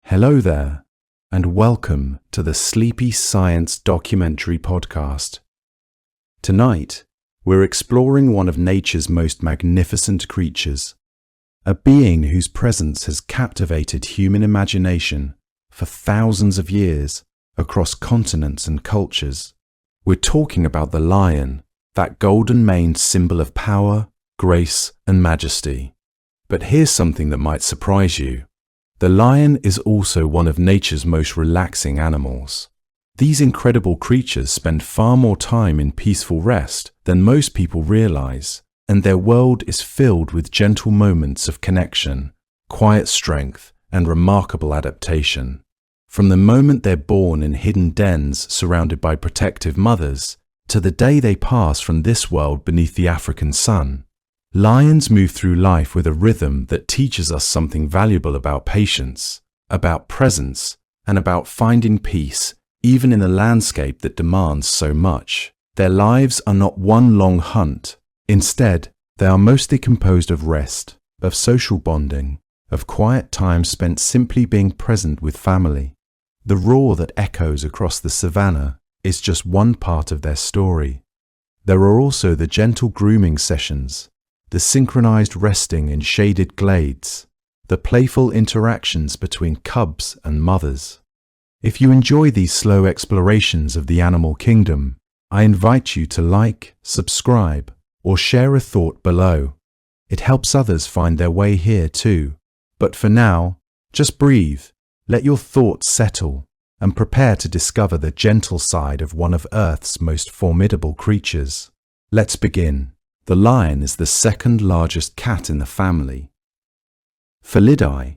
Hello there, and welcome to the Sleepy Science Documentary Podcast. Tonight, we're exploring one of nature's most magnificent creatures, a being whose presence has captivated human imagination for thousands of years across continents and cultures. We're talking about the lion, that golden-maned symbol of power, grace, and majesty. But here's something that might surprise you. The lion is also one of nature's most relaxing animals. These incredible creatures spend far more time in peaceful rest than most people realize, and their world is filled with gentle moments of connection, quiet strength, and remarkable adaptation. From the moment they're born in hidden dens surrounded by protective mothers, to the day they pass from this world beneath the African sun, lions move through life with a rhythm that teaches us something valuable about patience, about presence, and about finding peace, even in a landscape that demands so much. Their lives are not one long hunt. Instead, they are mostly composed of rest, of social bonding, of quiet time spent simply being present with family. The roar that echoes across the savannah is just one part of their story. There are also the gentle grooming sessions, the synchronized resting in shaded glades, the playful interactions between cubs and mothers. If you enjoy these slow explorations of the animal kingdom, I invite you to like, subscribe, or share a thought below. It helps others find their way here too. But for now, just breathe, let your thoughts settle, and prepare to discover the gentle side of one of Earth's most formidable creatures. Let's begin. The lion is the second largest cat in the family. Felidae,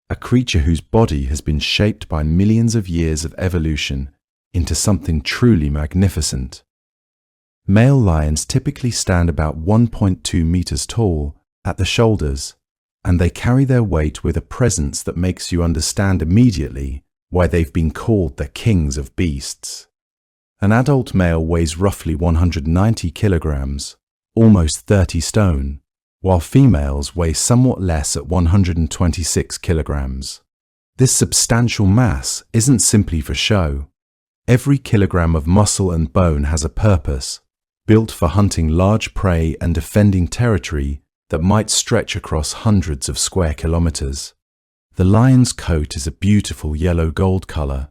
a creature whose body has been shaped by millions of years of evolution into something truly magnificent. Male lions typically stand about 1.2 meters tall at the shoulders, and they carry their weight with a presence that makes you understand immediately why they've been called the kings of beasts. An adult male weighs roughly 190 kilograms, almost 30 stone, while females weigh somewhat less at 126 kilograms. This substantial mass isn't simply for show. Every kilogram of muscle and bone has a purpose, built for hunting large prey and defending territory that might stretch across hundreds of square kilometers. The lion's coat is a beautiful yellow-gold color,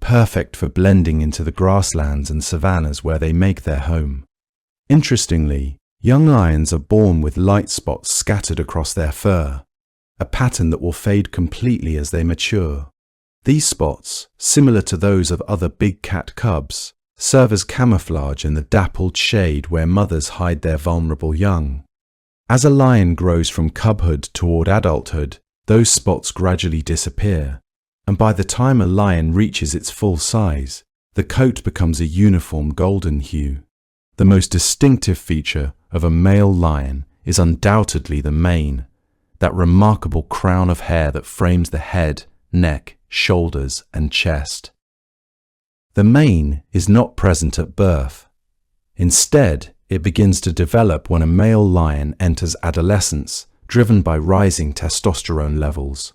perfect for blending into the grasslands and savannas where they make their home. Interestingly, young lions are born with light spots scattered across their fur, a pattern that will fade completely as they mature. These spots, similar to those of other big cat cubs, serve as camouflage in the dappled shade where mothers hide their vulnerable young. As a lion grows from cubhood toward adulthood, those spots gradually disappear, and by the time a lion reaches its full size, the coat becomes a uniform golden hue. The most distinctive feature of a male lion is undoubtedly the mane, that remarkable crown of hair that frames the head, neck, shoulders, and chest. The mane is not present at birth. Instead, it begins to develop when a male lion enters adolescence, driven by rising testosterone levels.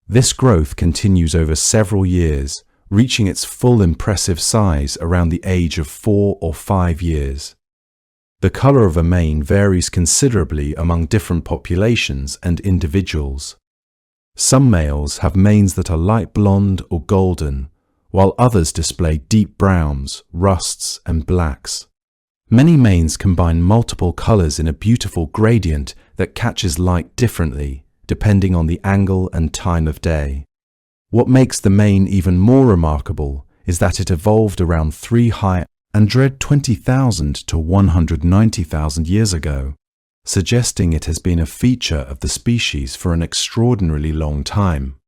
This growth continues over several years, reaching its full impressive size around the age of 4 or 5 years. The color of a mane varies considerably among different populations and individuals. Some males have manes that are light blonde or golden, while others display deep browns, rusts, and blacks. Many manes combine multiple colors in a beautiful gradient that catches light differently, depending on the angle and time of day. What makes the mane even more remarkable is that it evolved around 320,000 to 190,000 years ago, suggesting it has been a feature of the species for an extraordinarily long time.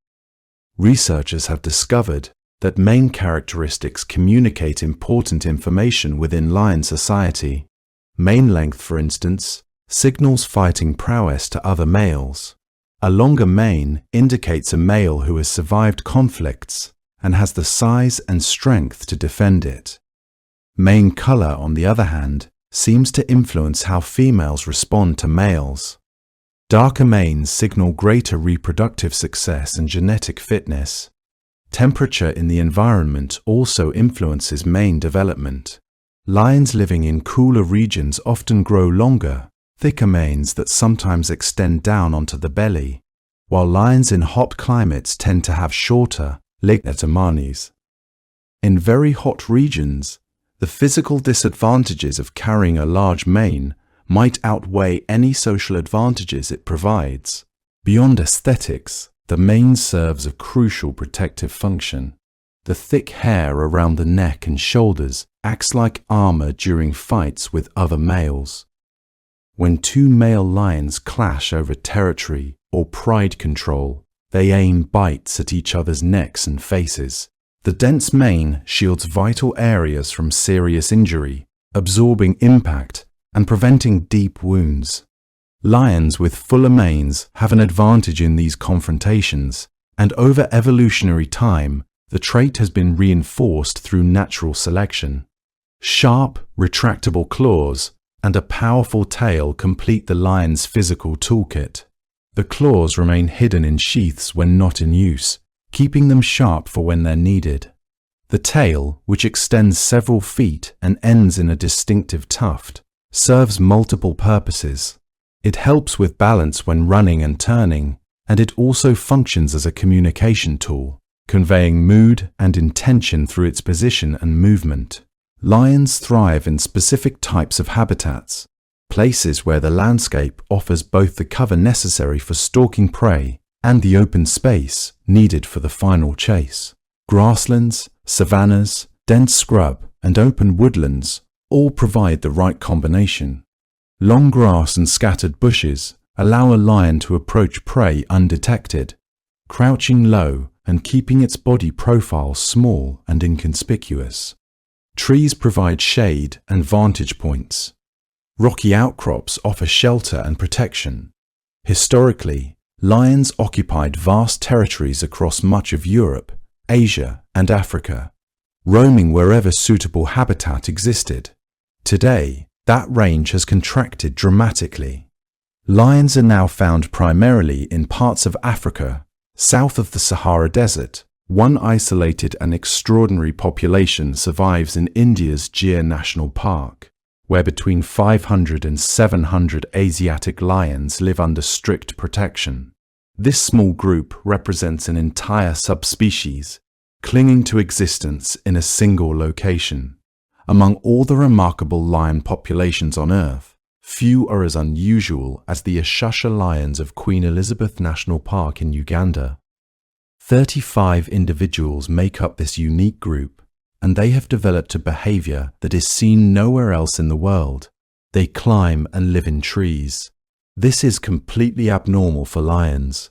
Researchers have discovered that mane characteristics communicate important information within lion society. Mane length, for instance, signals fighting prowess to other males. A longer mane indicates a male who has survived conflicts and has the size and strength to defend it. Mane color, on the other hand, seems to influence how females respond to males. Darker manes signal greater reproductive success and genetic fitness. Temperature in the environment also influences mane development. Lions living in cooler regions often grow longer, thicker manes that sometimes extend down onto the belly, while lions in hot climates tend to have shorter, lignear manes. In very hot regions, the physical disadvantages of carrying a large mane might outweigh any social advantages it provides. Beyond aesthetics, the mane serves a crucial protective function. The thick hair around the neck and shoulders acts like armor during fights with other males. When two male lions clash over territory or pride control, they aim bites at each other's necks and faces. The dense mane shields vital areas from serious injury, absorbing impact and preventing deep wounds. Lions with fuller manes have an advantage in these confrontations, and over evolutionary time, the trait has been reinforced through natural selection. Sharp, retractable claws and a powerful tail complete the lion's physical toolkit. The claws remain hidden in sheaths when not in use, keeping them sharp for when they're needed. The tail, which extends several feet and ends in a distinctive tuft, serves multiple purposes. It helps with balance when running and turning, and it also functions as a communication tool, conveying mood and intention through its position and movement. Lions thrive in specific types of habitats, places where the landscape offers both the cover necessary for stalking prey and the open space needed for the final chase. Grasslands, savannas, dense scrub, and open woodlands all provide the right combination. Long grass and scattered bushes allow a lion to approach prey undetected, crouching low and keeping its body profile small and inconspicuous. Trees provide shade and vantage points. Rocky outcrops offer shelter and protection. Historically, lions occupied vast territories across much of Europe, Asia, and Africa, roaming wherever suitable habitat existed. Today, that range has contracted dramatically. Lions are now found primarily in parts of Africa, south of the Sahara Desert. One isolated and extraordinary population survives in India's Gir National Park, where between 500 and 700 Asiatic lions live under strict protection. This small group represents an entire subspecies, clinging to existence in a single location. Among all the remarkable lion populations on Earth, few are as unusual as the Ishasha lions of Queen Elizabeth National Park in Uganda. 35 individuals make up this unique group, and they have developed a behavior that is seen nowhere else in the world. They climb and live in trees. This is completely abnormal for lions.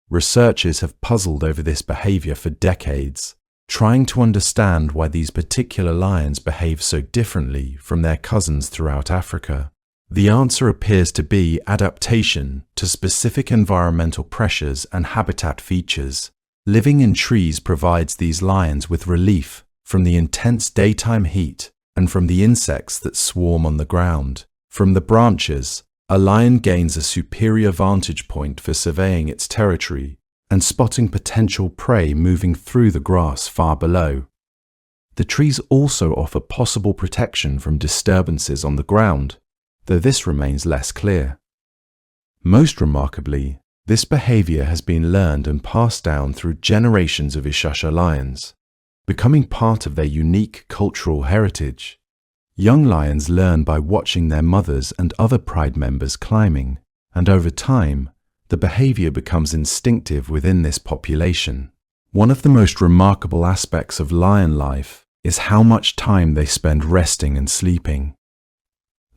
Researchers have puzzled over this behavior for decades, trying to understand why these particular lions behave so differently from their cousins throughout Africa. The answer appears to be adaptation to specific environmental pressures and habitat features. Living in trees provides these lions with relief from the intense daytime heat and from the insects that swarm on the ground. From the branches, a lion gains a superior vantage point for surveying its territory and spotting potential prey moving through the grass far below. The trees also offer possible protection from disturbances on the ground, though this remains less clear. Most remarkably, this behavior has been learned and passed down through generations of Ishasha lions, becoming part of their unique cultural heritage. Young lions learn by watching their mothers and other pride members climbing, and over time, the behavior becomes instinctive within this population. One of the most remarkable aspects of lion life is how much time they spend resting and sleeping.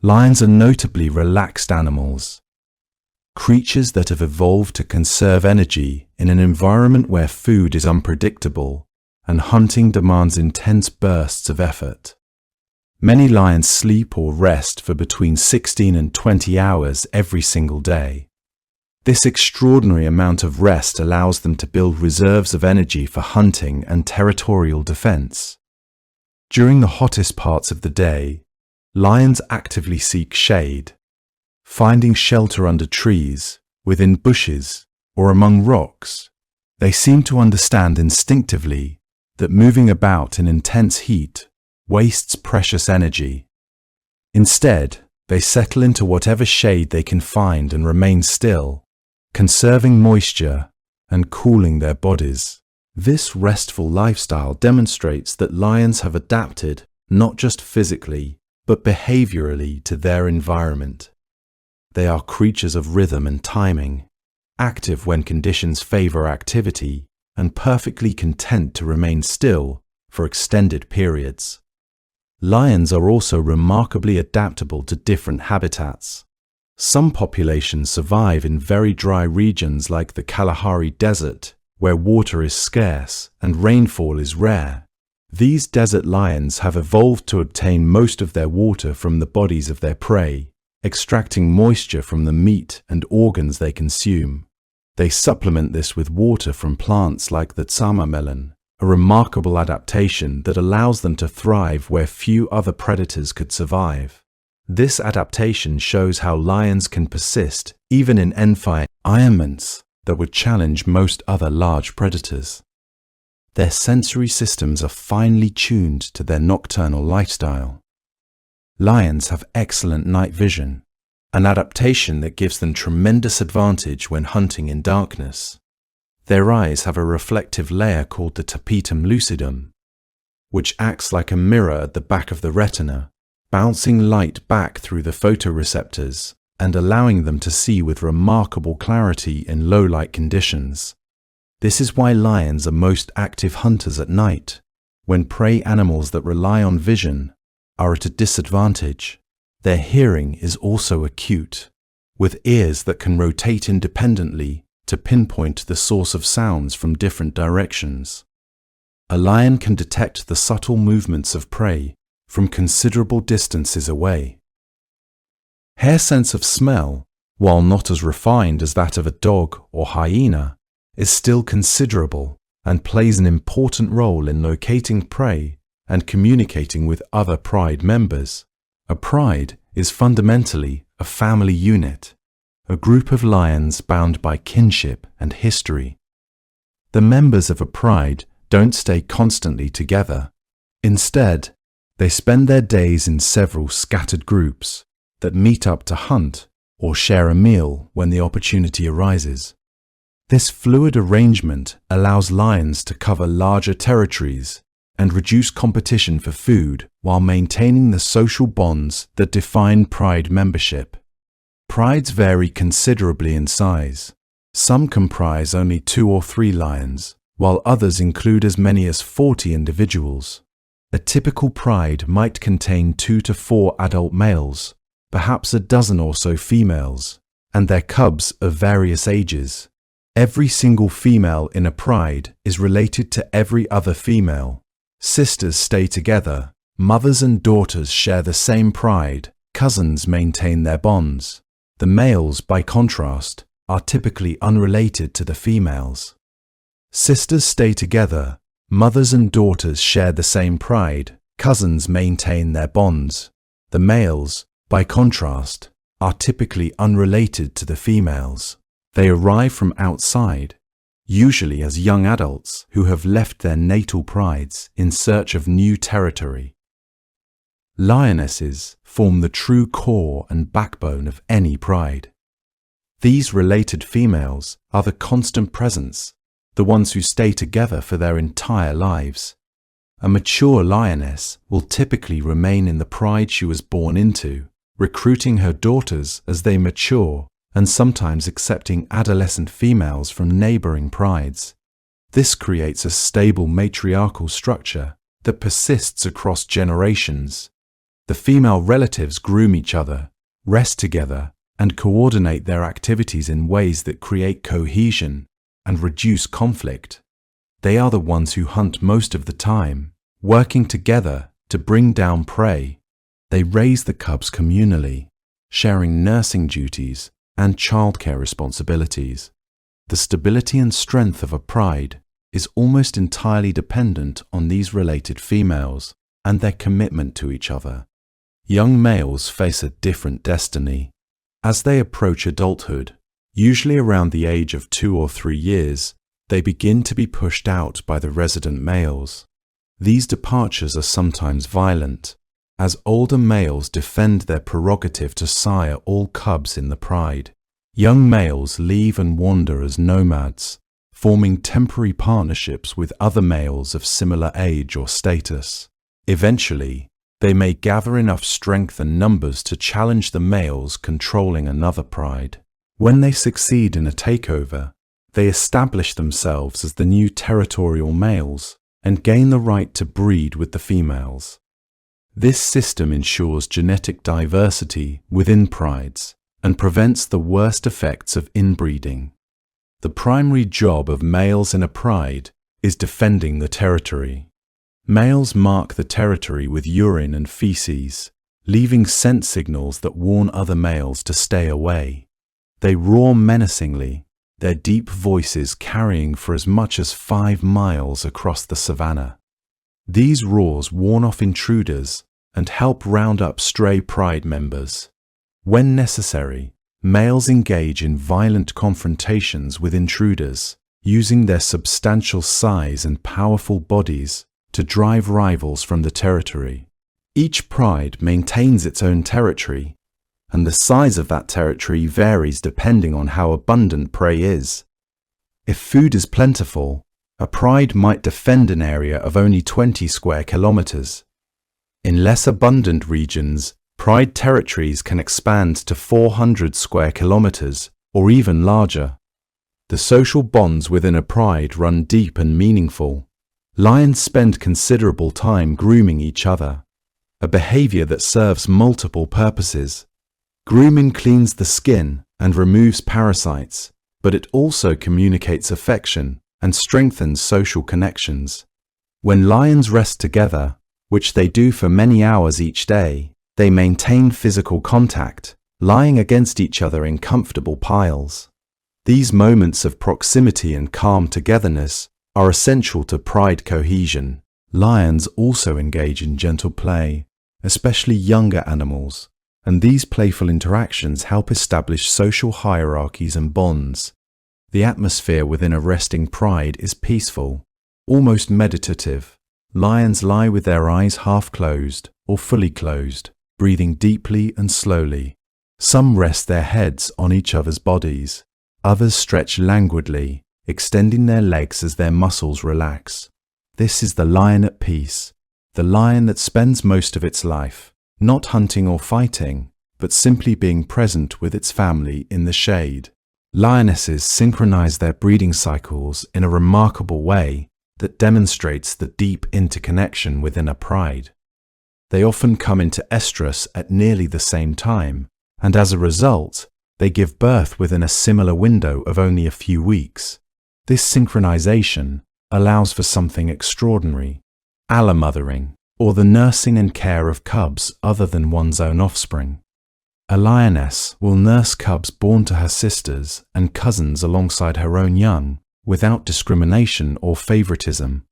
Lions are notably relaxed animals, creatures that have evolved to conserve energy in an environment where food is unpredictable and hunting demands intense bursts of effort. Many lions sleep or rest for between 16 and 20 hours every single day. This extraordinary amount of rest allows them to build reserves of energy for hunting and territorial defense. During the hottest parts of the day, lions actively seek shade, finding shelter under trees within bushes, or among rocks. They seem to understand instinctively that moving about in intense heat wastes precious energy. Instead, they settle into whatever shade they can find and remain still, conserving moisture and cooling their bodies. This restful lifestyle demonstrates that lions have adapted not just physically, but behaviorally to their environment. They are creatures of rhythm and timing, active when conditions favor activity, and perfectly content to remain still for extended periods. Lions are also remarkably adaptable to different habitats. Some populations survive in very dry regions like the Kalahari Desert, where water is scarce and rainfall is rare. These desert lions have evolved to obtain most of their water from the bodies of their prey, extracting moisture from the meat and organs they consume. They supplement this with water from plants like the tsama melon, a remarkable adaptation that allows them to thrive where few other predators could survive. This adaptation shows how lions can persist even in environments that would challenge most other large predators. Their sensory systems are finely tuned to their nocturnal lifestyle. Lions have excellent night vision, an adaptation that gives them tremendous advantage when hunting in darkness. Their eyes have a reflective layer called the tapetum lucidum, which acts like a mirror at the back of the retina, bouncing light back through the photoreceptors and allowing them to see with remarkable clarity in low light conditions. This is why lions are most active hunters at night, when prey animals that rely on vision are at a disadvantage. Their hearing is also acute, with ears that can rotate independently to pinpoint the source of sounds from different directions. A lion can detect the subtle movements of prey from considerable distances away. Their sense of smell, while not as refined as that of a dog or hyena, is still considerable and plays an important role in locating prey and communicating with other pride members. A pride is fundamentally a family unit, a group of lions bound by kinship and history. The members of a pride don't stay constantly together. Instead, they spend their days in several scattered groups that meet up to hunt or share a meal when the opportunity arises. This fluid arrangement allows lions to cover larger territories and reduce competition for food while maintaining the social bonds that define pride membership. Prides vary considerably in size. Some comprise only 2 or 3 lions, while others include as many as 40 individuals. A typical pride might contain 2 to 4 adult males, perhaps a dozen or so females, and their cubs of various ages. Every single female in a pride is related to every other female. Sisters stay together, mothers and daughters share the same pride, cousins maintain their bonds. The males, by contrast, are typically unrelated to the females. Sisters stay together, mothers and daughters share the same pride, cousins maintain their bonds. The males, by contrast, are typically unrelated to the females. They arrive from outside, usually as young adults who have left their natal prides in search of new territory. Lionesses form the true core and backbone of any pride. These related females are the constant presence, the ones who stay together for their entire lives. A mature lioness will typically remain in the pride she was born into, recruiting her daughters as they mature and sometimes accepting adolescent females from neighboring prides. This creates a stable matriarchal structure that persists across generations. The female relatives groom each other, rest together, and coordinate their activities in ways that create cohesion and reduce conflict. They are the ones who hunt most of the time, working together to bring down prey. They raise the cubs communally, sharing nursing duties and childcare responsibilities. The stability and strength of a pride is almost entirely dependent on these related females and their commitment to each other. Young males face a different destiny. As they approach adulthood, Usually around the age of 2 or 3 years, they begin to be pushed out by the resident males. These departures are sometimes violent, as older males defend their prerogative to sire all cubs in the pride. Young males leave and wander as nomads, forming temporary partnerships with other males of similar age or status. Eventually, they may gather enough strength and numbers to challenge the males controlling another pride. When they succeed in a takeover, they establish themselves as the new territorial males and gain the right to breed with the females. This system ensures genetic diversity within prides and prevents the worst effects of inbreeding. The primary job of males in a pride is defending the territory. Males mark the territory with urine and feces, leaving scent signals that warn other males to stay away. They roar menacingly, their deep voices carrying for as much as 5 miles across the savannah. These roars warn off intruders and help round up stray pride members. When necessary, males engage in violent confrontations with intruders, using their substantial size and powerful bodies to drive rivals from the territory. Each pride maintains its own territory, and the size of that territory varies depending on how abundant prey is. If food is plentiful, a pride might defend an area of only 20 square kilometers. In less abundant regions, pride territories can expand to 400 square kilometers or even larger. The social bonds within a pride run deep and meaningful. Lions spend considerable time grooming each other, a behavior that serves multiple purposes. Grooming cleans the skin and removes parasites, but it also communicates affection and strengthens social connections. When lions rest together, which they do for many hours each day, they maintain physical contact, lying against each other in comfortable piles. These moments of proximity and calm togetherness are essential to pride cohesion. Lions also engage in gentle play, especially younger animals, and these playful interactions help establish social hierarchies and bonds. The atmosphere within a resting pride is peaceful, almost meditative. Lions lie with their eyes half closed or fully closed, breathing deeply and slowly. Some rest their heads on each other's bodies. Others stretch languidly, extending their legs as their muscles relax. This is the lion at peace, the lion that spends most of its life not hunting or fighting, but simply being present with its family in the shade. Lionesses synchronize their breeding cycles in a remarkable way that demonstrates the deep interconnection within a pride. They often come into estrus at nearly the same time, and as a result, they give birth within a similar window of only a few weeks. This synchronization allows for something extraordinary: allomothering, or the nursing and care of cubs other than one's own offspring. A lioness will nurse cubs born to her sisters and cousins alongside her own young, without discrimination or favoritism.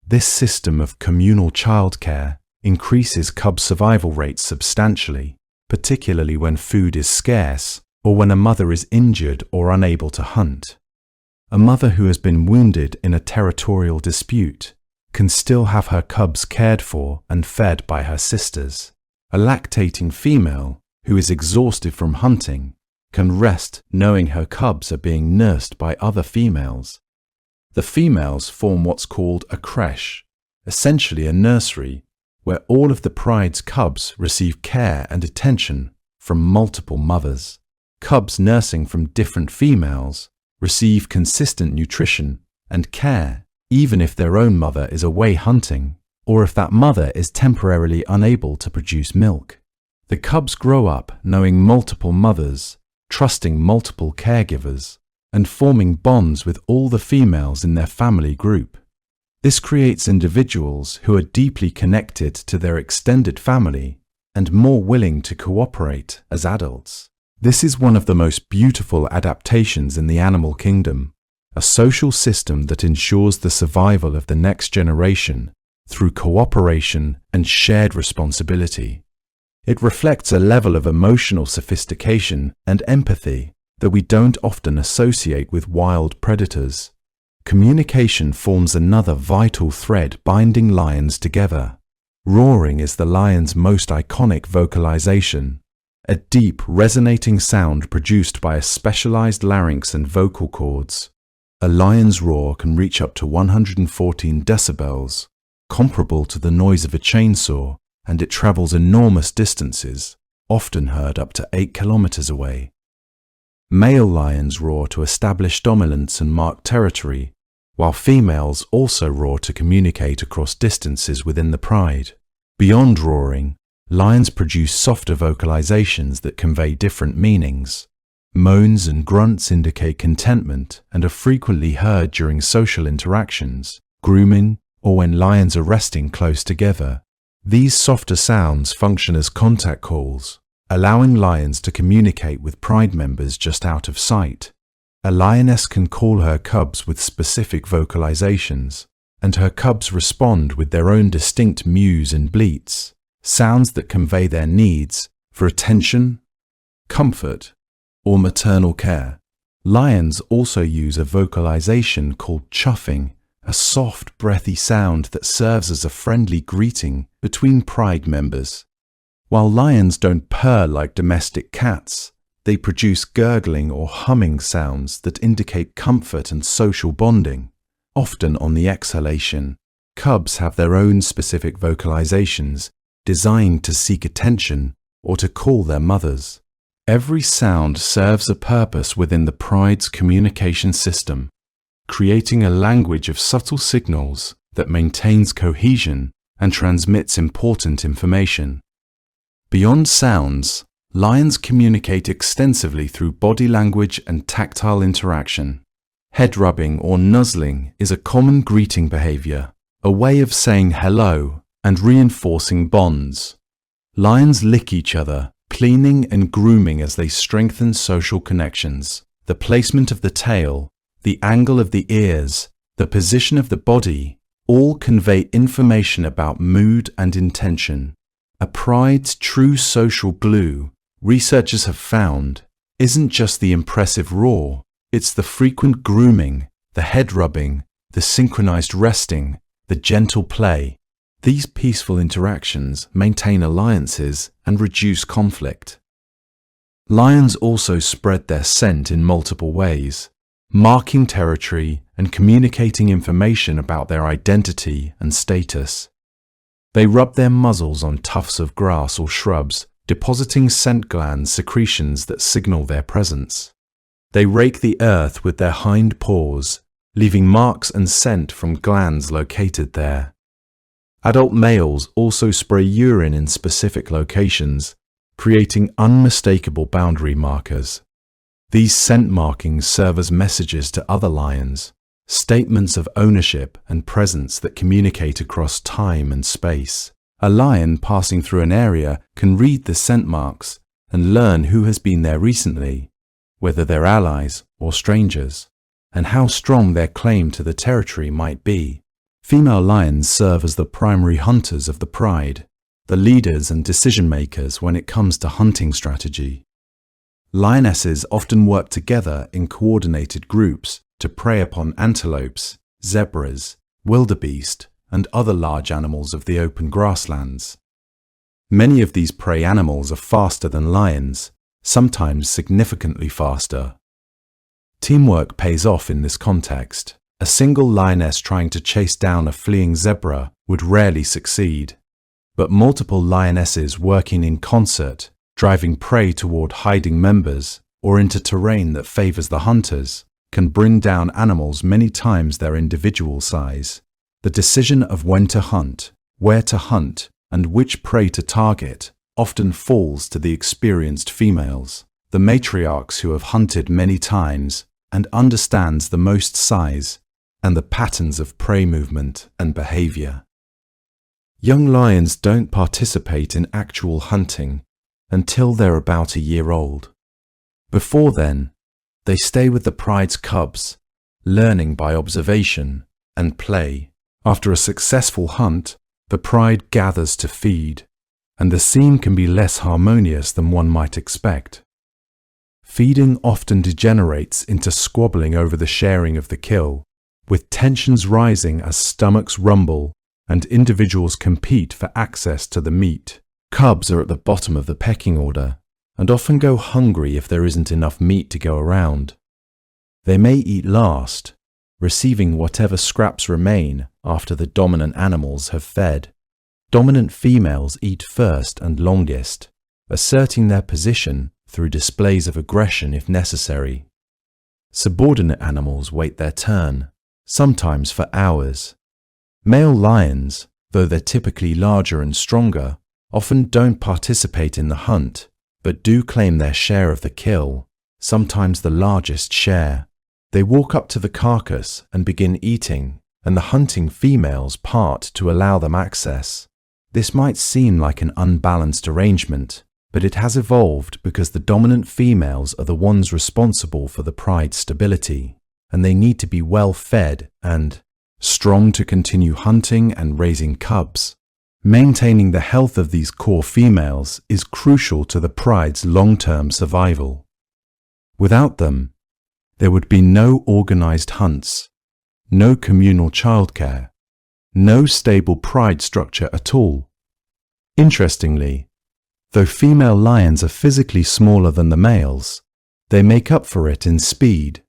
This system of communal childcare increases cub survival rates substantially, particularly when food is scarce or when a mother is injured or unable to hunt. A mother who has been wounded in a territorial dispute can still have her cubs cared for and fed by her sisters. A lactating female who is exhausted from hunting can rest knowing her cubs are being nursed by other females. The females form what's called a creche, essentially a nursery, where all of the pride's cubs receive care and attention from multiple mothers. Cubs nursing from different females receive consistent nutrition and care, even if their own mother is away hunting, or if that mother is temporarily unable to produce milk. The cubs grow up knowing multiple mothers, trusting multiple caregivers, and forming bonds with all the females in their family group. This creates individuals who are deeply connected to their extended family and more willing to cooperate as adults. This is one of the most beautiful adaptations in the animal kingdom, a social system that ensures the survival of the next generation through cooperation and shared responsibility. It reflects a level of emotional sophistication and empathy that we don't often associate with wild predators. Communication forms another vital thread binding lions together. Roaring is the lion's most iconic vocalization, a deep, resonating sound produced by a specialized larynx and vocal cords. A lion's roar can reach up to 114 decibels, comparable to the noise of a chainsaw, and it travels enormous distances, often heard up to 8 kilometers away. Male lions roar to establish dominance and mark territory, while females also roar to communicate across distances within the pride. Beyond roaring, lions produce softer vocalizations that convey different meanings. Moans and grunts indicate contentment and are frequently heard during social interactions, grooming, or when lions are resting close together. These softer sounds function as contact calls, allowing lions to communicate with pride members just out of sight. A lioness can call her cubs with specific vocalizations, and her cubs respond with their own distinct mews and bleats, sounds that convey their needs for attention, comfort, or maternal care. Lions also use a vocalization called chuffing, a soft, breathy sound that serves as a friendly greeting between pride members. While lions don't purr like domestic cats, they produce gurgling or humming sounds that indicate comfort and social bonding, often on the exhalation. Cubs have their own specific vocalizations, designed to seek attention or to call their mothers. Every sound serves a purpose within the pride's communication system, creating a language of subtle signals that maintains cohesion and transmits important information. Beyond sounds, lions communicate extensively through body language and tactile interaction. Head rubbing or nuzzling is a common greeting behavior, a way of saying hello and reinforcing bonds. Lions lick each other, cleaning and grooming as they strengthen social connections. The placement of the tail, the angle of the ears, the position of the body, all convey information about mood and intention. A pride's true social glue, researchers have found, isn't just the impressive roar, it's the frequent grooming, the head rubbing, the synchronized resting, the gentle play. These peaceful interactions maintain alliances and reduce conflict. Lions also spread their scent in multiple ways, marking territory and communicating information about their identity and status. They rub their muzzles on tufts of grass or shrubs, depositing scent gland secretions that signal their presence. They rake the earth with their hind paws, leaving marks and scent from glands located there. Adult males also spray urine in specific locations, creating unmistakable boundary markers. These scent markings serve as messages to other lions, statements of ownership and presence that communicate across time and space. A lion passing through an area can read the scent marks and learn who has been there recently, whether they're allies or strangers, and how strong their claim to the territory might be. Female lions serve as the primary hunters of the pride, the leaders and decision-makers when it comes to hunting strategy. Lionesses often work together in coordinated groups to prey upon antelopes, zebras, wildebeest, and other large animals of the open grasslands. Many of these prey animals are faster than lions, sometimes significantly faster. Teamwork pays off in this context. A single lioness trying to chase down a fleeing zebra would rarely succeed, but multiple lionesses working in concert, driving prey toward hiding members or into terrain that favors the hunters, can bring down animals many times their individual size. The decision of when to hunt, where to hunt, and which prey to target often falls to the experienced females, the matriarchs who have hunted many times and understands the most size and the patterns of prey movement and behavior. Young lions don't participate in actual hunting until they're about a year old. Before then, they stay with the pride's cubs, learning by observation and play. After a successful hunt, the pride gathers to feed, and the scene can be less harmonious than one might expect. Feeding often degenerates into squabbling over the sharing of the kill, with tensions rising as stomachs rumble and individuals compete for access to the meat. Cubs are at the bottom of the pecking order and often go hungry if there isn't enough meat to go around. They may eat last, receiving whatever scraps remain after the dominant animals have fed. Dominant females eat first and longest, asserting their position through displays of aggression if necessary. Subordinate animals wait their turn, sometimes for hours. Male lions, though they're typically larger and stronger, often don't participate in the hunt, but do claim their share of the kill, sometimes the largest share. They walk up to the carcass and begin eating, and the hunting females part to allow them access. This might seem like an unbalanced arrangement, but it has evolved because the dominant females are the ones responsible for the pride's stability, and they need to be well fed and strong to continue hunting and raising cubs. Maintaining the health of these core females is crucial to the pride's long-term survival. Without them, there would be no organized hunts, no communal childcare, no stable pride structure at all. Interestingly, though female lions are physically smaller than the males, they make up for it in speed.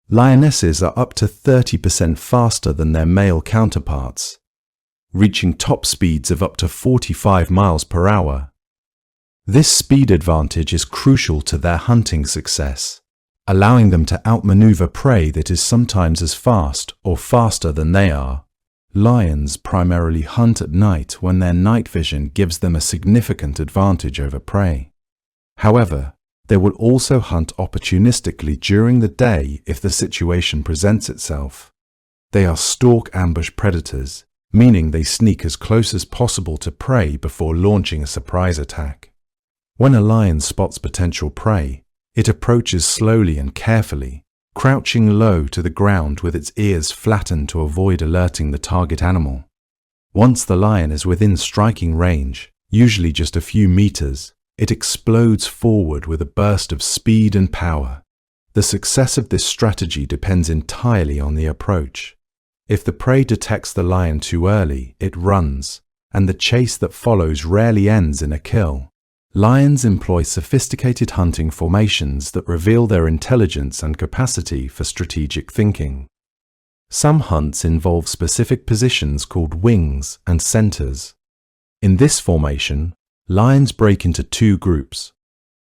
Lionesses are up to 30% faster than their male counterparts, reaching top speeds of up to 45 miles per hour. This speed advantage is crucial to their hunting success, allowing them to outmaneuver prey that is sometimes as fast or faster than they are. Lions primarily hunt at night when their night vision gives them a significant advantage over prey. However, they will also hunt opportunistically during the day if the situation presents itself. They are stalk-ambush predators, meaning they sneak as close as possible to prey before launching a surprise attack. When a lion spots potential prey, it approaches slowly and carefully, crouching low to the ground with its ears flattened to avoid alerting the target animal. Once the lion is within striking range, usually just a few meters, it explodes forward with a burst of speed and power. The success of this strategy depends entirely on the approach. If the prey detects the lion too early, it runs, and the chase that follows rarely ends in a kill. Lions employ sophisticated hunting formations that reveal their intelligence and capacity for strategic thinking. Some hunts involve specific positions called wings and centers. In this formation, lions break into two groups.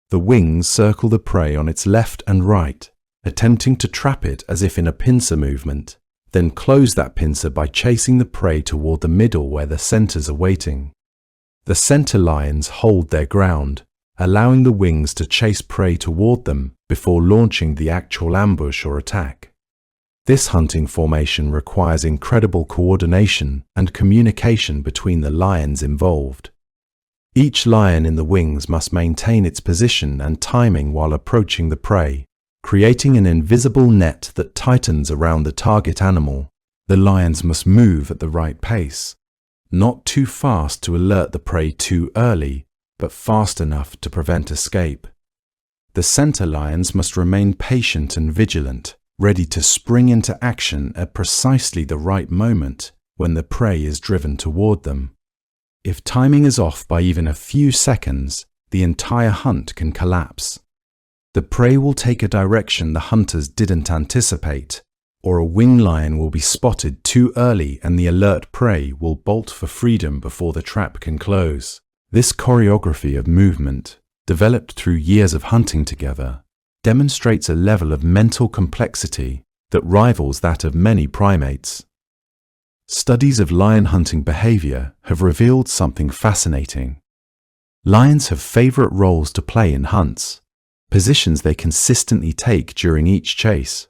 The wings circle the prey on its left and right, attempting to trap it as if in a pincer movement, then close that pincer by chasing the prey toward the middle where the centers are waiting. The center lions hold their ground, allowing the wings to chase prey toward them before launching the actual ambush or attack. This hunting formation requires incredible coordination and communication between the lions involved. Each lion in the wings must maintain its position and timing while approaching the prey, creating an invisible net that tightens around the target animal. The lions must move at the right pace, not too fast to alert the prey too early, but fast enough to prevent escape. The center lions must remain patient and vigilant, ready to spring into action at precisely the right moment when the prey is driven toward them. If timing is off by even a few seconds, the entire hunt can collapse. The prey will take a direction the hunters didn't anticipate, or a wing lion will be spotted too early and the alert prey will bolt for freedom before the trap can close. This choreography of movement, developed through years of hunting together, demonstrates a level of mental complexity that rivals that of many primates. Studies of lion hunting behavior have revealed something fascinating. Lions have favorite roles to play in hunts, positions they consistently take during each chase.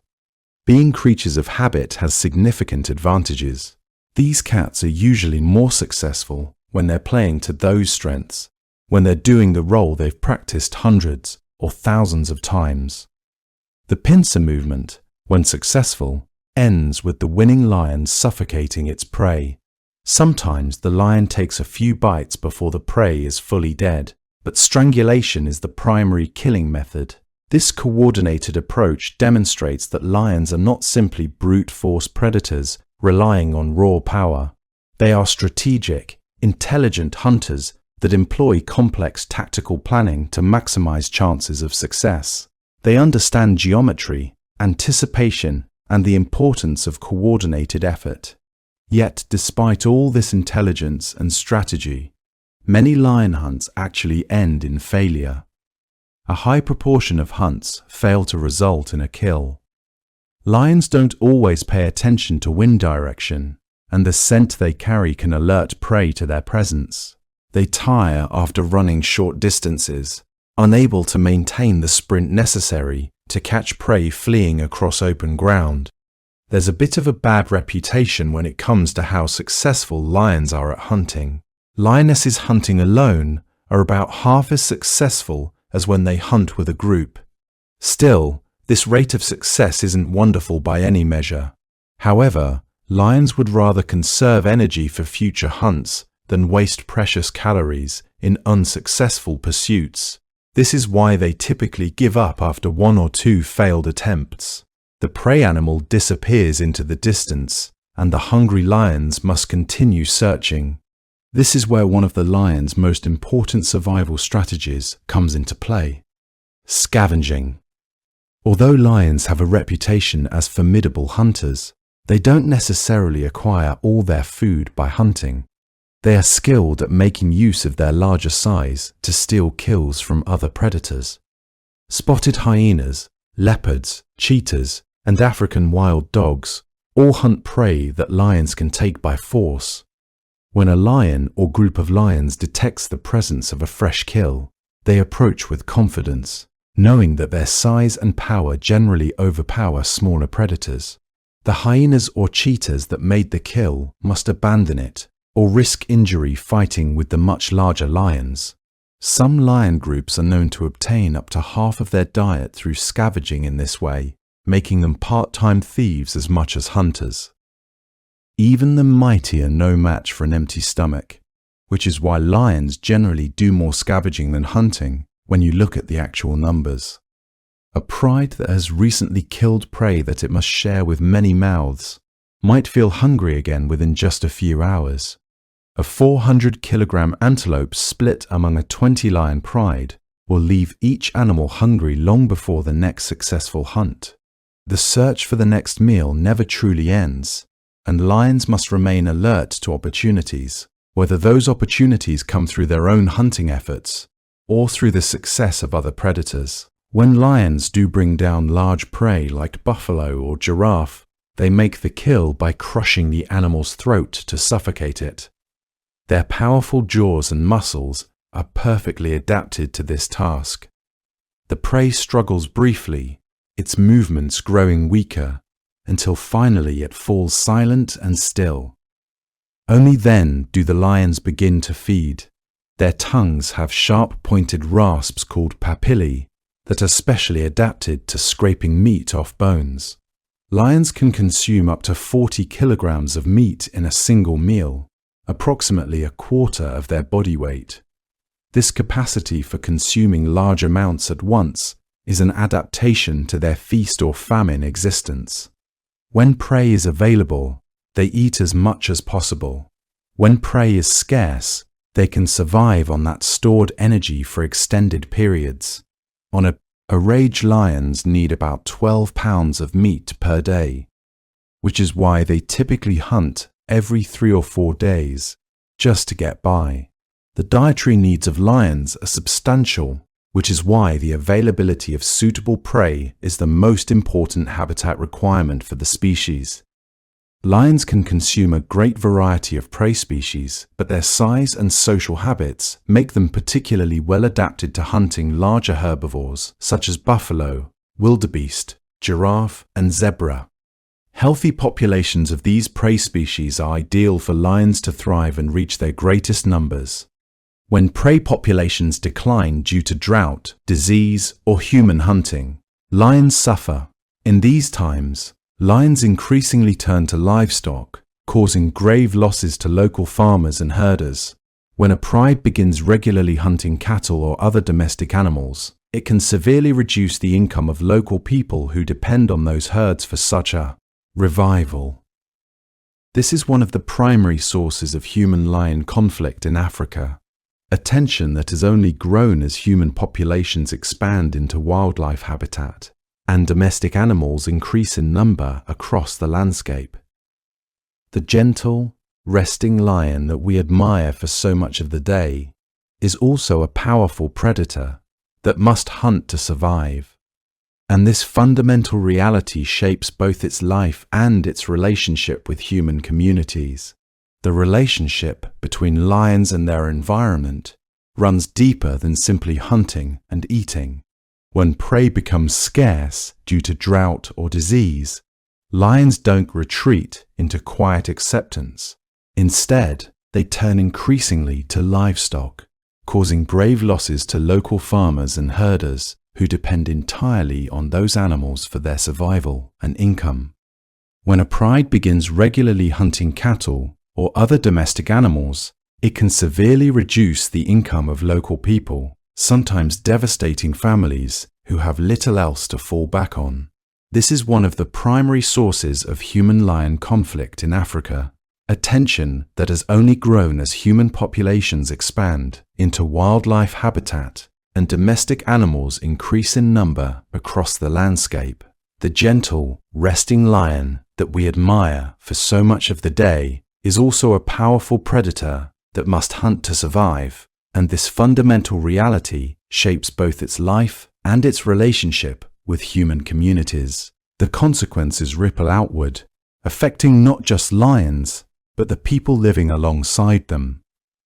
Being creatures of habit has significant advantages. These cats are usually more successful when they're playing to those strengths, when they're doing the role they've practiced hundreds or thousands of times. The pincer movement, when successful, ends with the winning lion suffocating its prey. Sometimes the lion takes a few bites before the prey is fully dead, but strangulation is the primary killing method. This coordinated approach demonstrates that lions are not simply brute force predators relying on raw power. They are strategic, intelligent hunters that employ complex tactical planning to maximize chances of success. They understand geometry, anticipation, and the importance of coordinated effort. Yet, despite all this intelligence and strategy, many lion hunts actually end in failure. A high proportion of hunts fail to result in a kill. Lions don't always pay attention to wind direction, and the scent they carry can alert prey to their presence. They tire after running short distances, unable to maintain the sprint necessary to catch prey fleeing across open ground. There's a bit of a bad reputation when it comes to how successful lions are at hunting. Lionesses hunting alone are about half as successful as when they hunt with a group. Still, this rate of success isn't wonderful by any measure. However, lions would rather conserve energy for future hunts than waste precious calories in unsuccessful pursuits. This is why they typically give up after 1 or 2 failed attempts. The prey animal disappears into the distance, and the hungry lions must continue searching. This is where one of the lion's most important survival strategies comes into play: scavenging. Although lions have a reputation as formidable hunters, they don't necessarily acquire all their food by hunting. They are skilled at making use of their larger size to steal kills from other predators. Spotted hyenas, leopards, cheetahs, and African wild dogs all hunt prey that lions can take by force. When a lion or group of lions detects the presence of a fresh kill, they approach with confidence, knowing that their size and power generally overpower smaller predators. The hyenas or cheetahs that made the kill must abandon it or risk injury fighting with the much larger lions. Some lion groups are known to obtain up to half of their diet through scavenging in this way, making them part-time thieves as much as hunters. Even the mighty are no match for an empty stomach, which is why lions generally do more scavenging than hunting when you look at the actual numbers. A pride that has recently killed prey that it must share with many mouths might feel hungry again within just a few hours. A 400-kilogram antelope split among a 20-lion pride will leave each animal hungry long before the next successful hunt. The search for the next meal never truly ends, and lions must remain alert to opportunities, whether those opportunities come through their own hunting efforts or through the success of other predators. When lions do bring down large prey like buffalo or giraffe, they make the kill by crushing the animal's throat to suffocate it. Their powerful jaws and muscles are perfectly adapted to this task. The prey struggles briefly, its movements growing weaker, until finally it falls silent and still. Only then do the lions begin to feed. Their tongues have sharp-pointed rasps called papillae that are specially adapted to scraping meat off bones. Lions can consume up to 40 kilograms of meat in a single meal, approximately a quarter of their body weight. This capacity for consuming large amounts at once is an adaptation to their feast or famine existence. When prey is available, they eat as much as possible. When prey is scarce, they can survive on that stored energy for extended periods. Rage lions need about 12 pounds of meat per day, which is why they typically hunt every 3 or 4 days just to get by. The dietary needs of lions are substantial, which is why the availability of suitable prey is the most important habitat requirement for the species. Lions can consume a great variety of prey species, but their size and social habits make them particularly well adapted to hunting larger herbivores such as buffalo, wildebeest, giraffe, and zebra. Healthy populations of these prey species are ideal for lions to thrive and reach their greatest numbers. When prey populations decline due to drought, disease, or human hunting, lions suffer. In these times, lions increasingly turn to livestock, causing grave losses to local farmers and herders. When a pride begins regularly hunting cattle or other domestic animals, it can severely reduce the income of local people who depend on those herds for such a revival. This is one of the primary sources of human-lion conflict in Africa, a tension that has only grown as human populations expand into wildlife habitat and domestic animals increase in number across the landscape. The gentle, resting lion that we admire for so much of the day is also a powerful predator that must hunt to survive. And this fundamental reality shapes both its life and its relationship with human communities. The relationship between lions and their environment runs deeper than simply hunting and eating. When prey becomes scarce due to drought or disease, lions don't retreat into quiet acceptance. Instead, they turn increasingly to livestock, causing grave losses to local farmers and herders who depend entirely on those animals for their survival and income. When a pride begins regularly hunting cattle or other domestic animals, it can severely reduce the income of local people, sometimes devastating families who have little else to fall back on. This is one of the primary sources of human-lion conflict in Africa, a tension that has only grown as human populations expand into wildlife habitat and domestic animals increase in number across the landscape. The gentle, resting lion that we admire for so much of the day is also a powerful predator that must hunt to survive, and this fundamental reality shapes both its life and its relationship with human communities. The consequences ripple outward, affecting not just lions, but the people living alongside them.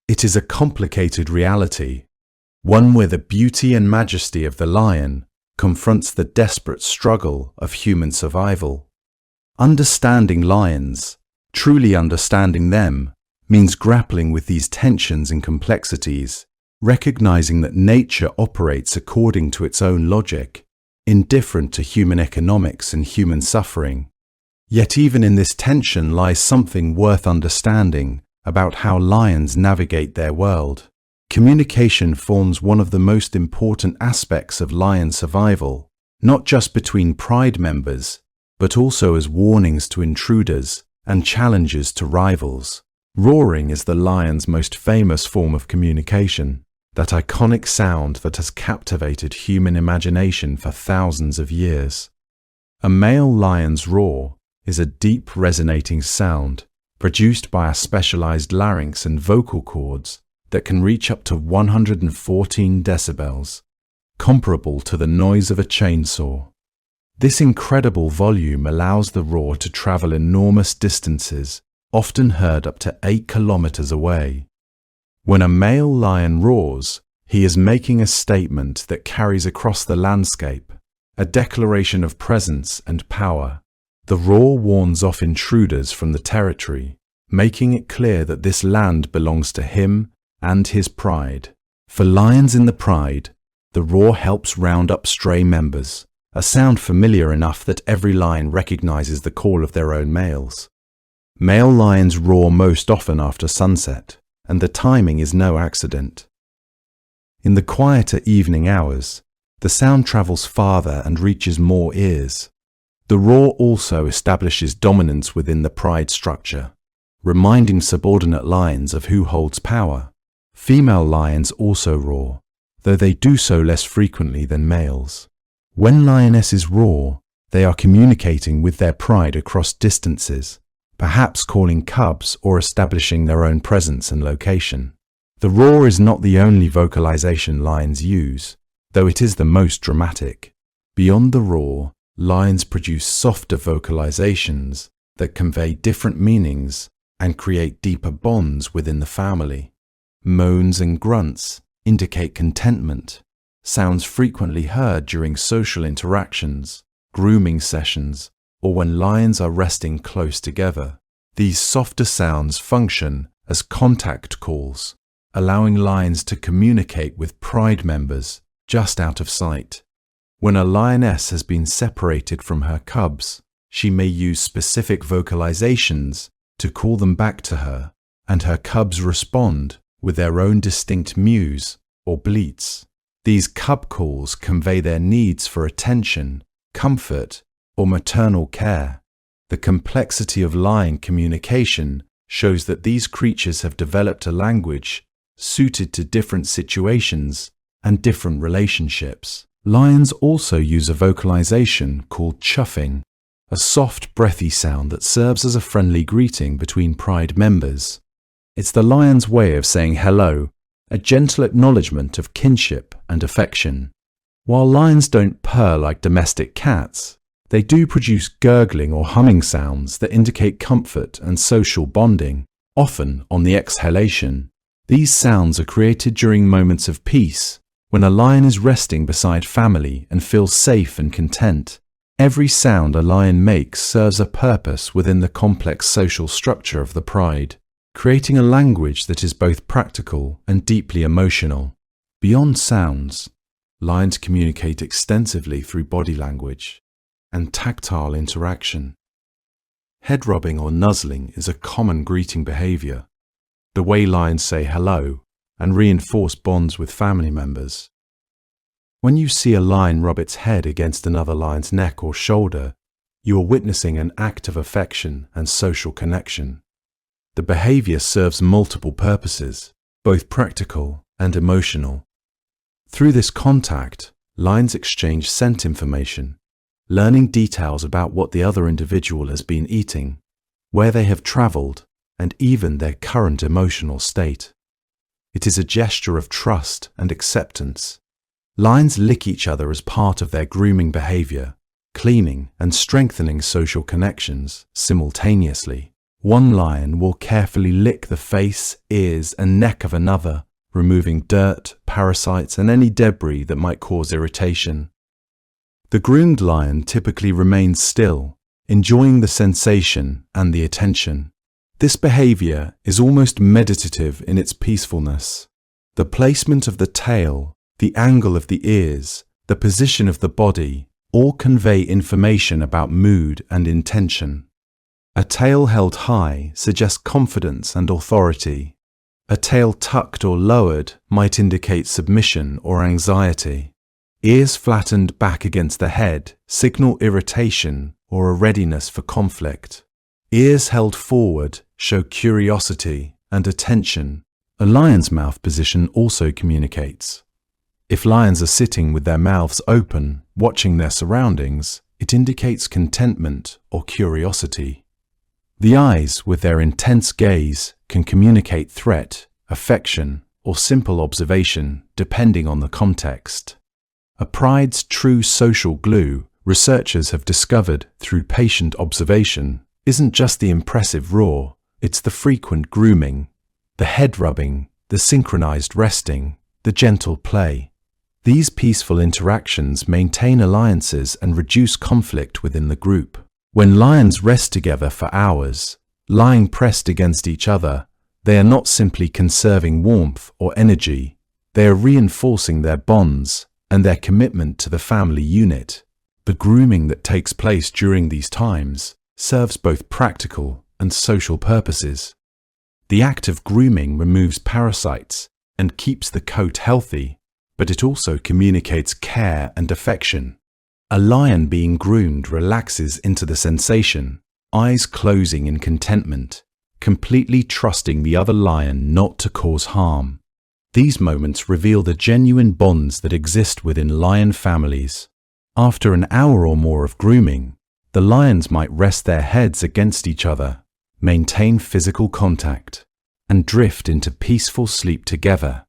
It is a complicated reality, one where the beauty and majesty of the lion confronts the desperate struggle of human survival. Understanding lions, truly understanding them, means grappling with these tensions and complexities, recognizing that nature operates according to its own logic, indifferent to human economics and human suffering. Yet even in this tension lies something worth understanding about how lions navigate their world. Communication forms one of the most important aspects of lion survival, not just between pride members, but also as warnings to intruders and challenges to rivals. Roaring is the lion's most famous form of communication, that iconic sound that has captivated human imagination for thousands of years. A male lion's roar is a deep resonating sound produced by a specialized larynx and vocal cords that can reach up to 114 decibels, comparable to the noise of a chainsaw. This incredible volume allows the roar to travel enormous distances, often heard up to 8 kilometers away. When a male lion roars, he is making a statement that carries across the landscape, a declaration of presence and power. The roar warns off intruders from the territory, making it clear that this land belongs to him and his pride. For lions in the pride, the roar helps round up stray members, a sound familiar enough that every lion recognizes the call of their own males. Male lions roar most often after sunset, and the timing is no accident. In the quieter evening hours, the sound travels farther and reaches more ears. The roar also establishes dominance within the pride structure, reminding subordinate lions of who holds power. Female lions also roar, though they do so less frequently than males. When lionesses roar, they are communicating with their pride across distances, perhaps calling cubs or establishing their own presence and location. The roar is not the only vocalization lions use, though it is the most dramatic. Beyond the roar, lions produce softer vocalizations that convey different meanings and create deeper bonds within the family. Moans and grunts indicate contentment, sounds frequently heard during social interactions, grooming sessions, or when lions are resting close together. These softer sounds function as contact calls, allowing lions to communicate with pride members just out of sight. When a lioness has been separated from her cubs, she may use specific vocalizations to call them back to her, and her cubs respond with their own distinct mews or bleats. These cub calls convey their needs for attention, comfort, or maternal care. The complexity of lion communication shows that these creatures have developed a language suited to different situations and different relationships. Lions also use a vocalization called chuffing, a soft, breathy sound that serves as a friendly greeting between pride members. It's the lion's way of saying hello, a gentle acknowledgement of kinship and affection. While lions don't purr like domestic cats, they do produce gurgling or humming sounds that indicate comfort and social bonding, often on the exhalation. These sounds are created during moments of peace, when a lion is resting beside family and feels safe and content. Every sound a lion makes serves a purpose within the complex social structure of the pride, creating a language that is both practical and deeply emotional. Beyond sounds, lions communicate extensively through body language and tactile interaction. Head rubbing or nuzzling is a common greeting behavior, the way lions say hello and reinforce bonds with family members. When you see a lion rub its head against another lion's neck or shoulder, you are witnessing an act of affection and social connection. The behavior serves multiple purposes, both practical and emotional. Through this contact, lions exchange scent information, learning details about what the other individual has been eating, where they have traveled, and even their current emotional state. It is a gesture of trust and acceptance. Lions lick each other as part of their grooming behavior, cleaning and strengthening social connections simultaneously. One lion will carefully lick the face, ears, and neck of another, removing dirt, parasites, and any debris that might cause irritation. The groomed lion typically remains still, enjoying the sensation and the attention. This behavior is almost meditative in its peacefulness. The placement of the tail, the angle of the ears, the position of the body, all convey information about mood and intention. A tail held high suggests confidence and authority. A tail tucked or lowered might indicate submission or anxiety. Ears flattened back against the head signal irritation or a readiness for conflict. Ears held forward show curiosity and attention. A lion's mouth position also communicates. If lions are sitting with their mouths open, watching their surroundings, it indicates contentment or curiosity. The eyes, with their intense gaze, can communicate threat, affection, or simple observation, depending on the context. A pride's true social glue, researchers have discovered through patient observation, isn't just the impressive roar, it's the frequent grooming, the head rubbing, the synchronized resting, the gentle play. These peaceful interactions maintain alliances and reduce conflict within the group. When lions rest together for hours, lying pressed against each other, they are not simply conserving warmth or energy, they are reinforcing their bonds and their commitment to the family unit. The grooming that takes place during these times serves both practical and social purposes. The act of grooming removes parasites and keeps the coat healthy, but it also communicates care and affection. A lion being groomed relaxes into the sensation, eyes closing in contentment, completely trusting the other lion not to cause harm. These moments reveal the genuine bonds that exist within lion families. After an hour or more of grooming, the lions might rest their heads against each other, maintain physical contact, and drift into peaceful sleep together.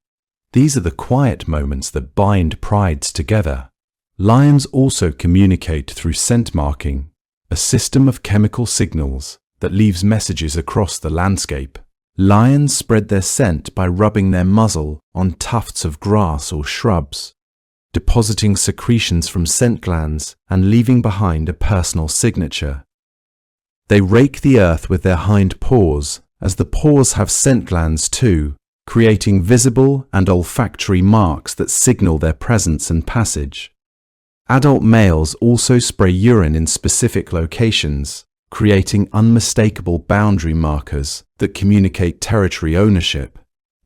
These are the quiet moments that bind prides together. Lions also communicate through scent marking, a system of chemical signals that leaves messages across the landscape. Lions spread their scent by rubbing their muzzle on tufts of grass or shrubs, depositing secretions from scent glands and leaving behind a personal signature. They rake the earth with their hind paws, as the paws have scent glands too, creating visible and olfactory marks that signal their presence and passage. Adult males also spray urine in specific locations, creating unmistakable boundary markers that communicate territory ownership.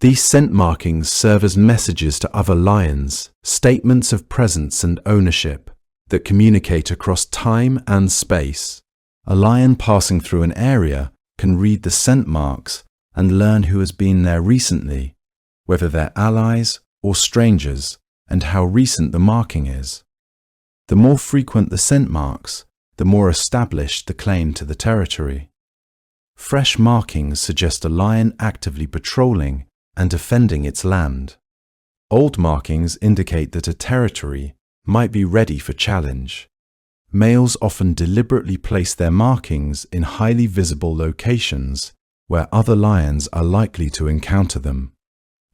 These scent markings serve as messages to other lions, statements of presence and ownership that communicate across time and space. A lion passing through an area can read the scent marks and learn who has been there recently, whether they're allies or strangers, and how recent the marking is. The more frequent the scent marks, the more established the claim to the territory. Fresh markings suggest a lion actively patrolling and defending its land. Old markings indicate that a territory might be ready for challenge. Males often deliberately place their markings in highly visible locations where other lions are likely to encounter them.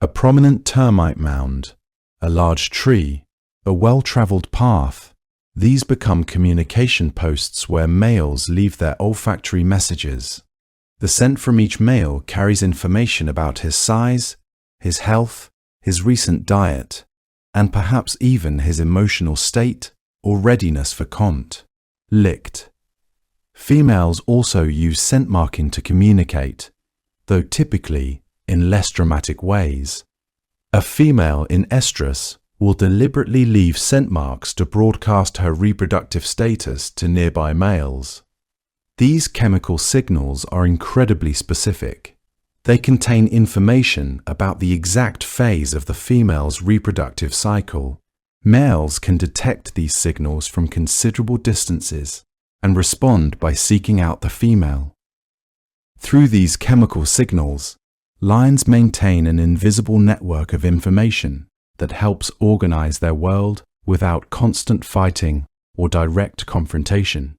A prominent termite mound, a large tree, a well-traveled path, these become communication posts where males leave their olfactory messages. The scent from each male carries information about his size, his health, his recent diet, and perhaps even his emotional state or readiness for combat. Licked. Females also use scent marking to communicate, though typically in less dramatic ways. A female in estrus will deliberately leave scent marks to broadcast her reproductive status to nearby males. These chemical signals are incredibly specific. They contain information about the exact phase of the female's reproductive cycle. Males can detect these signals from considerable distances and respond by seeking out the female. Through these chemical signals, lions maintain an invisible network of information that helps organize their world without constant fighting or direct confrontation.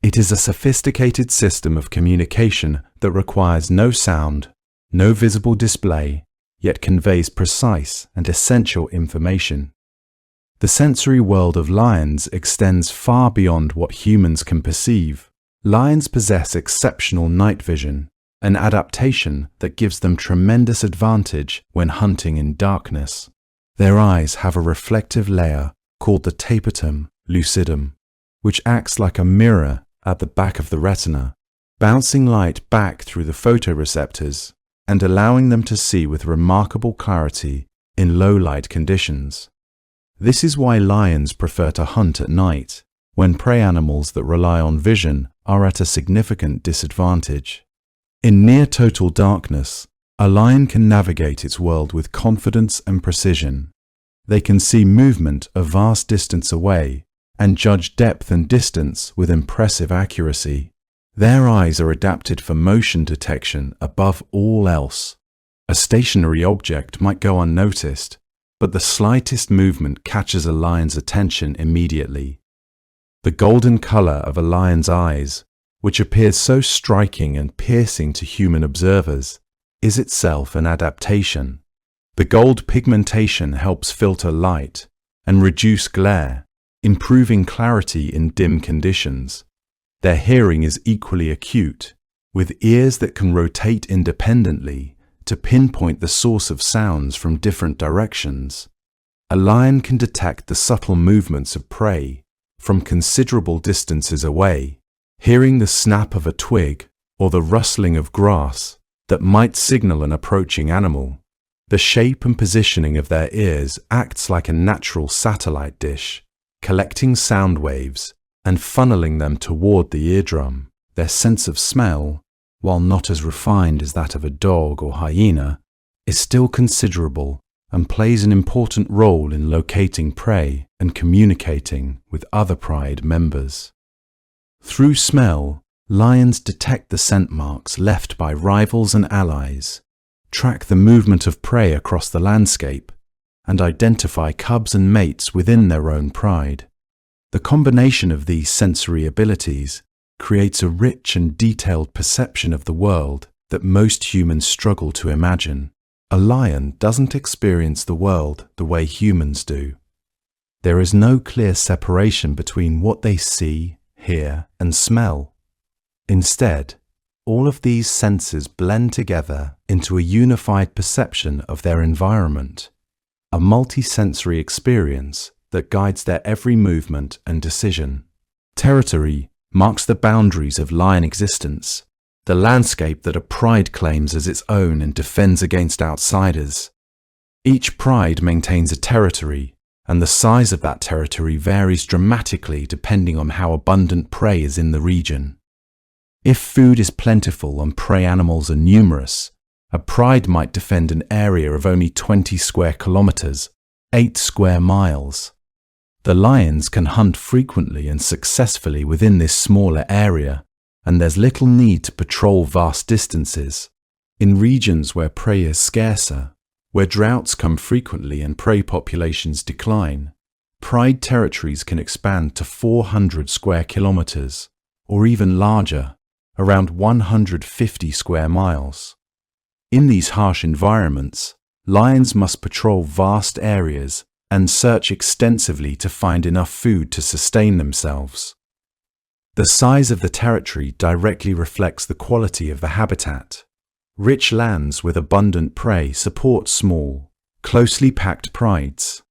It is a sophisticated system of communication that requires no sound, no visible display, yet conveys precise and essential information. The sensory world of lions extends far beyond what humans can perceive. Lions possess exceptional night vision, an adaptation that gives them tremendous advantage when hunting in darkness. Their eyes have a reflective layer called the tapetum lucidum, which acts like a mirror at the back of the retina, bouncing light back through the photoreceptors and allowing them to see with remarkable clarity in low light conditions. This is why lions prefer to hunt at night, when prey animals that rely on vision are at a significant disadvantage. In near total darkness, a lion can navigate its world with confidence and precision. They can see movement a vast distance away and judge depth and distance with impressive accuracy. Their eyes are adapted for motion detection above all else. A stationary object might go unnoticed, but the slightest movement catches a lion's attention immediately. The golden color of a lion's eyes, which appears so striking and piercing to human observers, is itself an adaptation. The gold pigmentation helps filter light and reduce glare, improving clarity in dim conditions. Their hearing is equally acute, with ears that can rotate independently to pinpoint the source of sounds from different directions. A lion can detect the subtle movements of prey from considerable distances away, hearing the snap of a twig or the rustling of grass that might signal an approaching animal. The shape and positioning of their ears acts like a natural satellite dish, collecting sound waves and funneling them toward the eardrum. Their sense of smell, while not as refined as that of a dog or hyena, is still considerable and plays an important role in locating prey and communicating with other pride members. Through smell, lions detect the scent marks left by rivals and allies, track the movement of prey across the landscape, and identify cubs and mates within their own pride. The combination of these sensory abilities creates a rich and detailed perception of the world that most humans struggle to imagine. A lion doesn't experience the world the way humans do. There is no clear separation between what they see, hear, and smell. Instead, all of these senses blend together into a unified perception of their environment, a multisensory experience that guides their every movement and decision. Territory marks the boundaries of lion existence, the landscape that a pride claims as its own and defends against outsiders. Each pride maintains a territory, and the size of that territory varies dramatically depending on how abundant prey is in the region. If food is plentiful and prey animals are numerous, a pride might defend an area of only 20 square kilometers, 8 square miles. The lions can hunt frequently and successfully within this smaller area, and there's little need to patrol vast distances. In regions where prey is scarcer, where droughts come frequently and prey populations decline, pride territories can expand to 400 square kilometers, or even larger, around 150 square miles. In these harsh environments, lions must patrol vast areas and search extensively to find enough food to sustain themselves. The size of the territory directly reflects the quality of the habitat. Rich lands with abundant prey support small, closely packed prides.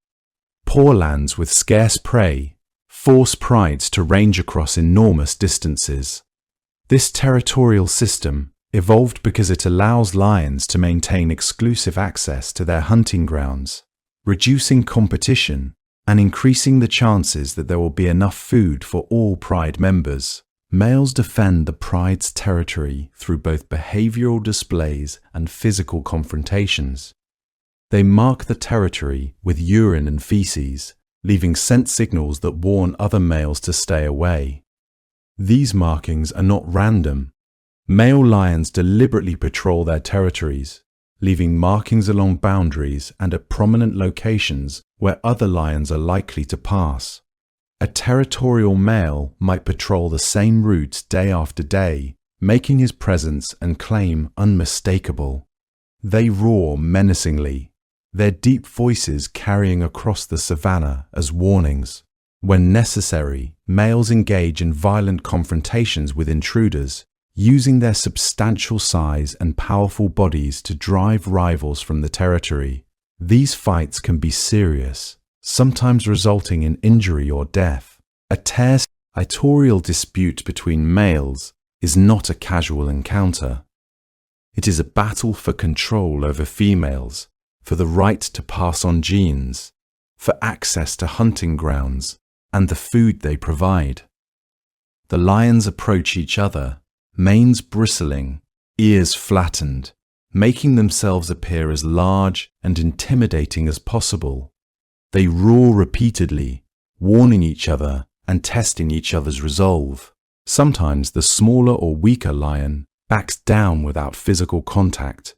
Poor lands with scarce prey force prides to range across enormous distances. This territorial system evolved because it allows lions to maintain exclusive access to their hunting grounds, reducing competition and increasing the chances that there will be enough food for all pride members. Males defend the pride's territory through both behavioral displays and physical confrontations. They mark the territory with urine and feces, leaving scent signals that warn other males to stay away. These markings are not random. Male lions deliberately patrol their territories, leaving markings along boundaries and at prominent locations where other lions are likely to pass. A territorial male might patrol the same routes day after day, making his presence and claim unmistakable. They roar menacingly, their deep voices carrying across the savannah as warnings. When necessary, males engage in violent confrontations with intruders, using their substantial size and powerful bodies to drive rivals from the territory. These fights can be serious, sometimes resulting in injury or death. A territorial dispute between males is not a casual encounter. It is a battle for control over females, for the right to pass on genes, for access to hunting grounds, and the food they provide. The lions approach each other, manes bristling, ears flattened, making themselves appear as large and intimidating as possible. They roar repeatedly, warning each other and testing each other's resolve. Sometimes the smaller or weaker lion backs down without physical contact,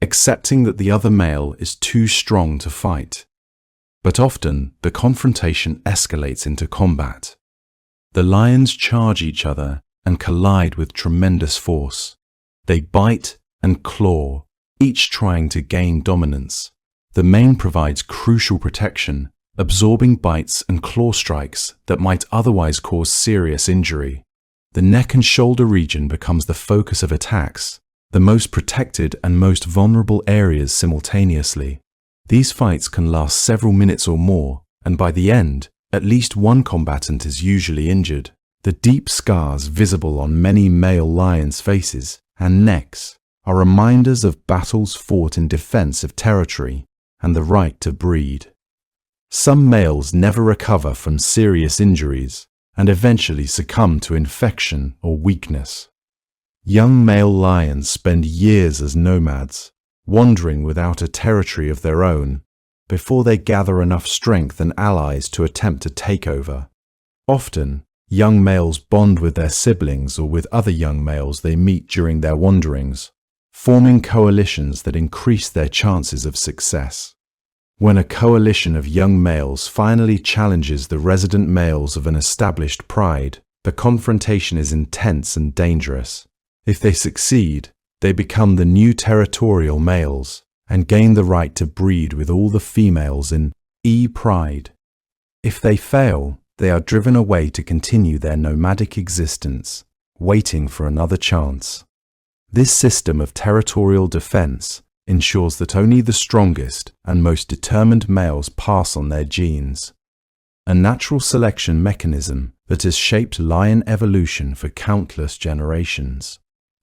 accepting that the other male is too strong to fight. But often the confrontation escalates into combat. The lions charge each other and collide with tremendous force. They bite and claw, each trying to gain dominance. The mane provides crucial protection, absorbing bites and claw strikes that might otherwise cause serious injury. The neck and shoulder region becomes the focus of attacks, the most protected and most vulnerable areas simultaneously. These fights can last several minutes or more, and by the end, at least one combatant is usually injured. The deep scars visible on many male lions' faces and necks are reminders of battles fought in defense of territory and the right to breed. Some males never recover from serious injuries and eventually succumb to infection or weakness. Young male lions spend years as nomads, wandering without a territory of their own, before they gather enough strength and allies to attempt a takeover. Often, young males bond with their siblings or with other young males they meet during their wanderings, forming coalitions that increase their chances of success. When a coalition of young males finally challenges the resident males of an established pride, the confrontation is intense and dangerous. If they succeed, they become the new territorial males and gain the right to breed with all the females in pride. If they fail, they are driven away to continue their nomadic existence, waiting for another chance. This system of territorial defense ensures that only the strongest and most determined males pass on their genes, a natural selection mechanism that has shaped lion evolution for countless generations.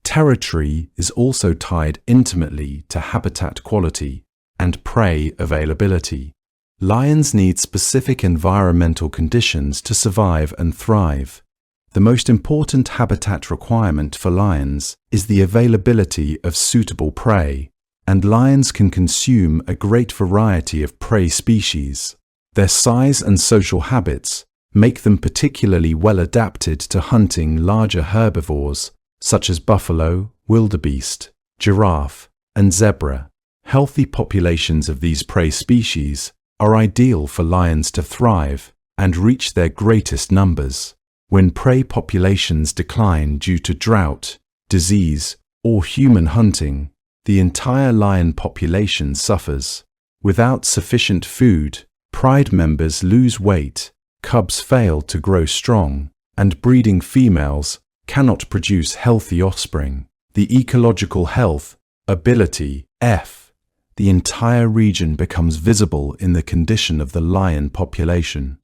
Territory is also tied intimately to habitat quality and prey availability. Lions need specific environmental conditions to survive and thrive. The most important habitat requirement for lions is the availability of suitable prey, and lions can consume a great variety of prey species. Their size and social habits make them particularly well adapted to hunting larger herbivores such as buffalo, wildebeest, giraffe, and zebra. Healthy populations of these prey species are ideal for lions to thrive and reach their greatest numbers. When prey populations decline due to drought, disease, or human hunting, the entire lion population suffers. Without sufficient food, pride members lose weight, cubs fail to grow strong, and breeding females cannot produce healthy offspring. The ecological health, ability, the entire region becomes visible in the condition of the lion population.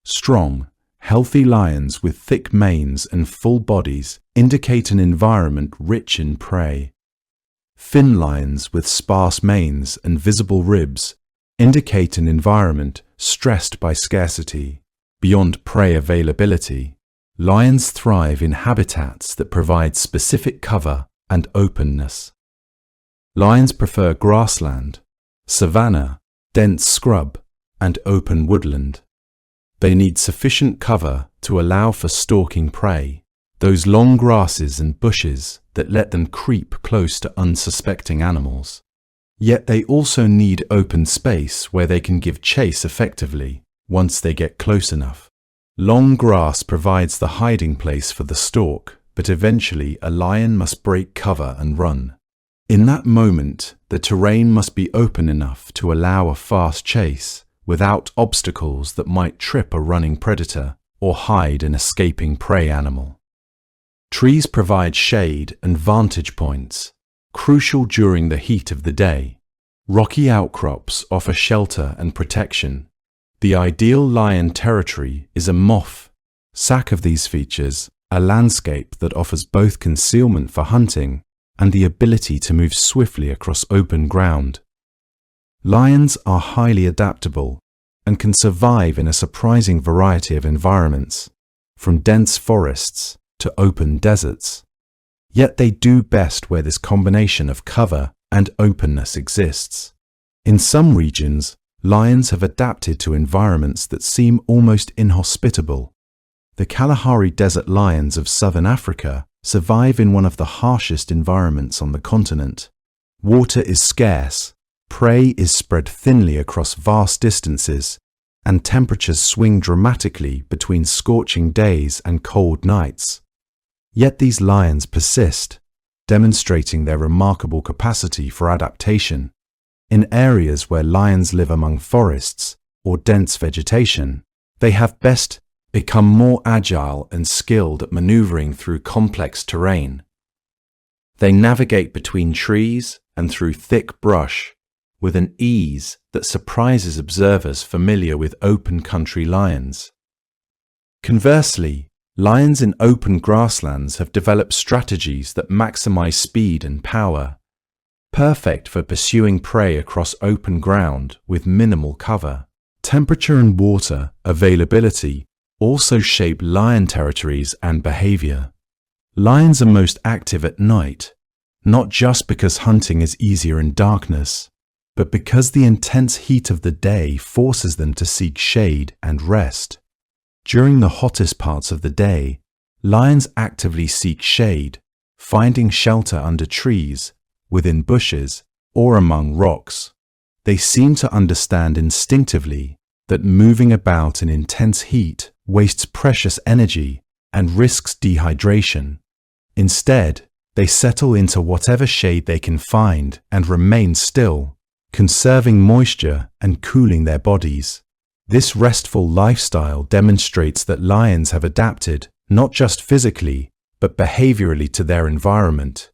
Strong, healthy lions with thick manes and full bodies indicate an environment rich in prey. Thin lions with sparse manes and visible ribs indicate an environment stressed by scarcity. Beyond prey availability, lions thrive in habitats that provide specific cover and openness. Lions prefer grassland, savannah, dense scrub, and open woodland. They need sufficient cover to allow for stalking prey, those long grasses and bushes that let them creep close to unsuspecting animals. Yet they also need open space where they can give chase effectively once they get close enough. Long grass provides the hiding place for the stalk, but eventually a lion must break cover and run. In that moment, the terrain must be open enough to allow a fast chase without obstacles that might trip a running predator or hide an escaping prey animal. Trees provide shade and vantage points, crucial during the heat of the day. Rocky outcrops offer shelter and protection. The ideal lion territory is a moff. Sack of these features, a landscape that offers both concealment for hunting and the ability to move swiftly across open ground. Lions are highly adaptable and can survive in a surprising variety of environments, from dense forests to open deserts. Yet they do best where this combination of cover and openness exists. In some regions, lions have adapted to environments that seem almost inhospitable. The Kalahari Desert lions of southern Africa survive in one of the harshest environments on the continent. Water is scarce, prey is spread thinly across vast distances, and temperatures swing dramatically between scorching days and cold nights. Yet these lions persist, demonstrating their remarkable capacity for adaptation. In areas where lions live among forests or dense vegetation, they have best become more agile and skilled at maneuvering through complex terrain. They navigate between trees and through thick brush with an ease that surprises observers familiar with open country lions. Conversely, lions in open grasslands have developed strategies that maximize speed and power, perfect for pursuing prey across open ground with minimal cover. Temperature and water availability also shape lion territories and behavior. Lions are most active at night, not just because hunting is easier in darkness, but because the intense heat of the day forces them to seek shade and rest. During the hottest parts of the day, lions actively seek shade, finding shelter under trees, within bushes, or among rocks. They seem to understand instinctively that moving about in intense heat wastes precious energy and risks dehydration. Instead, they settle into whatever shade they can find and remain still, conserving moisture and cooling their bodies. This restful lifestyle demonstrates that lions have adapted not just physically, but behaviorally to their environment.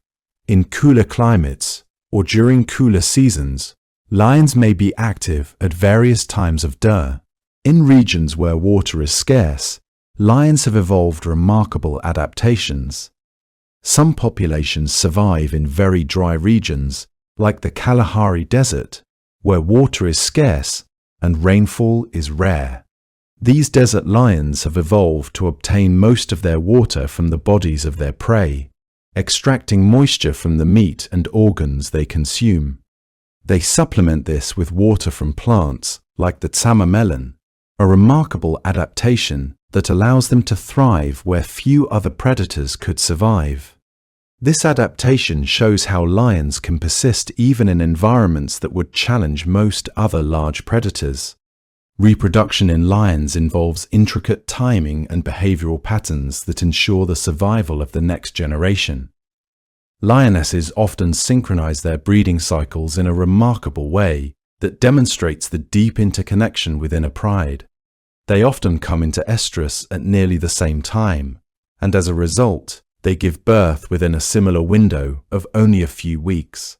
In cooler climates, or during cooler seasons, lions may be active at various times of day. In regions where water is scarce, lions have evolved remarkable adaptations. Some populations survive in very dry regions, like the Kalahari Desert, where water is scarce and rainfall is rare. These desert lions have evolved to obtain most of their water from the bodies of their prey, extracting moisture from the meat and organs they consume. They supplement this with water from plants, like the tsama melon, a remarkable adaptation that allows them to thrive where few other predators could survive. This adaptation shows how lions can persist even in environments that would challenge most other large predators. Reproduction in lions involves intricate timing and behavioral patterns that ensure the survival of the next generation. Lionesses often synchronize their breeding cycles in a remarkable way that demonstrates the deep interconnection within a pride. They often come into estrus at nearly the same time, and as a result, they give birth within a similar window of only a few weeks.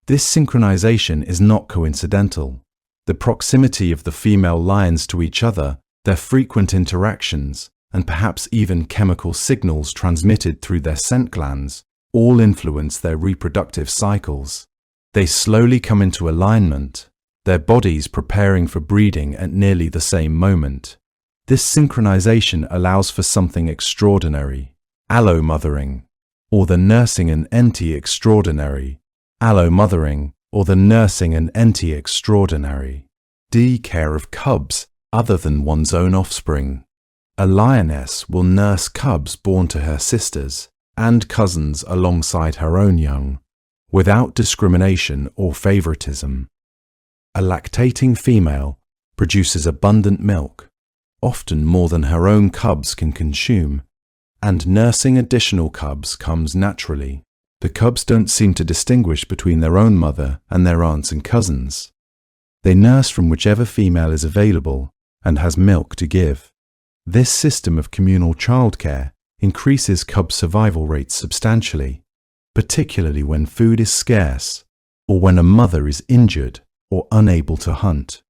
This synchronization is not coincidental. The proximity of the female lions to each other, their frequent interactions, and perhaps even chemical signals transmitted through their scent glands, all influence their reproductive cycles. They slowly come into alignment, their bodies preparing for breeding at nearly the same moment. This synchronization allows for something extraordinary, allomothering, or the nursing an ente extraordinary. Allomothering, or the nursing an ente extraordinary. Care of cubs other than one's own offspring. A lioness will nurse cubs born to her sisters and cousins alongside her own young, without discrimination or favoritism. A lactating female produces abundant milk, often more than her own cubs can consume, and nursing additional cubs comes naturally. The cubs don't seem to distinguish between their own mother and their aunts and cousins. They nurse from whichever female is available and has milk to give. This system of communal childcare increases cub survival rates substantially, particularly when food is scarce or when a mother is injured or unable to hunt.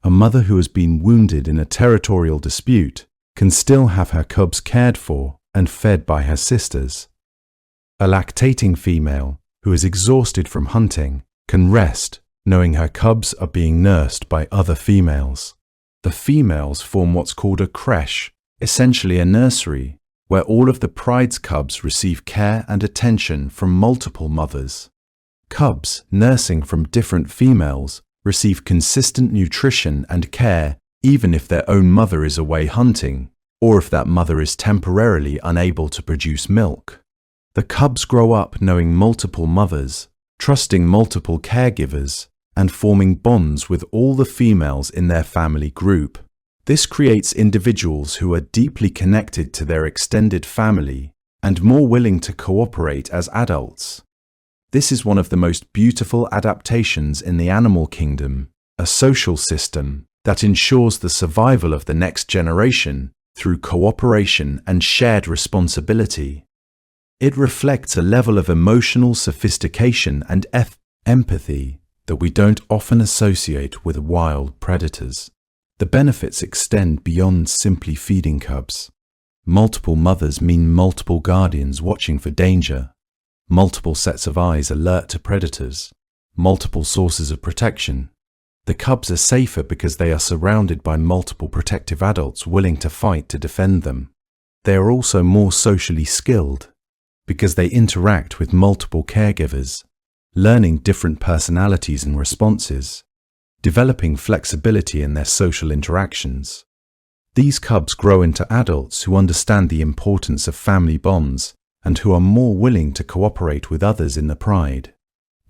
A mother who has been wounded in a territorial dispute can still have her cubs cared for and fed by her sisters. A lactating female who is exhausted from hunting can rest knowing her cubs are being nursed by other females. The females form what's called a creche, essentially a nursery, where all of the pride's cubs receive care and attention from multiple mothers. Cubs nursing from different females receive consistent nutrition and care even if their own mother is away hunting, or if that mother is temporarily unable to produce milk. The cubs grow up knowing multiple mothers, trusting multiple caregivers, and forming bonds with all the females in their family group. This creates individuals who are deeply connected to their extended family and more willing to cooperate as adults. This is one of the most beautiful adaptations in the animal kingdom, a social system that ensures the survival of the next generation through cooperation and shared responsibility. It reflects a level of emotional sophistication and empathy that we don't often associate with wild predators. The benefits extend beyond simply feeding cubs. Multiple mothers mean multiple guardians watching for danger, multiple sets of eyes alert to predators, multiple sources of protection. The cubs are safer because they are surrounded by multiple protective adults willing to fight to defend them. They are also more socially skilled because they interact with multiple caregivers, learning different personalities and responses, developing flexibility in their social interactions. These cubs grow into adults who understand the importance of family bonds and who are more willing to cooperate with others in the pride.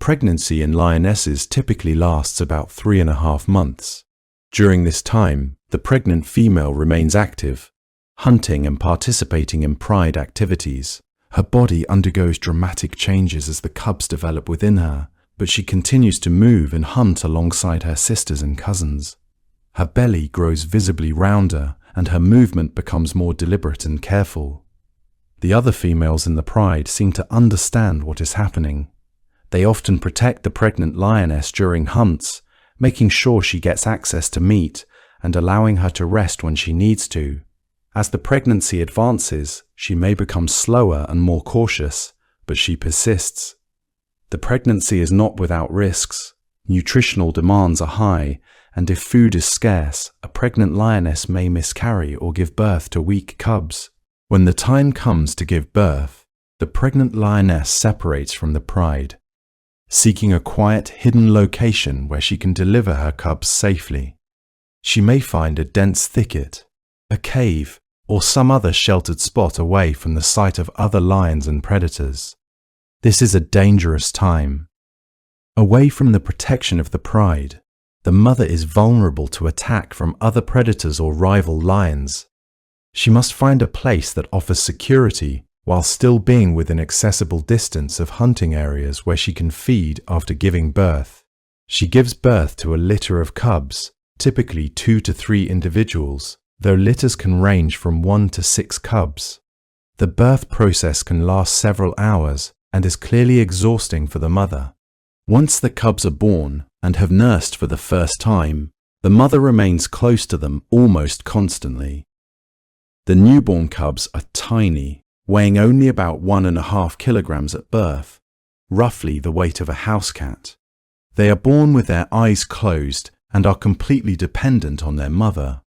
Pregnancy in lionesses typically lasts about 3.5 months. During this time, the pregnant female remains active, hunting and participating in pride activities. Her body undergoes dramatic changes as the cubs develop within her, but she continues to move and hunt alongside her sisters and cousins. Her belly grows visibly rounder and her movement becomes more deliberate and careful. The other females in the pride seem to understand what is happening. They often protect the pregnant lioness during hunts, making sure she gets access to meat and allowing her to rest when she needs to. As the pregnancy advances, she may become slower and more cautious, but she persists. The pregnancy is not without risks. Nutritional demands are high, and if food is scarce, a pregnant lioness may miscarry or give birth to weak cubs. When the time comes to give birth, the pregnant lioness separates from the pride, seeking a quiet, hidden location where she can deliver her cubs safely. She may find a dense thicket, a cave, or some other sheltered spot away from the sight of other lions and predators. This is a dangerous time. Away from the protection of the pride, the mother is vulnerable to attack from other predators or rival lions. She must find a place that offers security while still being within accessible distance of hunting areas where she can feed after giving birth. She gives birth to a litter of cubs, typically 2 to 3 individuals, though litters can range from 1 to 6 cubs. The birth process can last several hours and is clearly exhausting for the mother. Once the cubs are born and have nursed for the first time, the mother remains close to them almost constantly. The newborn cubs are tiny, weighing only about 1.5 kilograms at birth, roughly the weight of a house cat. They are born with their eyes closed and are completely dependent on their mother.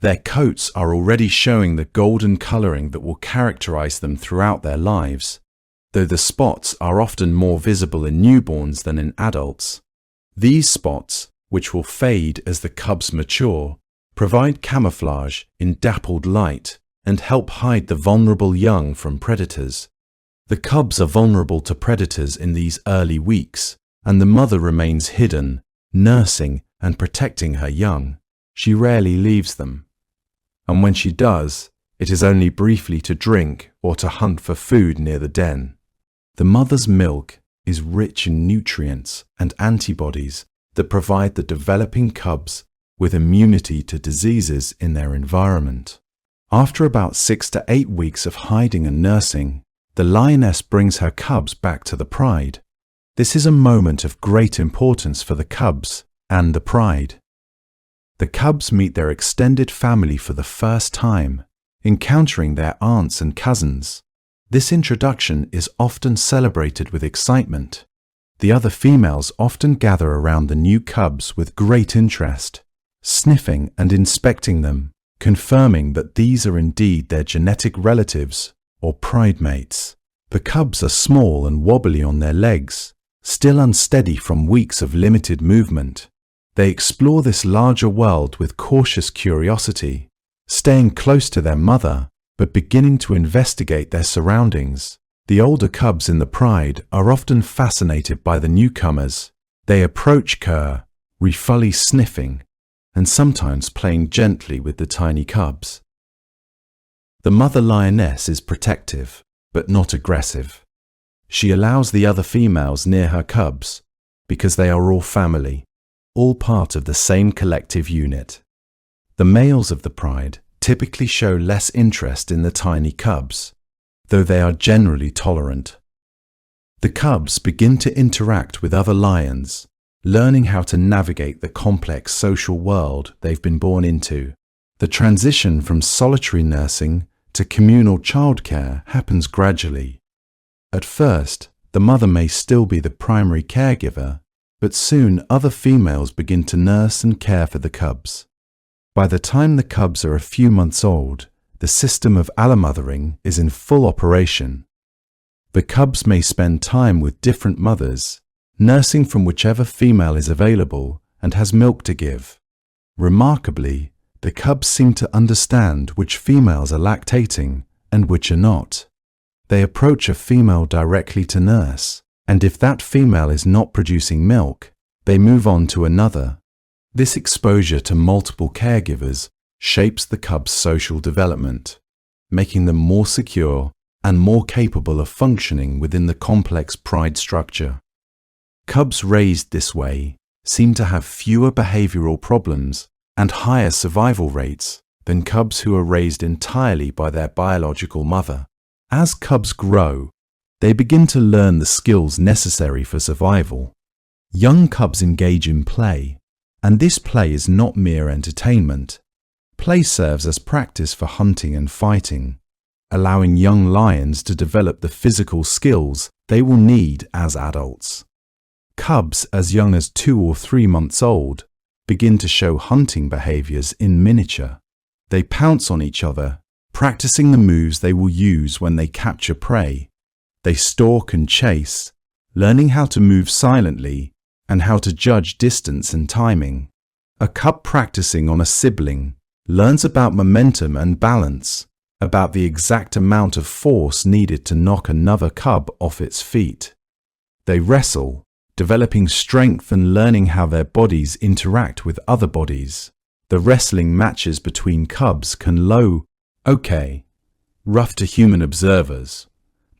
Their coats are already showing the golden coloring that will characterize them throughout their lives, though the spots are often more visible in newborns than in adults. These spots, which will fade as the cubs mature, provide camouflage in dappled light and help hide the vulnerable young from predators. The cubs are vulnerable to predators in these early weeks, and the mother remains hidden, nursing and protecting her young. She rarely leaves them. And when she does, it is only briefly to drink or to hunt for food near the den. The mother's milk is rich in nutrients and antibodies that provide the developing cubs with immunity to diseases in their environment. After about 6 to 8 weeks of hiding and nursing, the lioness brings her cubs back to the pride. This is a moment of great importance for the cubs and the pride. The cubs meet their extended family for the first time, encountering their aunts and cousins. This introduction is often celebrated with excitement. The other females often gather around the new cubs with great interest, sniffing and inspecting them, confirming that these are indeed their genetic relatives or pride mates. The cubs are small and wobbly on their legs, still unsteady from weeks of limited movement. They explore this larger world with cautious curiosity, staying close to their mother, but beginning to investigate their surroundings. The older cubs in the pride are often fascinated by the newcomers. They approach refully sniffing, and sometimes playing gently with the tiny cubs. The mother lioness is protective, but not aggressive. She allows the other females near her cubs, because they are all family, all part of the same collective unit. The males of the pride typically show less interest in the tiny cubs, though they are generally tolerant. The cubs begin to interact with other lions, learning how to navigate the complex social world they've been born into. The transition from solitary nursing to communal childcare happens gradually. At first, the mother may still be the primary caregiver, but soon other females begin to nurse and care for the cubs. By the time the cubs are a few months old, the system of allomothering is in full operation. The cubs may spend time with different mothers, nursing from whichever female is available and has milk to give. Remarkably, the cubs seem to understand which females are lactating and which are not. They approach a female directly to nurse, and if that female is not producing milk, they move on to another. This exposure to multiple caregivers shapes the cubs' social development, making them more secure and more capable of functioning within the complex pride structure. Cubs raised this way seem to have fewer behavioral problems and higher survival rates than cubs who are raised entirely by their biological mother. As cubs grow, they begin to learn the skills necessary for survival. Young cubs engage in play, and this play is not mere entertainment. Play serves as practice for hunting and fighting, allowing young lions to develop the physical skills they will need as adults. Cubs as young as 2 or 3 months old begin to show hunting behaviors in miniature. They pounce on each other, practicing the moves they will use when they capture prey. They stalk and chase, learning how to move silently and how to judge distance and timing. A cub practicing on a sibling learns about momentum and balance, about the exact amount of force needed to knock another cub off its feet. They wrestle, developing strength and learning how their bodies interact with other bodies. The wrestling matches between cubs can look rough to human observers,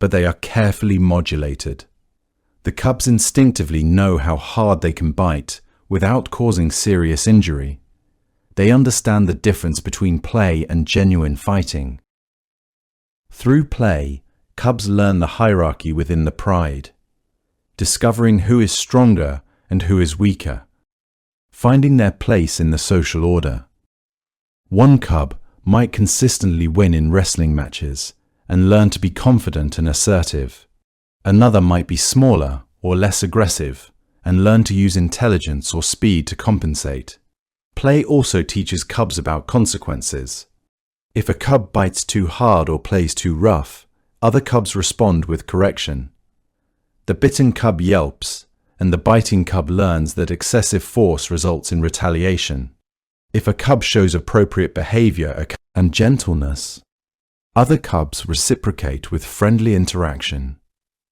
but they are carefully modulated. The cubs instinctively know how hard they can bite without causing serious injury. They understand the difference between play and genuine fighting. Through play, cubs learn the hierarchy within the pride, discovering who is stronger and who is weaker, finding their place in the social order. One cub might consistently win in wrestling matches and learn to be confident and assertive. Another might be smaller or less aggressive and learn to use intelligence or speed to compensate. Play also teaches cubs about consequences. If a cub bites too hard or plays too rough, other cubs respond with correction. The bitten cub yelps, and the biting cub learns that excessive force results in retaliation. If a cub shows appropriate behavior and gentleness, other cubs reciprocate with friendly interaction.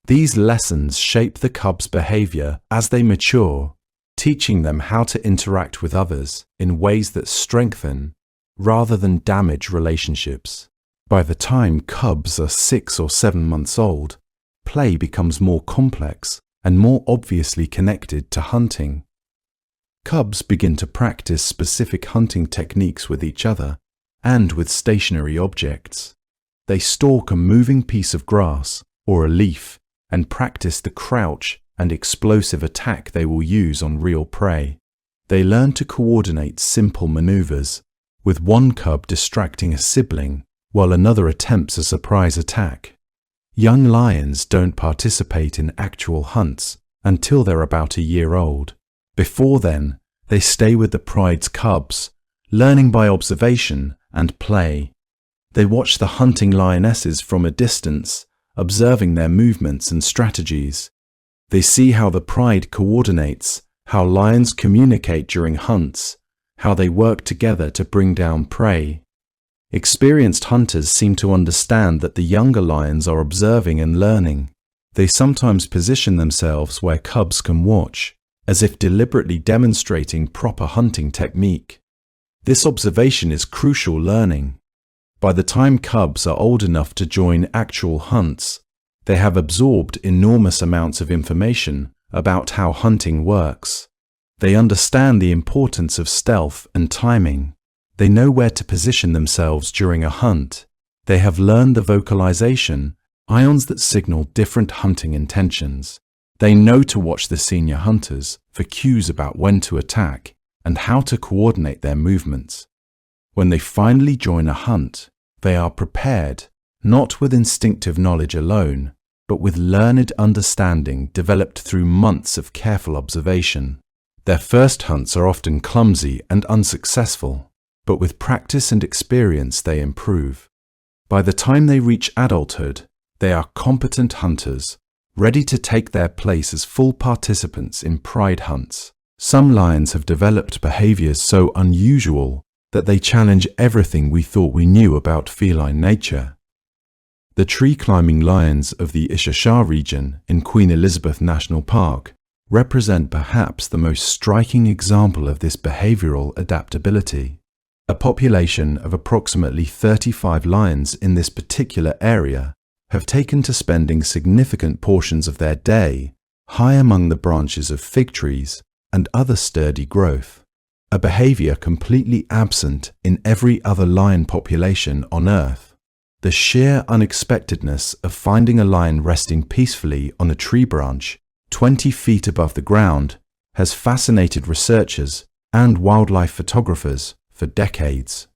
These lessons shape the cub's behavior as they mature, teaching them how to interact with others in ways that strengthen rather than damage relationships. By the time cubs are 6 or 7 months old, play becomes more complex and more obviously connected to hunting. Cubs begin to practice specific hunting techniques with each other and with stationary objects. They stalk a moving piece of grass or a leaf and practice the crouch and explosive attack they will use on real prey. They learn to coordinate simple maneuvers, with one cub distracting a sibling while another attempts a surprise attack. Young lions don't participate in actual hunts until they're about a year old. Before then, they stay with the pride's cubs, learning by observation and play. They watch the hunting lionesses from a distance, observing their movements and strategies. They see how the pride coordinates, how lions communicate during hunts, how they work together to bring down prey. Experienced hunters seem to understand that the younger lions are observing and learning. They sometimes position themselves where cubs can watch, as if deliberately demonstrating proper hunting technique. This observation is crucial learning. By the time cubs are old enough to join actual hunts, they have absorbed enormous amounts of information about how hunting works. They understand the importance of stealth and timing. They know where to position themselves during a hunt. They have learned the vocalization, ions that signal different hunting intentions. They know to watch the senior hunters for cues about when to attack and how to coordinate their movements. When they finally join a hunt, they are prepared, not with instinctive knowledge alone, but with learned understanding developed through months of careful observation. Their first hunts are often clumsy and unsuccessful, but with practice and experience they improve. By the time they reach adulthood, they are competent hunters, ready to take their place as full participants in pride hunts. Some lions have developed behaviors so unusual that they challenge everything we thought we knew about feline nature. The tree-climbing lions of the Ishashar region in Queen Elizabeth National Park represent perhaps the most striking example of this behavioral adaptability. A population of approximately 35 lions in this particular area have taken to spending significant portions of their day high among the branches of fig trees and other sturdy growth, a behavior completely absent in every other lion population on Earth. The sheer unexpectedness of finding a lion resting peacefully on a tree branch 20 feet above the ground has fascinated researchers and wildlife photographers for decades.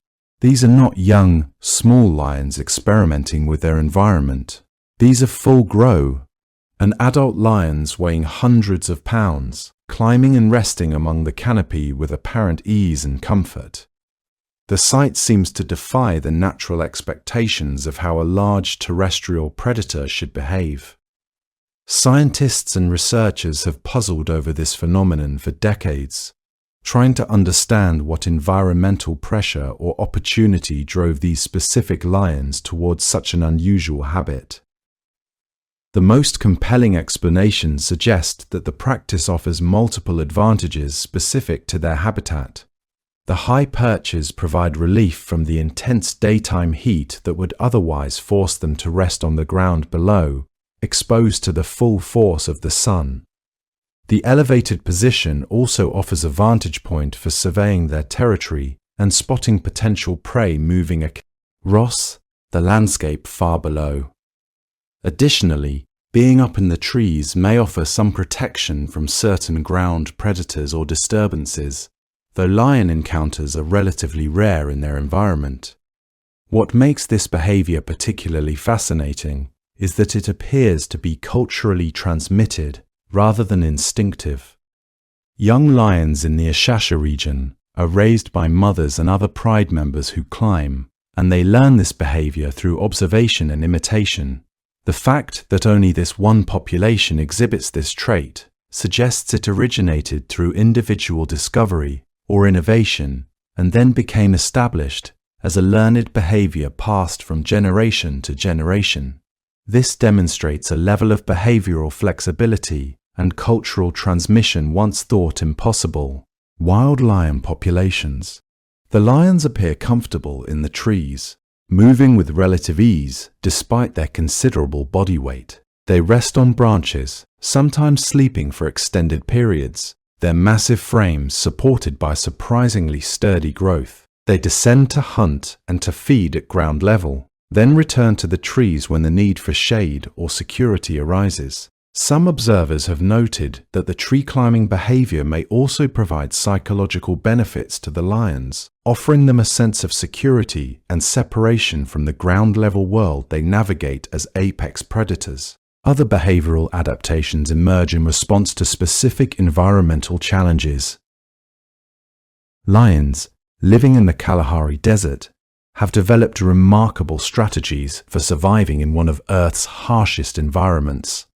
These are not young, small lions experimenting with their environment. These are full-grown, adult lions weighing hundreds of pounds, climbing and resting among the canopy with apparent ease and comfort. The sight seems to defy the natural expectations of how a large terrestrial predator should behave. Scientists and researchers have puzzled over this phenomenon for decades, trying to understand what environmental pressure or opportunity drove these specific lions towards such an unusual habit. The most compelling explanations suggest that the practice offers multiple advantages specific to their habitat. The high perches provide relief from the intense daytime heat that would otherwise force them to rest on the ground below, exposed to the full force of the sun. The elevated position also offers a vantage point for surveying their territory and spotting potential prey moving across the landscape far below. Additionally, being up in the trees may offer some protection from certain ground predators or disturbances, though lion encounters are relatively rare in their environment. What makes this behavior particularly fascinating is that it appears to be culturally transmitted rather than instinctive. Young lions in the Ashasha region are raised by mothers and other pride members who climb, and they learn this behavior through observation and imitation. The fact that only this one population exhibits this trait suggests it originated through individual discovery or innovation and then became established as a learned behavior passed from generation to generation. This demonstrates a level of behavioral flexibility and cultural transmission once thought impossible. Wild lion populations. The lions appear comfortable in the trees, moving with relative ease despite their considerable body weight. They rest on branches, sometimes sleeping for extended periods, their massive frames supported by surprisingly sturdy growth. They descend to hunt and to feed at ground level, then return to the trees when the need for shade or security arises. Some observers have noted that the tree climbing behavior may also provide psychological benefits to the lions, offering them a sense of security and separation from the ground-level world they navigate as apex predators. Other behavioral adaptations emerge in response to specific environmental challenges. Lions, living in the Kalahari Desert, have developed remarkable strategies for surviving in one of Earth's harshest environments.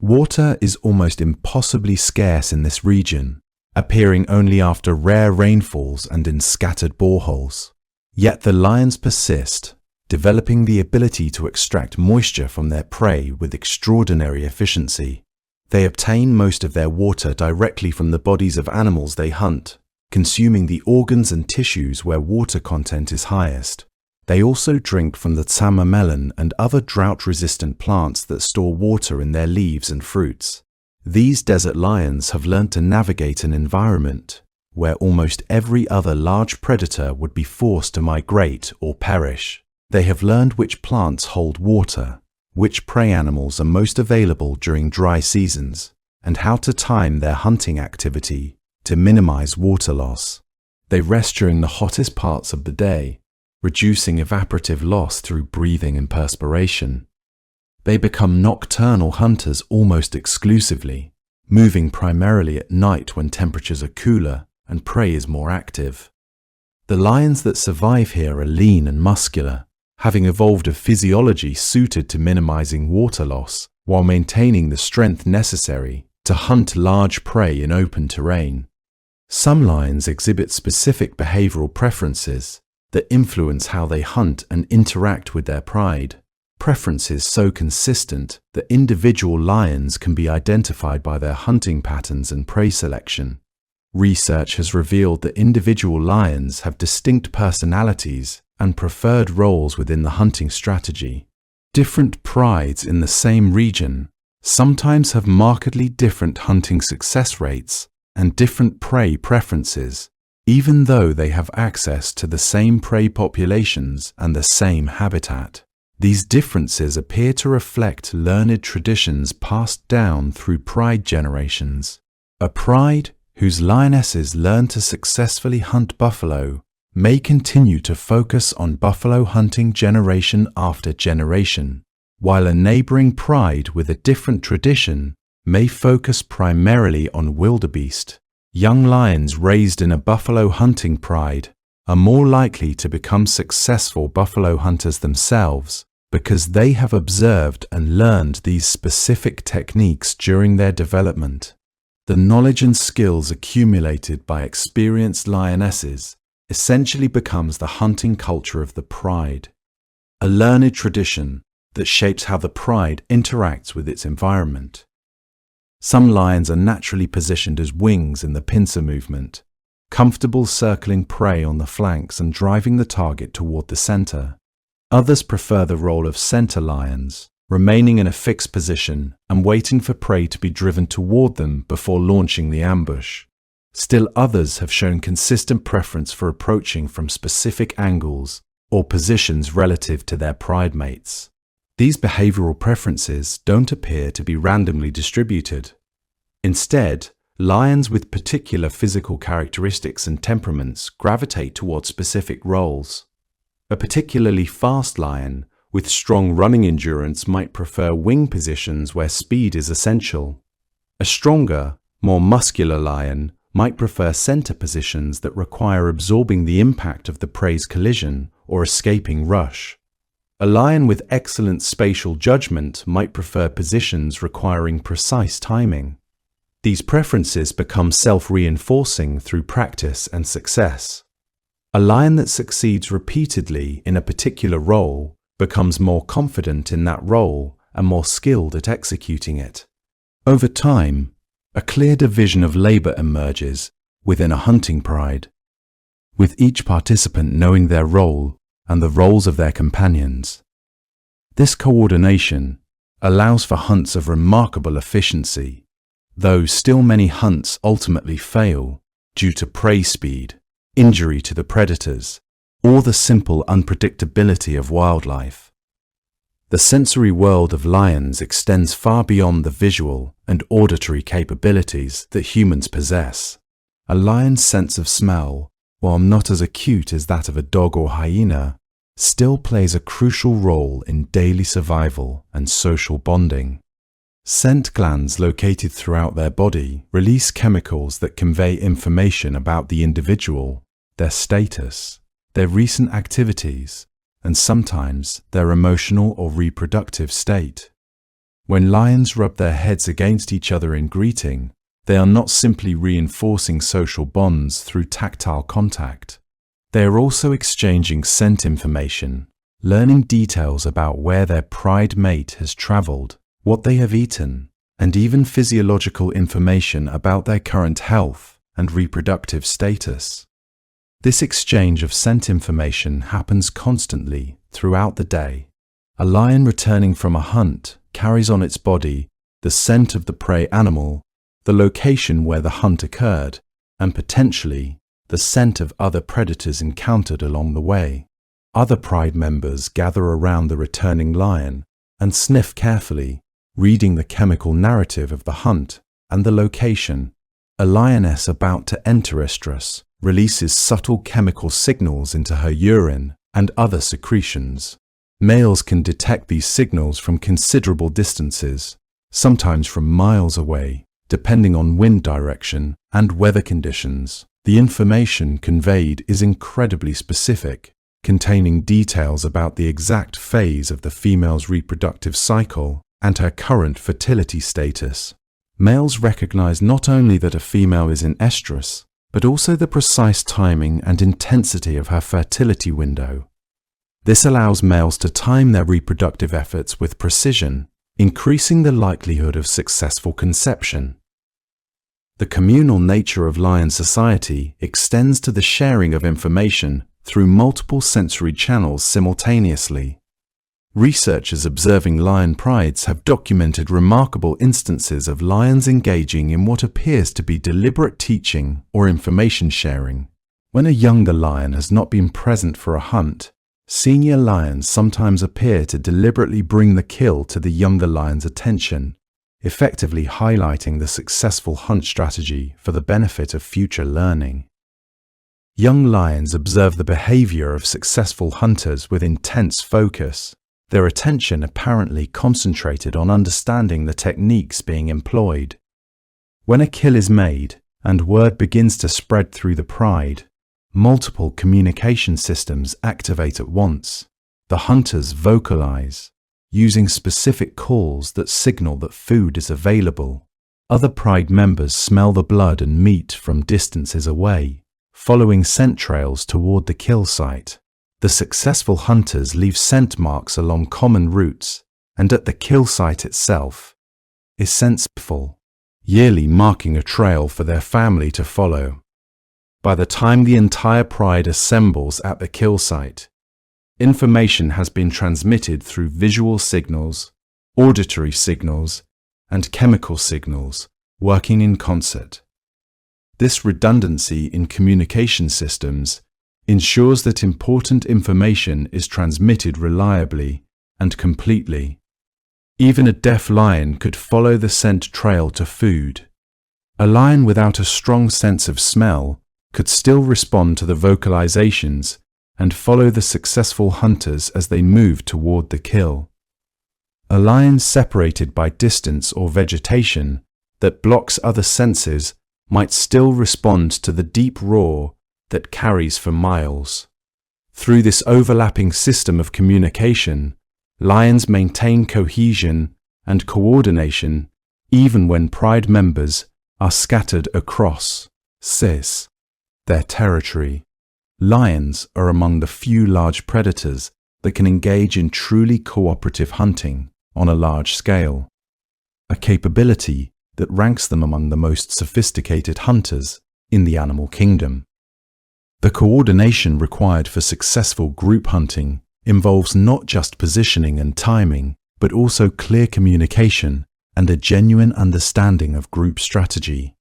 Water is almost impossibly scarce in this region, appearing only after rare rainfalls and in scattered boreholes. Yet the lions persist, developing the ability to extract moisture from their prey with extraordinary efficiency. They obtain most of their water directly from the bodies of animals they hunt, consuming the organs and tissues where water content is highest. They also drink from the tsama melon and other drought-resistant plants that store water in their leaves and fruits. These desert lions have learned to navigate an environment where almost every other large predator would be forced to migrate or perish. They have learned which plants hold water, which prey animals are most available during dry seasons, and how to time their hunting activity to minimize water loss. They rest during the hottest parts of the day, reducing evaporative loss through breathing and perspiration. They become nocturnal hunters almost exclusively, moving primarily at night when temperatures are cooler and prey is more active. The lions that survive here are lean and muscular, having evolved a physiology suited to minimizing water loss while maintaining the strength necessary to hunt large prey in open terrain. Some lions exhibit specific behavioral preferences that influence how they hunt and interact with their pride. Preferences so consistent that individual lions can be identified by their hunting patterns and prey selection. Research has revealed that individual lions have distinct personalities and preferred roles within the hunting strategy. Different prides in the same region sometimes have markedly different hunting success rates and different prey preferences, even though they have access to the same prey populations and the same habitat. These differences appear to reflect learned traditions passed down through pride generations. A pride whose lionesses learned to successfully hunt buffalo may continue to focus on buffalo hunting generation after generation, while a neighboring pride with a different tradition may focus primarily on wildebeest. Young lions raised in a buffalo hunting pride are more likely to become successful buffalo hunters themselves because they have observed and learned these specific techniques during their development. The knowledge and skills accumulated by experienced lionesses essentially becomes the hunting culture of the pride, a learned tradition that shapes how the pride interacts with its environment. Some lions are naturally positioned as wings in the pincer movement, comfortable circling prey on the flanks and driving the target toward the center. Others prefer the role of center lions, remaining in a fixed position and waiting for prey to be driven toward them before launching the ambush. Still others have shown consistent preference for approaching from specific angles or positions relative to their pride mates. These behavioral preferences don't appear to be randomly distributed. Instead, lions with particular physical characteristics and temperaments gravitate toward specific roles. A particularly fast lion with strong running endurance might prefer wing positions where speed is essential. A stronger, more muscular lion might prefer center positions that require absorbing the impact of the prey's collision or escaping rush. A lion with excellent spatial judgment might prefer positions requiring precise timing. These preferences become self-reinforcing through practice and success. A lion that succeeds repeatedly in a particular role becomes more confident in that role and more skilled at executing it. Over time, a clear division of labor emerges within a hunting pride, with each participant knowing their role and the roles of their companions. This coordination allows for hunts of remarkable efficiency, though still many hunts ultimately fail due to prey speed, injury to the predators, or the simple unpredictability of wildlife. The sensory world of lions extends far beyond the visual and auditory capabilities that humans possess. A lion's sense of smell, while not as acute as that of a dog or hyena, still plays a crucial role in daily survival and social bonding. Scent glands located throughout their body release chemicals that convey information about the individual, their status, their recent activities, and sometimes their emotional or reproductive state. When lions rub their heads against each other in greeting, they are not simply reinforcing social bonds through tactile contact. They are also exchanging scent information, learning details about where their pride mate has traveled, what they have eaten, and even physiological information about their current health and reproductive status. This exchange of scent information happens constantly throughout the day. A lion returning from a hunt carries on its body the scent of the prey animal, the location where the hunt occurred, and potentially the scent of other predators encountered along the way. Other pride members gather around the returning lion and sniff carefully, reading the chemical narrative of the hunt and the location. A lioness about to enter estrus releases subtle chemical signals into her urine and other secretions. Males can detect these signals from considerable distances, sometimes from miles away, depending on wind direction and weather conditions. The information conveyed is incredibly specific, containing details about the exact phase of the female's reproductive cycle and her current fertility status. Males recognize not only that a female is in estrus, but also the precise timing and intensity of her fertility window. This allows males to time their reproductive efforts with precision, increasing the likelihood of successful conception. The communal nature of lion society extends to the sharing of information through multiple sensory channels simultaneously. Researchers observing lion prides have documented remarkable instances of lions engaging in what appears to be deliberate teaching or information sharing. When a younger lion has not been present for a hunt, senior lions sometimes appear to deliberately bring the kill to the younger lion's attention, effectively highlighting the successful hunt strategy for the benefit of future learning. Young lions observe the behavior of successful hunters with intense focus, their attention apparently concentrated on understanding the techniques being employed. When a kill is made and word begins to spread through the pride, multiple communication systems activate at once. The hunters vocalize, using specific calls that signal that food is available. Other pride members smell the blood and meat from distances away, following scent trails toward the kill site. The successful hunters leave scent marks along common routes and at the kill site itself is sensible, yearly marking a trail for their family to follow. By the time the entire pride assembles at the kill site, information has been transmitted through visual signals, auditory signals, and chemical signals working in concert. This redundancy in communication systems ensures that important information is transmitted reliably and completely. Even a deaf lion could follow the scent trail to food. A lion without a strong sense of smell could still respond to the vocalizations and follow the successful hunters as they move toward the kill. A lion separated by distance or vegetation that blocks other senses might still respond to the deep roar that carries for miles. Through this overlapping system of communication, lions maintain cohesion and coordination even when pride members are scattered across their territory. Lions are among the few large predators that can engage in truly cooperative hunting on a large scale, a capability that ranks them among the most sophisticated hunters in the animal kingdom. The coordination required for successful group hunting involves not just positioning and timing, but also clear communication and a genuine understanding of group strategy.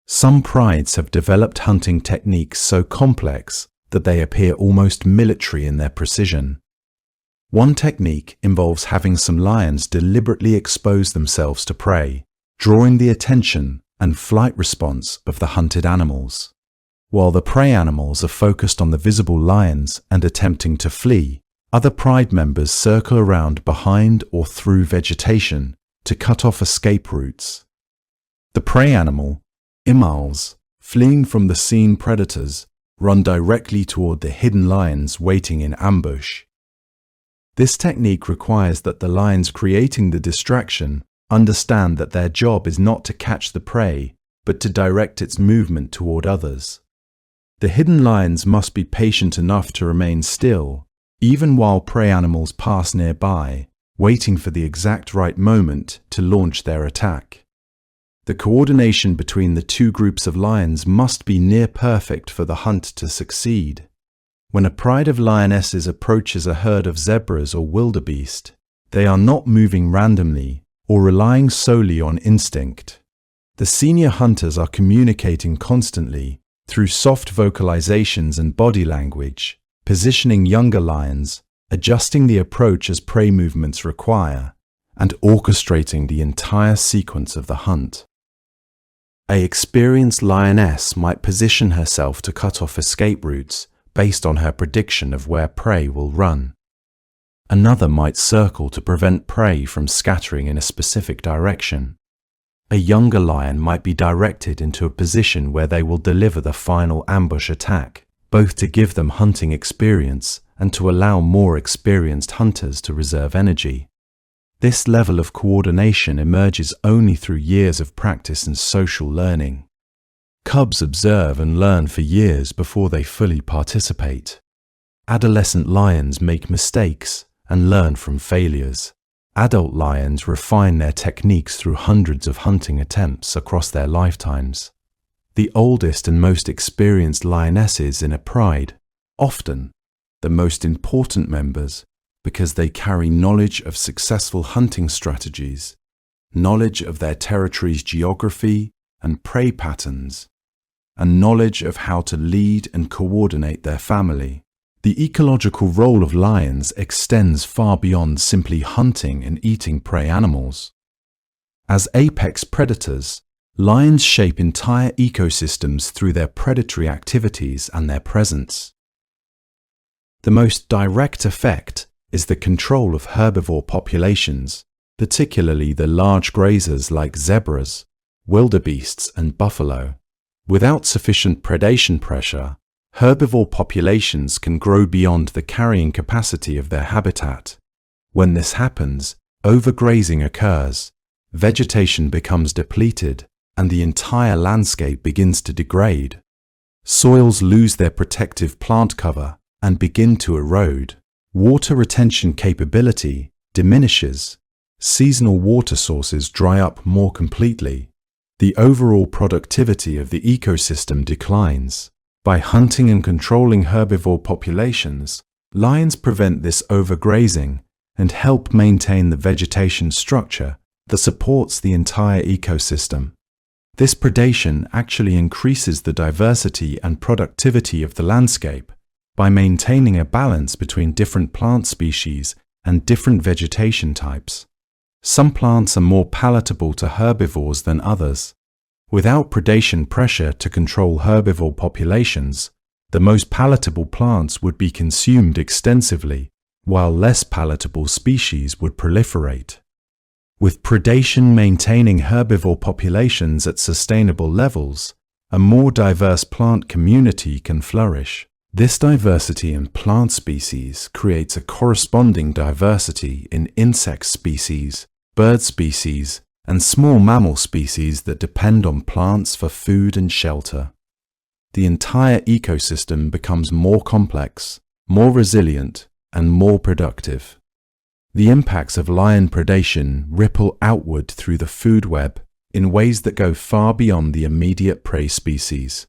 Some prides have developed hunting techniques so complex that they appear almost military in their precision. One technique involves having some lions deliberately expose themselves to prey, drawing the attention and flight response of the hunted animals. While the prey animals are focused on the visible lions and attempting to flee, other pride members circle around behind or through vegetation to cut off escape routes. The prey animal, immals, fleeing from the seen predators, run directly toward the hidden lions waiting in ambush. This technique requires that the lions creating the distraction understand that their job is not to catch the prey, but to direct its movement toward others. The hidden lions must be patient enough to remain still, even while prey animals pass nearby, waiting for the exact right moment to launch their attack. The coordination between the two groups of lions must be near perfect for the hunt to succeed. When a pride of lionesses approaches a herd of zebras or wildebeest, they are not moving randomly or relying solely on instinct. The senior hunters are communicating constantly through soft vocalizations and body language, positioning younger lions, adjusting the approach as prey movements require, and orchestrating the entire sequence of the hunt. An experienced lioness might position herself to cut off escape routes based on her prediction of where prey will run. Another might circle to prevent prey from scattering in a specific direction. A younger lion might be directed into a position where they will deliver the final ambush attack, both to give them hunting experience and to allow more experienced hunters to reserve energy. This level of coordination emerges only through years of practice and social learning. Cubs observe and learn for years before they fully participate. Adolescent lions make mistakes and learn from failures. Adult lions refine their techniques through hundreds of hunting attempts across their lifetimes. The oldest and most experienced lionesses in a pride, often the most important members, because they carry knowledge of successful hunting strategies, knowledge of their territory's geography and prey patterns, and knowledge of how to lead and coordinate their family. The ecological role of lions extends far beyond simply hunting and eating prey animals. As apex predators, Lions shape entire ecosystems through their predatory activities and their presence. The most direct effect is the control of herbivore populations, particularly the large grazers like zebras, wildebeests, and buffalo. Without sufficient predation pressure, herbivore populations can grow beyond the carrying capacity of their habitat. When this happens, overgrazing occurs, vegetation becomes depleted, and the entire landscape begins to degrade. Soils lose their protective plant cover and begin to erode. Water retention capability diminishes. Seasonal water sources dry up more completely. The overall productivity of the ecosystem declines. By hunting and controlling herbivore populations, lions prevent this overgrazing and help maintain the vegetation structure that supports the entire ecosystem. This predation actually increases the diversity and productivity of the landscape by maintaining a balance between different plant species and different vegetation types. Some plants are more palatable to herbivores than others. Without predation pressure to control herbivore populations, the most palatable plants would be consumed extensively, while less palatable species would proliferate. With predation maintaining herbivore populations at sustainable levels, a more diverse plant community can flourish. This diversity in plant species creates a corresponding diversity in insect species, bird species, and small mammal species that depend on plants for food and shelter. The entire ecosystem becomes more complex, more resilient, and more productive. The impacts of lion predation ripple outward through the food web in ways that go far beyond the immediate prey species.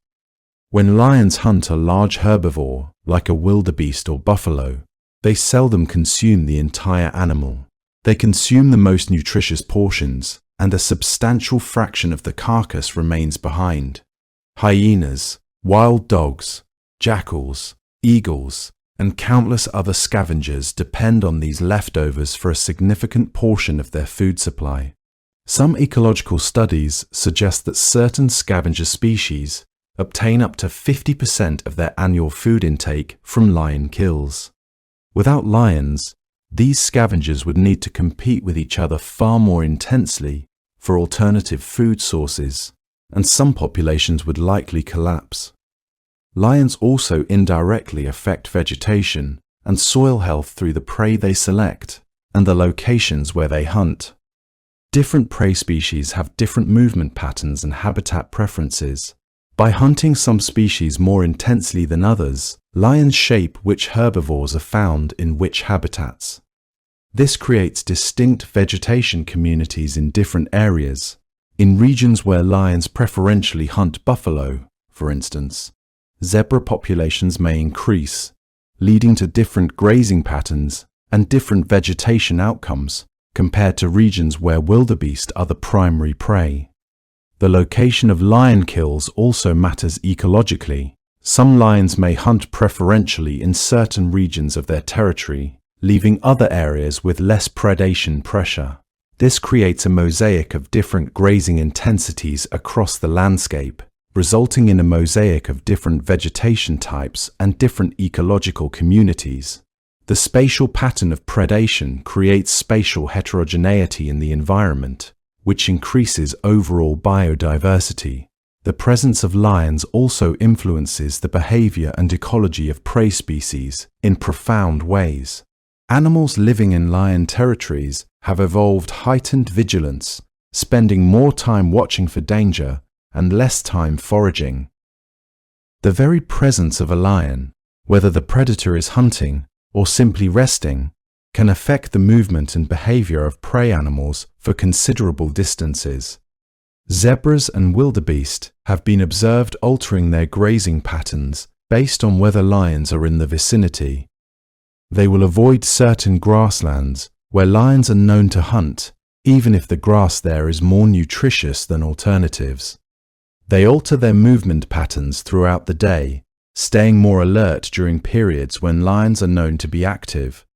When lions hunt a large herbivore, like a wildebeest or buffalo, they seldom consume the entire animal. They consume the most nutritious portions, and a substantial fraction of the carcass remains behind. Hyenas, wild dogs, jackals, eagles, and countless other scavengers depend on these leftovers for a significant portion of their food supply. Some ecological studies suggest that certain scavenger species obtain up to 50% of their annual food intake from lion kills. Without lions, these scavengers would need to compete with each other far more intensely for alternative food sources, and some populations would likely collapse. Lions also indirectly affect vegetation and soil health through the prey they select and the locations where they hunt. Different prey species have different movement patterns and habitat preferences. By hunting some species more intensely than others, lions shape which herbivores are found in which habitats. This creates distinct vegetation communities in different areas. In regions where lions preferentially hunt buffalo, for instance, zebra populations may increase, leading to different grazing patterns and different vegetation outcomes compared to regions where wildebeest are the primary prey. The location of lion kills also matters ecologically. Some lions may hunt preferentially in certain regions of their territory, leaving other areas with less predation pressure. This creates a mosaic of different grazing intensities across the landscape, resulting in a mosaic of different vegetation types and different ecological communities. The spatial pattern of predation creates spatial heterogeneity in the environment, which increases overall biodiversity. The presence of lions also influences the behavior and ecology of prey species in profound ways. Animals living in lion territories have evolved heightened vigilance, spending more time watching for danger and less time foraging. The very presence of a lion, whether the predator is hunting or simply resting, can affect the movement and behavior of prey animals for considerable distances. Zebras and wildebeest have been observed altering their grazing patterns based on whether lions are in the vicinity. They will avoid certain grasslands where lions are known to hunt, even if the grass there is more nutritious than alternatives. They alter their movement patterns throughout the day, staying more alert during periods when lions are known to be active.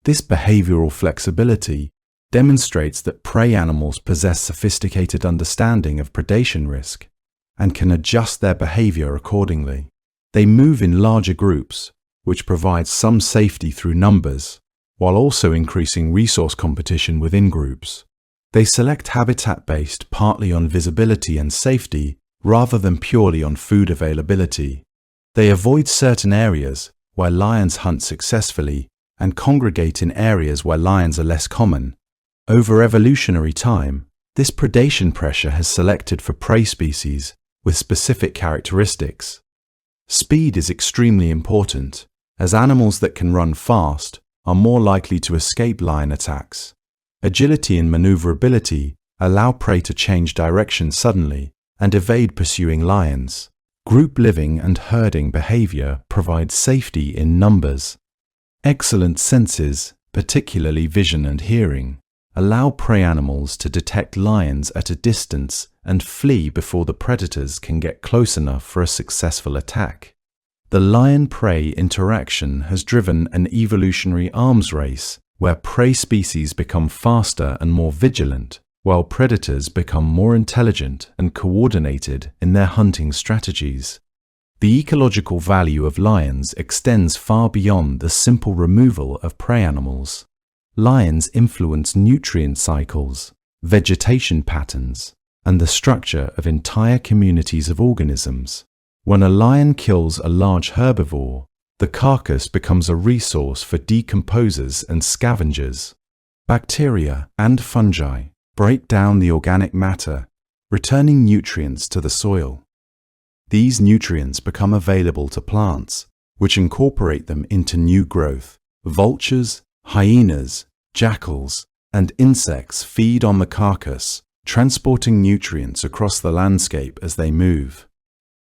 This behavioral flexibility demonstrates that prey animals possess sophisticated understanding of predation risk and can adjust their behavior accordingly. They move in larger groups, which provides some safety through numbers, while also increasing resource competition within groups. They select habitat based partly on visibility and safety rather than purely on food availability. They avoid certain areas where lions hunt successfully and congregate in areas where lions are less common. Over evolutionary time, this predation pressure has selected for prey species with specific characteristics. Speed is extremely important, as animals that can run fast are more likely to escape lion attacks. Agility and maneuverability allow prey to change direction suddenly and evade pursuing lions. Group living and herding behavior provide safety in numbers. Excellent senses, particularly vision and hearing, allow prey animals to detect lions at a distance and flee before the predators can get close enough for a successful attack. The lion-prey interaction has driven an evolutionary arms race where prey species become faster and more vigilant, while predators become more intelligent and coordinated in their hunting strategies. The ecological value of lions extends far beyond the simple removal of prey animals. Lions influence nutrient cycles, vegetation patterns, and the structure of entire communities of organisms. When a lion kills a large herbivore, the carcass becomes a resource for decomposers and scavengers. Bacteria and fungi break down the organic matter, returning nutrients to the soil. These nutrients become available to plants, which incorporate them into new growth. Vultures, hyenas, jackals, and insects feed on the carcass, transporting nutrients across the landscape as they move.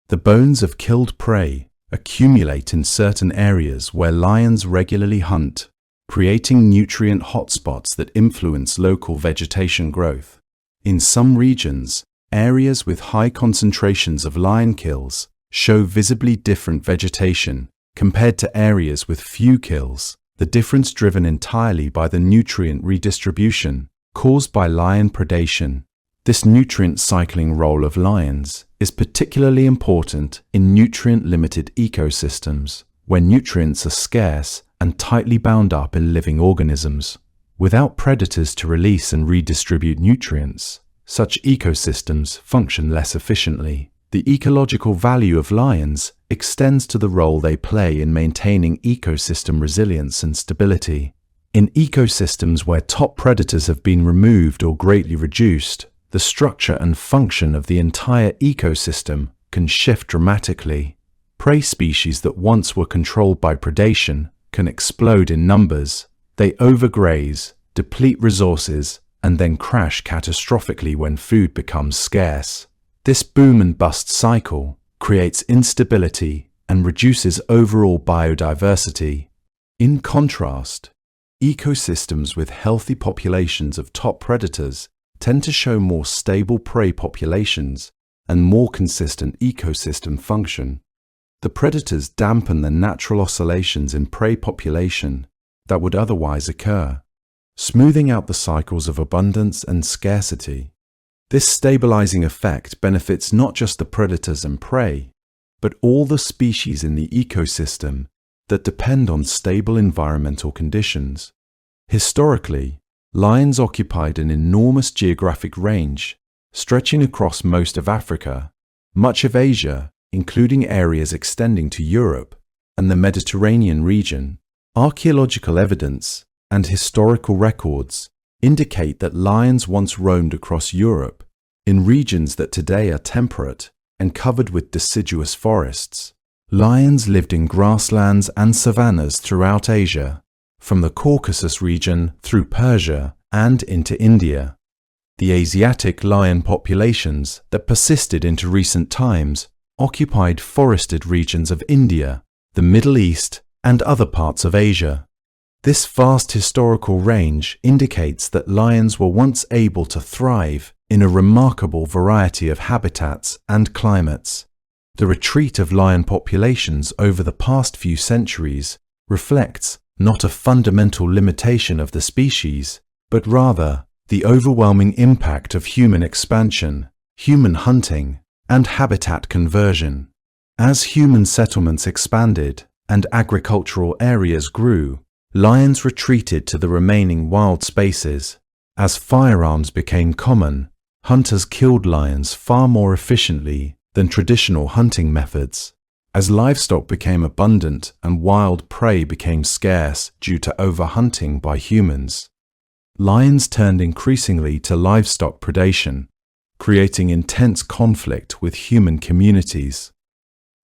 The bones of killed prey accumulate in certain areas where lions regularly hunt, creating nutrient hotspots that influence local vegetation growth. In some regions, areas with high concentrations of lion kills show visibly different vegetation compared to areas with few kills, the difference driven entirely by the nutrient redistribution caused by lion predation. This nutrient cycling role of lions is particularly important in nutrient-limited ecosystems, where nutrients are scarce and tightly bound up in living organisms. Without predators to release and redistribute nutrients, such ecosystems function less efficiently. The ecological value of lions extends to the role they play in maintaining ecosystem resilience and stability. In ecosystems where top predators have been removed or greatly reduced, the structure and function of the entire ecosystem can shift dramatically. Prey species that once were controlled by predation can explode in numbers. They overgraze, deplete resources, and then crash catastrophically when food becomes scarce. This boom and bust cycle creates instability and reduces overall biodiversity. In contrast, ecosystems with healthy populations of top predators tend to show more stable prey populations and more consistent ecosystem function. The predators dampen the natural oscillations in prey population that would otherwise occur, smoothing out the cycles of abundance and scarcity. This stabilizing effect benefits not just the predators and prey, but all the species in the ecosystem that depend on stable environmental conditions. Historically, lions occupied an enormous geographic range, stretching across most of Africa, much of Asia, including areas extending to Europe and the Mediterranean region. Archaeological evidence and historical records indicate that lions once roamed across Europe in regions that today are temperate and covered with deciduous forests. Lions lived in grasslands and savannas throughout Asia, from the Caucasus region through Persia and into India. The Asiatic lion populations that persisted into recent times occupied forested regions of India, the Middle East, and other parts of Asia. This vast historical range indicates that lions were once able to thrive in a remarkable variety of habitats and climates. The retreat of lion populations over the past few centuries reflects not a fundamental limitation of the species, but rather the overwhelming impact of human expansion, human hunting, and habitat conversion. As human settlements expanded and agricultural areas grew, lions retreated to the remaining wild spaces. As firearms became common, hunters killed lions far more efficiently than traditional hunting methods. As livestock became abundant and wild prey became scarce due to overhunting by humans, lions turned increasingly to livestock predation, creating intense conflict with human communities.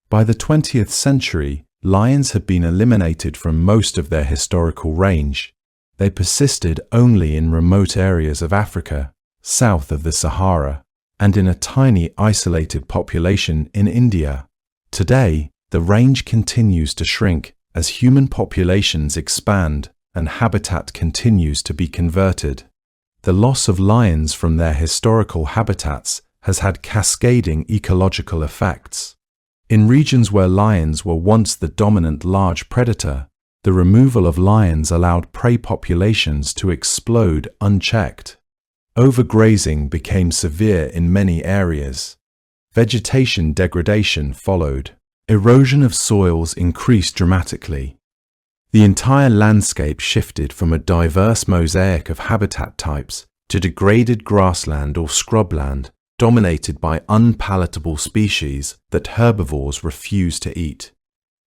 By the 20th century, lions had been eliminated from most of their historical range. They persisted only in remote areas of Africa, south of the Sahara, and in a tiny isolated population in India. Today, the range continues to shrink as human populations expand and habitat continues to be converted. The loss of lions from their historical habitats has had cascading ecological effects. In regions where lions were once the dominant large predator, the removal of lions allowed prey populations to explode unchecked. Overgrazing became severe in many areas. Vegetation degradation followed. Erosion of soils increased dramatically. The entire landscape shifted from a diverse mosaic of habitat types to degraded grassland or scrubland, dominated by unpalatable species that herbivores refuse to eat.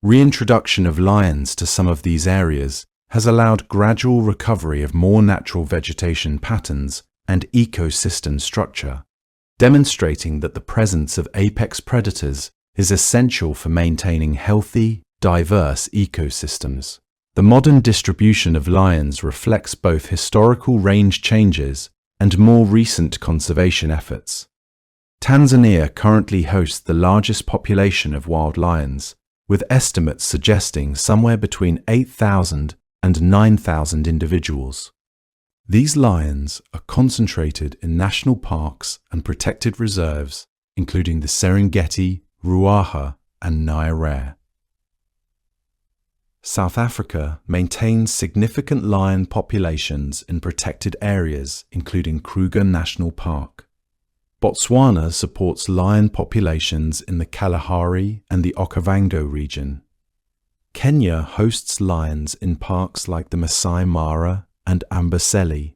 Reintroduction of lions to some of these areas has allowed gradual recovery of more natural vegetation patterns and ecosystem structure, demonstrating that the presence of apex predators is essential for maintaining healthy, diverse ecosystems. The modern distribution of lions reflects both historical range changes and more recent conservation efforts. Tanzania currently hosts the largest population of wild lions, with estimates suggesting somewhere between 8,000 and 9,000 individuals. These lions are concentrated in national parks and protected reserves, including the Serengeti, Ruaha, and Nyerere. South Africa maintains significant lion populations in protected areas, including Kruger National Park. Botswana supports lion populations in the Kalahari and the Okavango region. Kenya hosts lions in parks like the Masai Mara and Amboseli.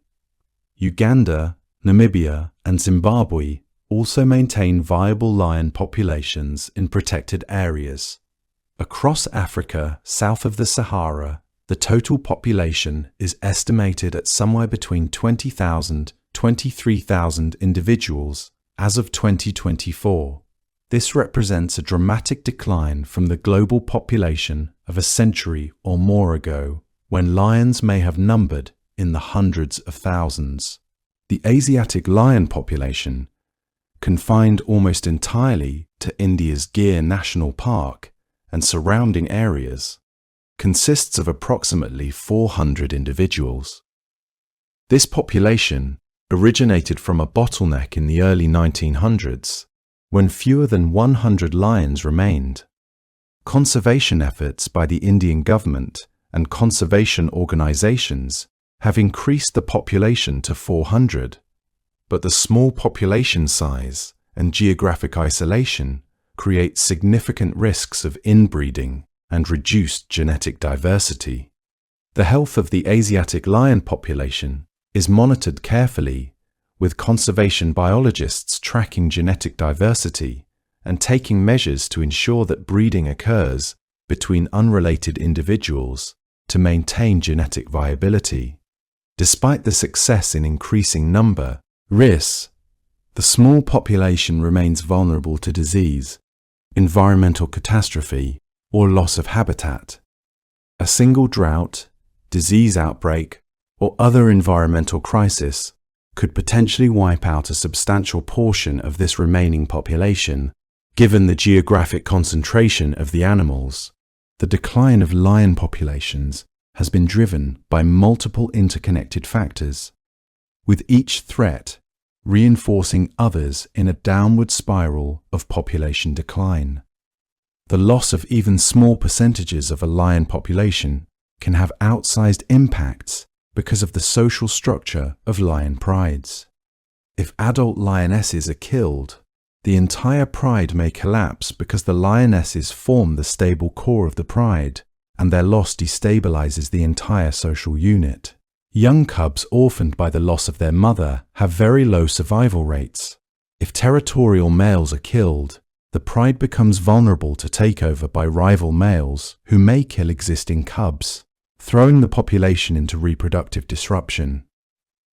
Uganda, Namibia, and Zimbabwe also maintain viable lion populations in protected areas. Across Africa, south of the Sahara, the total population is estimated at somewhere between 20,000 to 23,000 individuals as of 2024. This represents a dramatic decline from the global population of a century or more ago, when lions may have numbered in the hundreds of thousands. The Asiatic lion population, confined almost entirely to India's Gir National Park and surrounding areas, consists of approximately 400 individuals. This population originated from a bottleneck in the early 1900s, when fewer than 100 lions remained. Conservation efforts by the Indian government and conservation organizations have increased the population to 400, but the small population size and geographic isolation create significant risks of inbreeding and reduced genetic diversity. The health of the Asiatic lion population is monitored carefully, with conservation biologists tracking genetic diversity and taking measures to ensure that breeding occurs between unrelated individuals to maintain genetic viability. Despite the success in increasing number, risks, the small population remains vulnerable to disease, environmental catastrophe, or loss of habitat. A single drought, disease outbreak, or other environmental crisis could potentially wipe out a substantial portion of this remaining population, given the geographic concentration of the animals. The decline of lion populations has been driven by multiple interconnected factors, with each threat reinforcing others in a downward spiral of population decline. The loss of even small percentages of a lion population can have outsized impacts because of the social structure of lion prides. If adult lionesses are killed, the entire pride may collapse because the lionesses form the stable core of the pride, and their loss destabilizes the entire social unit. Young cubs orphaned by the loss of their mother have very low survival rates. If territorial males are killed, the pride becomes vulnerable to takeover by rival males who may kill existing cubs, throwing the population into reproductive disruption.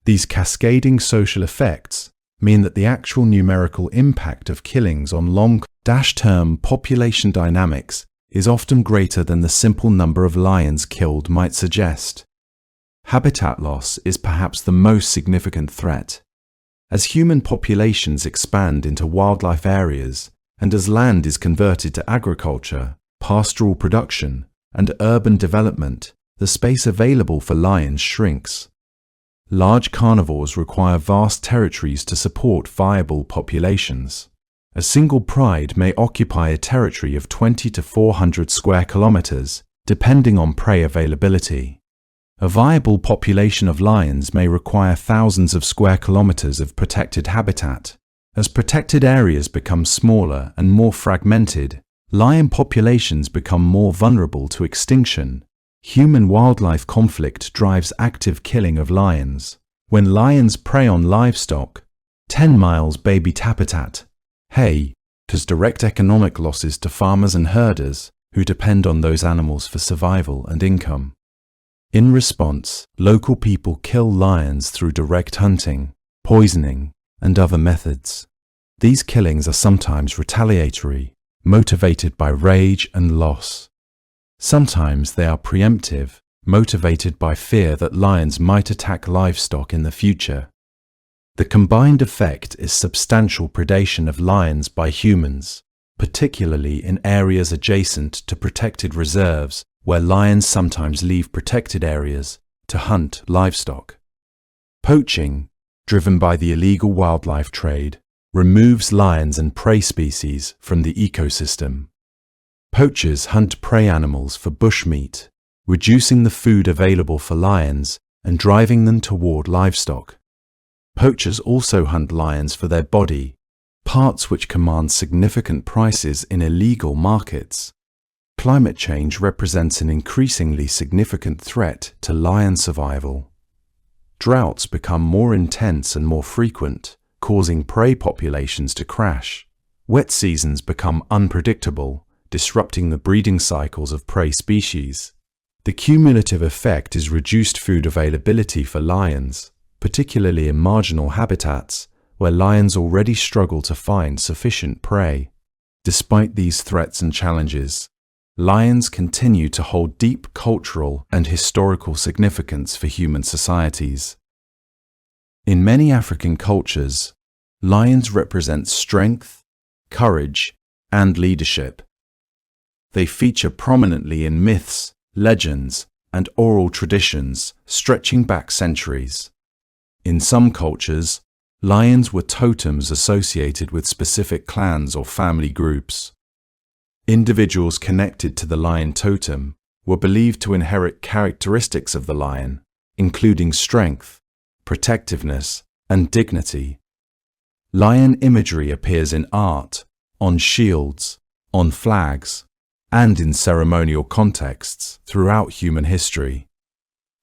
These cascading social effects mean that the actual numerical impact of killings on long-term population dynamics is often greater than the simple number of lions killed might suggest. Habitat loss is perhaps the most significant threat. As human populations expand into wildlife areas, and as land is converted to agriculture, pastoral production, and urban development, the space available for lions shrinks. Large carnivores require vast territories to support viable populations. A single pride may occupy a territory of 20 to 400 square kilometers, depending on prey availability. A viable population of lions may require thousands of square kilometers of protected habitat. As protected areas become smaller and more fragmented, lion populations become more vulnerable to extinction. Human-wildlife conflict drives active killing of lions. When lions prey on livestock, 10 miles baby habitat, hay, cause direct economic losses to farmers and herders who depend on those animals for survival and income. In response, local people kill lions through direct hunting, poisoning, and other methods. These killings are sometimes retaliatory, motivated by rage and loss. Sometimes they are preemptive, motivated by fear that lions might attack livestock in the future. The combined effect is substantial predation of lions by humans, particularly in areas adjacent to protected reserves where lions sometimes leave protected areas to hunt livestock. Poaching, driven by the illegal wildlife trade, removes lions and prey species from the ecosystem. Poachers hunt prey animals for bushmeat, reducing the food available for lions and driving them toward livestock. Poachers also hunt lions for their body, parts which command significant prices in illegal markets. Climate change represents an increasingly significant threat to lion survival. Droughts become more intense and more frequent, causing prey populations to crash. Wet seasons become unpredictable, disrupting the breeding cycles of prey species. The cumulative effect is reduced food availability for lions, particularly in marginal habitats, where lions already struggle to find sufficient prey. Despite these threats and challenges, lions continue to hold deep cultural and historical significance for human societies. In many African cultures, lions represent strength, courage, and leadership. They feature prominently in myths, legends, and oral traditions stretching back centuries. In some cultures, lions were totems associated with specific clans or family groups. Individuals connected to the lion totem were believed to inherit characteristics of the lion, including strength, protectiveness, and dignity. Lion imagery appears in art, on shields, on flags, and in ceremonial contexts throughout human history.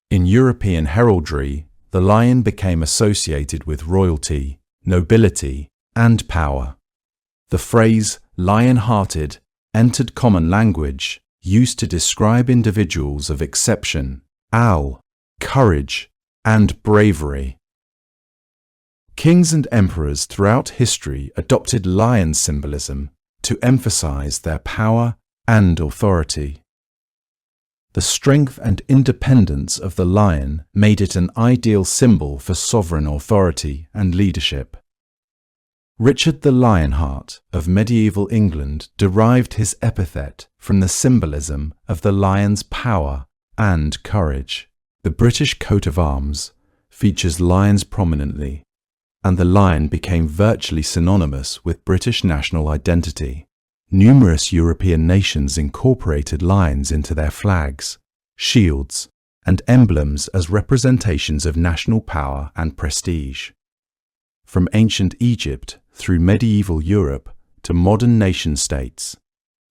In European heraldry, the lion became associated with royalty, nobility, and power. The phrase lion-hearted entered common language, used to describe individuals of exception, courage, and bravery. Kings and emperors throughout history adopted lion symbolism to emphasize their power and authority. The strength and independence of the lion made it an ideal symbol for sovereign authority and leadership. Richard the Lionheart of medieval England derived his epithet from the symbolism of the lion's power and courage. The British coat of arms features lions prominently, and the lion became virtually synonymous with British national identity. Numerous European nations incorporated lions into their flags, shields, and emblems as representations of national power and prestige. From ancient Egypt through medieval Europe to modern nation-states,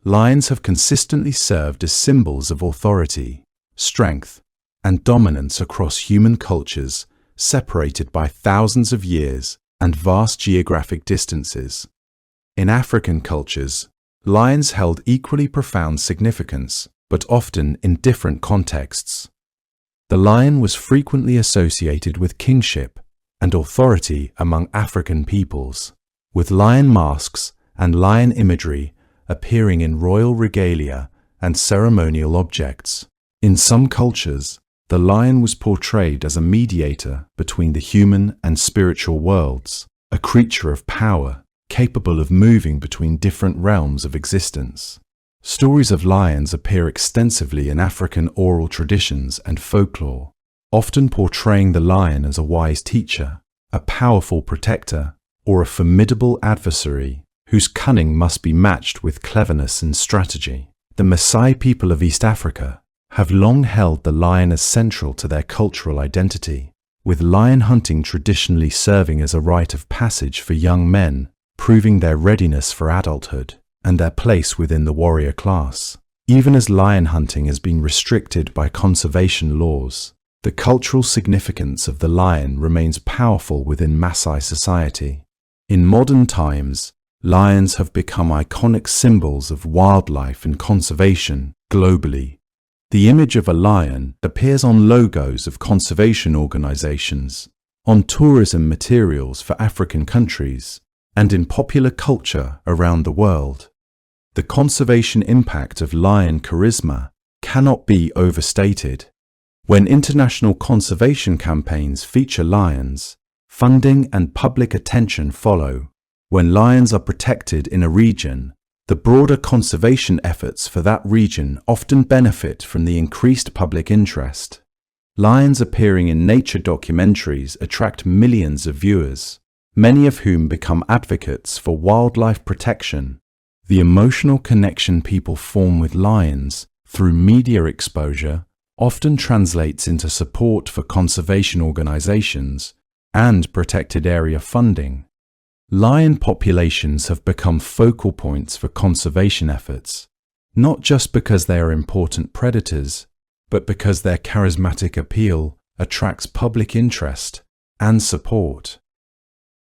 lions have consistently served as symbols of authority, strength, and dominance across human cultures separated by thousands of years and vast geographic distances. In African cultures, lions held equally profound significance, but often in different contexts. The lion was frequently associated with kingship and authority among African peoples, with lion masks and lion imagery appearing in royal regalia and ceremonial objects. In some cultures, the lion was portrayed as a mediator between the human and spiritual worlds, a creature of power, capable of moving between different realms of existence. Stories of lions appear extensively in African oral traditions and folklore, often portraying the lion as a wise teacher, a powerful protector, or a formidable adversary whose cunning must be matched with cleverness and strategy. The Maasai people of East Africa have long held the lion as central to their cultural identity, with lion hunting traditionally serving as a rite of passage for young men, proving their readiness for adulthood and their place within the warrior class. Even as lion hunting has been restricted by conservation laws, the cultural significance of the lion remains powerful within Maasai society. In modern times, lions have become iconic symbols of wildlife and conservation globally. The image of a lion appears on logos of conservation organizations, on tourism materials for African countries, and in popular culture around the world. The conservation impact of lion charisma cannot be overstated. When international conservation campaigns feature lions, funding and public attention follow. When lions are protected in a region, the broader conservation efforts for that region often benefit from the increased public interest. Lions appearing in nature documentaries attract millions of viewers, many of whom become advocates for wildlife protection. The emotional connection people form with lions through media exposure often translates into support for conservation organizations and protected area funding. Lion populations have become focal points for conservation efforts, not just because they are important predators, but because their charismatic appeal attracts public interest and support.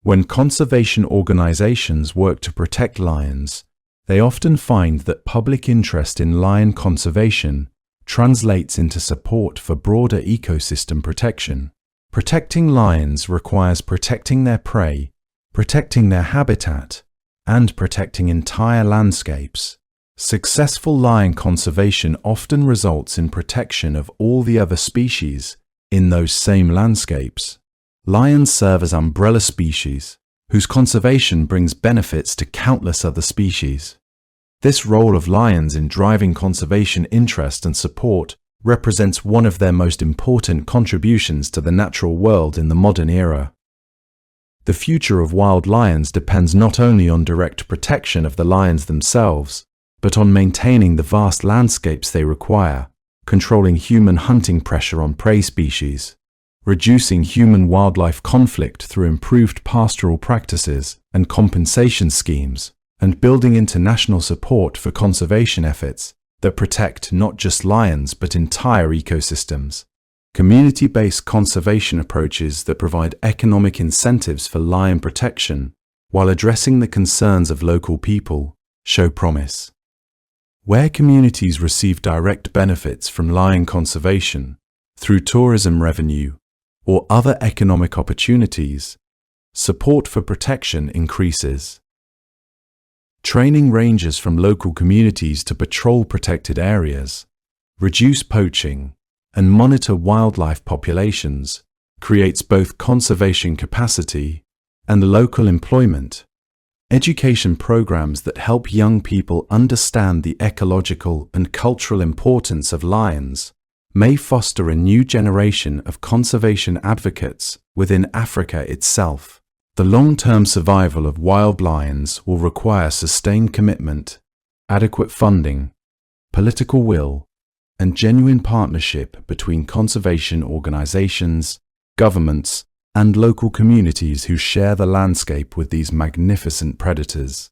When conservation organizations work to protect lions, they often find that public interest in lion conservation translates into support for broader ecosystem protection. Protecting lions requires protecting their prey, protecting their habitat, and protecting entire landscapes. Successful lion conservation often results in protection of all the other species in those same landscapes. Lions serve as umbrella species, whose conservation brings benefits to countless other species. This role of lions in driving conservation interest and support represents one of their most important contributions to the natural world in the modern era. The future of wild lions depends not only on direct protection of the lions themselves, but on maintaining the vast landscapes they require, controlling human hunting pressure on prey species, reducing human-wildlife conflict through improved pastoral practices and compensation schemes, and building international support for conservation efforts that protect not just lions but entire ecosystems. Community-based conservation approaches that provide economic incentives for lion protection while addressing the concerns of local people show promise. Where communities receive direct benefits from lion conservation through tourism revenue or other economic opportunities, support for protection increases. Training rangers from local communities to patrol protected areas, reduce poaching, and monitor wildlife populations creates both conservation capacity and local employment. Education programs that help young people understand the ecological and cultural importance of lions may foster a new generation of conservation advocates within Africa itself. The long-term survival of wild lions will require sustained commitment, adequate funding, political will, and genuine partnership between conservation organizations, governments, and local communities who share the landscape with these magnificent predators.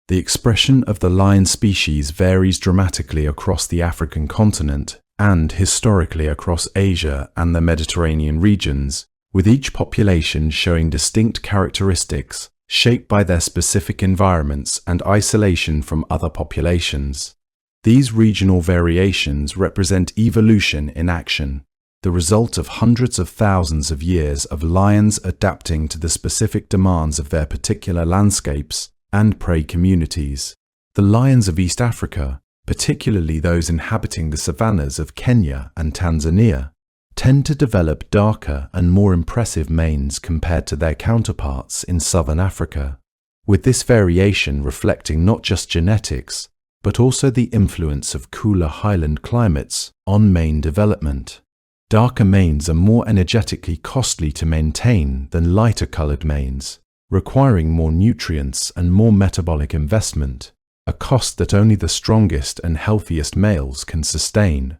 The expression of the lion species varies dramatically across the African continent and historically across Asia and the Mediterranean regions, with each population showing distinct characteristics shaped by their specific environments and isolation from other populations. These regional variations represent evolution in action, the result of hundreds of thousands of years of lions adapting to the specific demands of their particular landscapes and prey communities. The lions of East Africa, particularly those inhabiting the savannas of Kenya and Tanzania, tend to develop darker and more impressive manes compared to their counterparts in southern Africa, with this variation reflecting not just genetics, but also the influence of cooler highland climates on mane development. Darker manes are more energetically costly to maintain than lighter-colored manes, requiring more nutrients and more metabolic investment, a cost that only the strongest and healthiest males can sustain.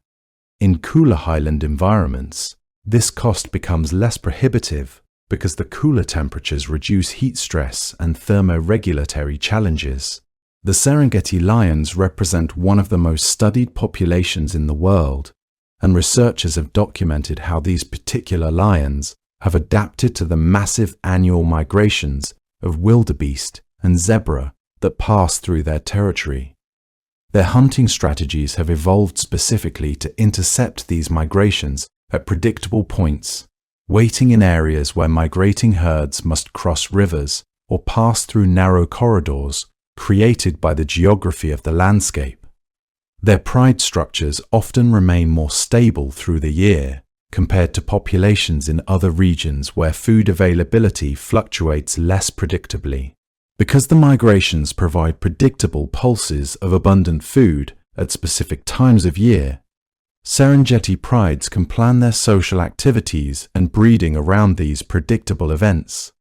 In cooler highland environments, this cost becomes less prohibitive because the cooler temperatures reduce heat stress and thermoregulatory challenges. The Serengeti lions represent one of the most studied populations in the world, and researchers have documented how these particular lions have adapted to the massive annual migrations of wildebeest and zebra that pass through their territory. Their hunting strategies have evolved specifically to intercept these migrations at predictable points, waiting in areas where migrating herds must cross rivers or pass through narrow corridors created by the geography of the landscape. Their pride structures often remain more stable through the year compared to populations in other regions where food availability fluctuates less predictably. Because the migrations provide predictable pulses of abundant food at specific times of year, Serengeti prides can plan their social activities and breeding around these predictable events.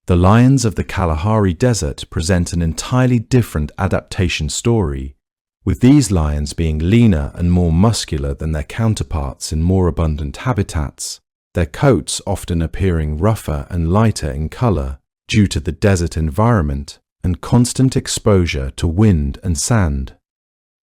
The lions of the Kalahari Desert present an entirely different adaptation story, with these lions being leaner and more muscular than their counterparts in more abundant habitats, their coats often appearing rougher and lighter in color due to the desert environment and constant exposure to wind and sand.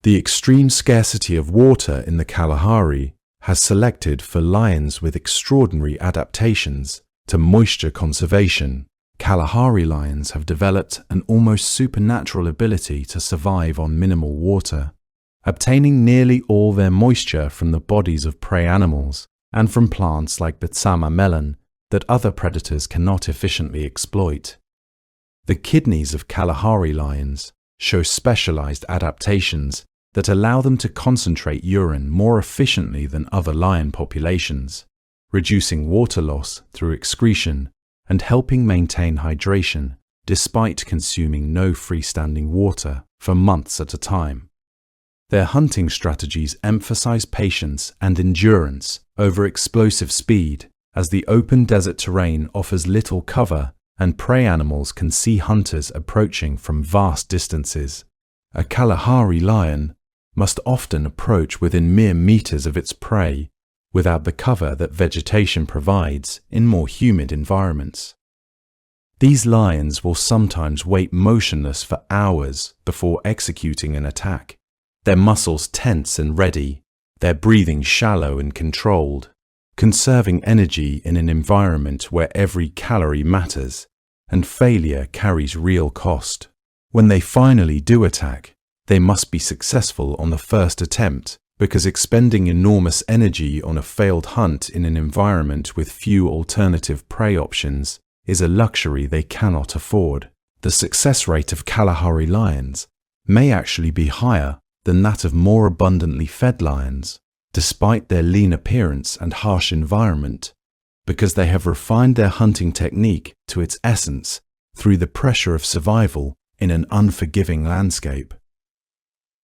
The extreme scarcity of water in the Kalahari has selected for lions with extraordinary adaptations to moisture conservation. Kalahari lions have developed an almost supernatural ability to survive on minimal water, obtaining nearly all their moisture from the bodies of prey animals and from plants like the tsama melon that other predators cannot efficiently exploit. The kidneys of Kalahari lions show specialized adaptations that allow them to concentrate urine more efficiently than other lion populations, reducing water loss through excretion and helping maintain hydration despite consuming no freestanding water for months at a time. Their hunting strategies emphasize patience and endurance over explosive speed, as the open desert terrain offers little cover and prey animals can see hunters approaching from vast distances. A Kalahari lion must often approach within mere meters of its prey without the cover that vegetation provides in more humid environments. These lions will sometimes wait motionless for hours before executing an attack, their muscles tense and ready, their breathing shallow and controlled, conserving energy in an environment where every calorie matters and failure carries real cost. When they finally do attack, they must be successful on the first attempt, because expending enormous energy on a failed hunt in an environment with few alternative prey options is a luxury they cannot afford. The success rate of Kalahari lions may actually be higher than that of more abundantly fed lions, despite their lean appearance and harsh environment, because they have refined their hunting technique to its essence through the pressure of survival in an unforgiving landscape.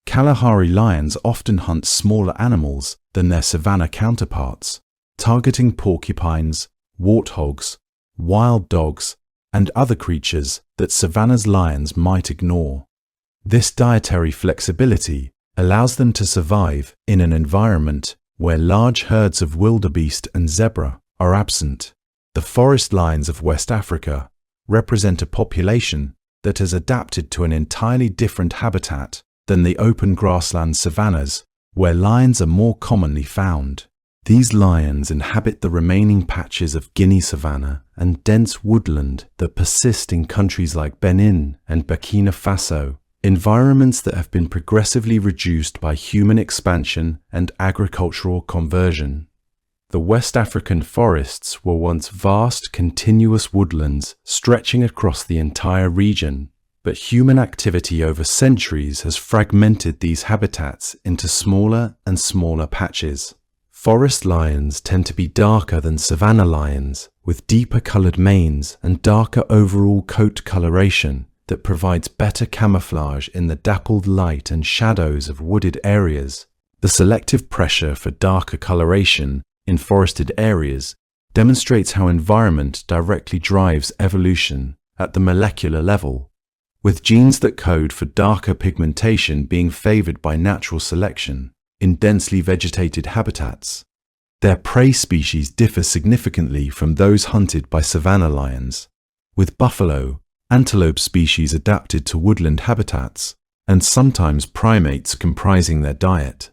Kalahari lions often hunt smaller animals than their savanna counterparts, targeting porcupines, warthogs, wild dogs, and other creatures that savanna's lions might ignore. This dietary flexibility allows them to survive in an environment where large herds of wildebeest and zebra are absent. The forest lions of West Africa represent a population that has adapted to an entirely different habitat than the open grassland savannas, where lions are more commonly found. These lions inhabit the remaining patches of Guinea savanna and dense woodland that persist in countries like Benin and Burkina Faso, environments that have been progressively reduced by human expansion and agricultural conversion. The West African forests were once vast, continuous woodlands stretching across the entire region, but human activity over centuries has fragmented these habitats into smaller and smaller patches. Forest lions tend to be darker than savanna lions, with deeper colored manes and darker overall coat coloration that provides better camouflage in the dappled light and shadows of wooded areas. The selective pressure for darker coloration in forested areas demonstrates how environment directly drives evolution at the molecular level, with genes that code for darker pigmentation being favored by natural selection in densely vegetated habitats. Their prey species differ significantly from those hunted by savanna lions, with buffalo, antelope species adapted to woodland habitats, and sometimes primates comprising their diet.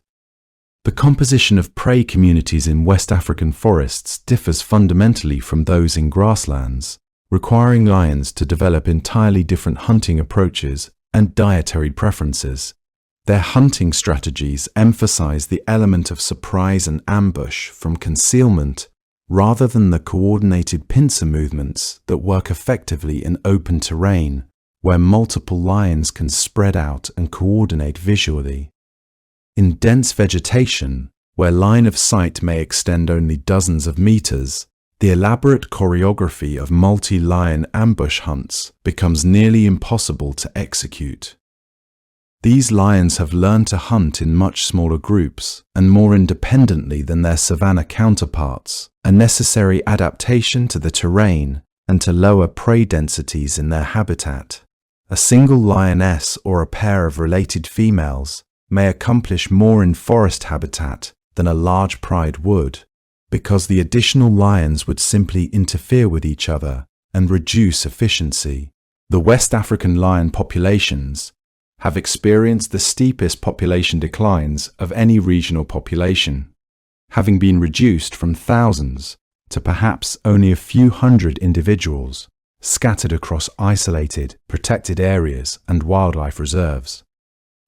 The composition of prey communities in West African forests differs fundamentally from those in grasslands, requiring lions to develop entirely different hunting approaches and dietary preferences. Their hunting strategies emphasize the element of surprise and ambush from concealment rather than the coordinated pincer movements that work effectively in open terrain, where multiple lions can spread out and coordinate visually. In dense vegetation, where line of sight may extend only dozens of meters, the elaborate choreography of multi-lion ambush hunts becomes nearly impossible to execute. These lions have learned to hunt in much smaller groups and more independently than their savanna counterparts, a necessary adaptation to the terrain and to lower prey densities in their habitat. A single lioness or a pair of related females may accomplish more in forest habitat than a large pride would, because the additional lions would simply interfere with each other and reduce efficiency. The West African lion populations have experienced the steepest population declines of any regional population, having been reduced from thousands to perhaps only a few hundred individuals scattered across isolated, protected areas and wildlife reserves.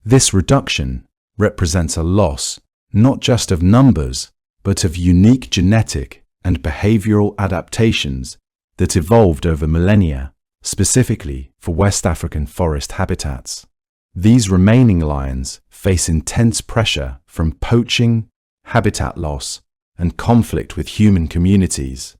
This reduction represents a loss not just of numbers, but of unique genetic and behavioral adaptations that evolved over millennia, specifically for West African forest habitats. These remaining lions face intense pressure from poaching, habitat loss, and conflict with human communities,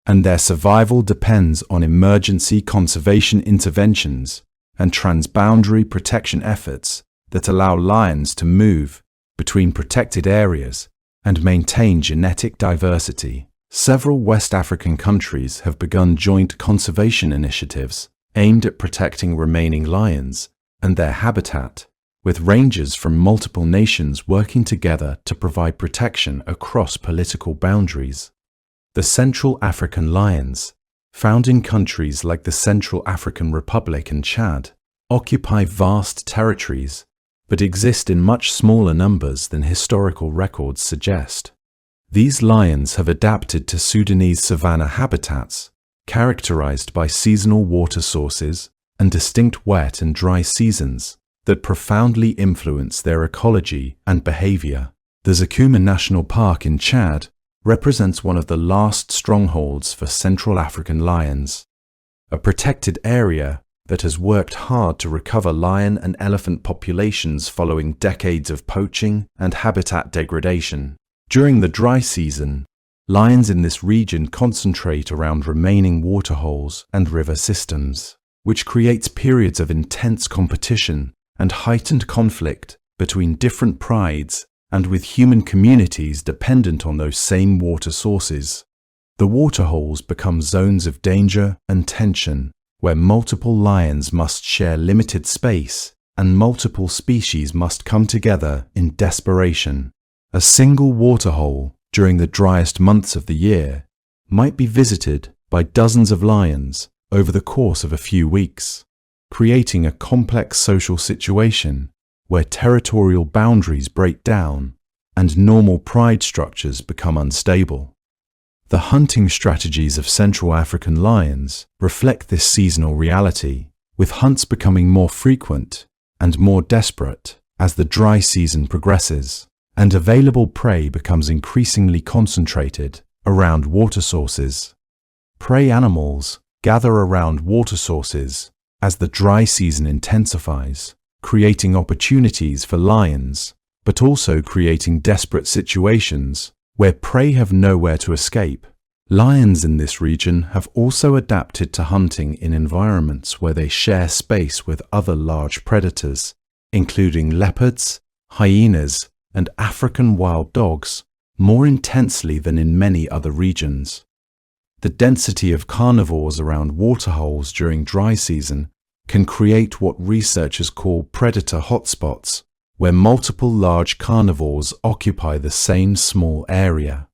and their survival depends on emergency conservation interventions and transboundary protection efforts that allow lions to move between protected areas and maintain genetic diversity. Several West African countries have begun joint conservation initiatives aimed at protecting remaining lions and their habitat, with rangers from multiple nations working together to provide protection across political boundaries. The Central African lions, found in countries like the Central African Republic and Chad, occupy vast territories, but exist in much smaller numbers than historical records suggest. These lions have adapted to Sudanese savanna habitats, characterized by seasonal water sources and distinct wet and dry seasons that profoundly influence their ecology and behavior. The Zakouma National Park in Chad represents one of the last strongholds for Central African lions, a protected area that has worked hard to recover lion and elephant populations following decades of poaching and habitat degradation. During the dry season, lions in this region concentrate around remaining waterholes and river systems, which creates periods of intense competition and heightened conflict between different prides and with human communities dependent on those same water sources. The waterholes become zones of danger and tension, where multiple lions must share limited space and multiple species must come together in desperation. A single waterhole during the driest months of the year might be visited by dozens of lions over the course of a few weeks, creating a complex social situation where territorial boundaries break down and normal pride structures become unstable. The hunting strategies of Central African lions reflect this seasonal reality, with hunts becoming more frequent and more desperate as the dry season progresses, and available prey becomes increasingly concentrated around water sources. Prey animals gather around water sources as the dry season intensifies, creating opportunities for lions, but also creating desperate situations where prey have nowhere to escape. Lions in this region have also adapted to hunting in environments where they share space with other large predators, including leopards, hyenas, and African wild dogs, more intensely than in many other regions. The density of carnivores around waterholes during dry season can create what researchers call predator hotspots, where multiple large carnivores occupy the same small area.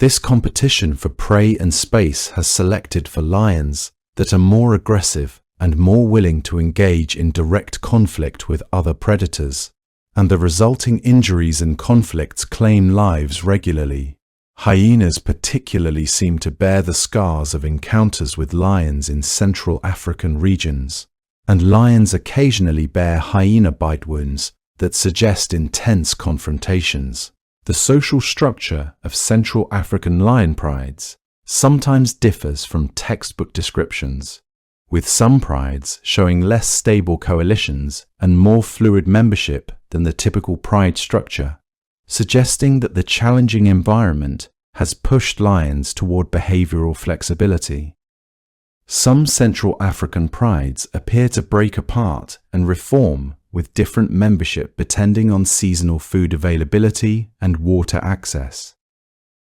This competition for prey and space has selected for lions that are more aggressive and more willing to engage in direct conflict with other predators, and the resulting injuries and conflicts claim lives regularly. Hyenas particularly seem to bear the scars of encounters with lions in Central African regions, and lions occasionally bear hyena bite wounds that suggest intense confrontations. The social structure of Central African lion prides sometimes differs from textbook descriptions, with some prides showing less stable coalitions and more fluid membership than the typical pride structure, suggesting that the challenging environment has pushed lions toward behavioral flexibility. Some Central African prides appear to break apart and reform with different membership depending on seasonal food availability and water access.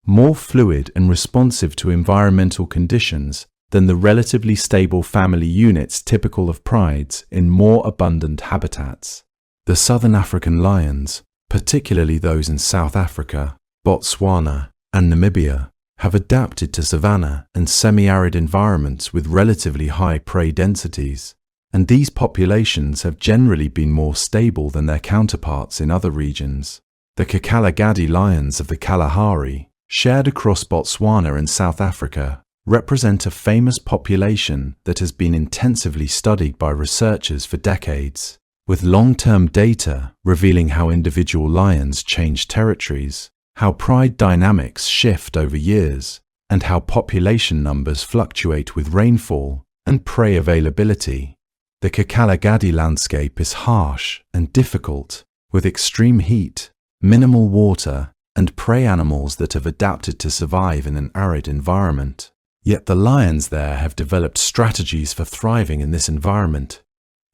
More fluid and responsive to environmental conditions than the relatively stable family units typical of prides in more abundant habitats. The Southern African lions, particularly those in South Africa, Botswana, and Namibia, have adapted to savanna and semi-arid environments with relatively high prey densities, and these populations have generally been more stable than their counterparts in other regions. The Kakalagadi lions of the Kalahari, shared across Botswana and South Africa, represent a famous population that has been intensively studied by researchers for decades, with long-term data revealing how individual lions change territories, how pride dynamics shift over years, and how population numbers fluctuate with rainfall and prey availability. The Kakalagadi landscape is harsh and difficult, with extreme heat, minimal water, and prey animals that have adapted to survive in an arid environment. Yet the lions there have developed strategies for thriving in this environment,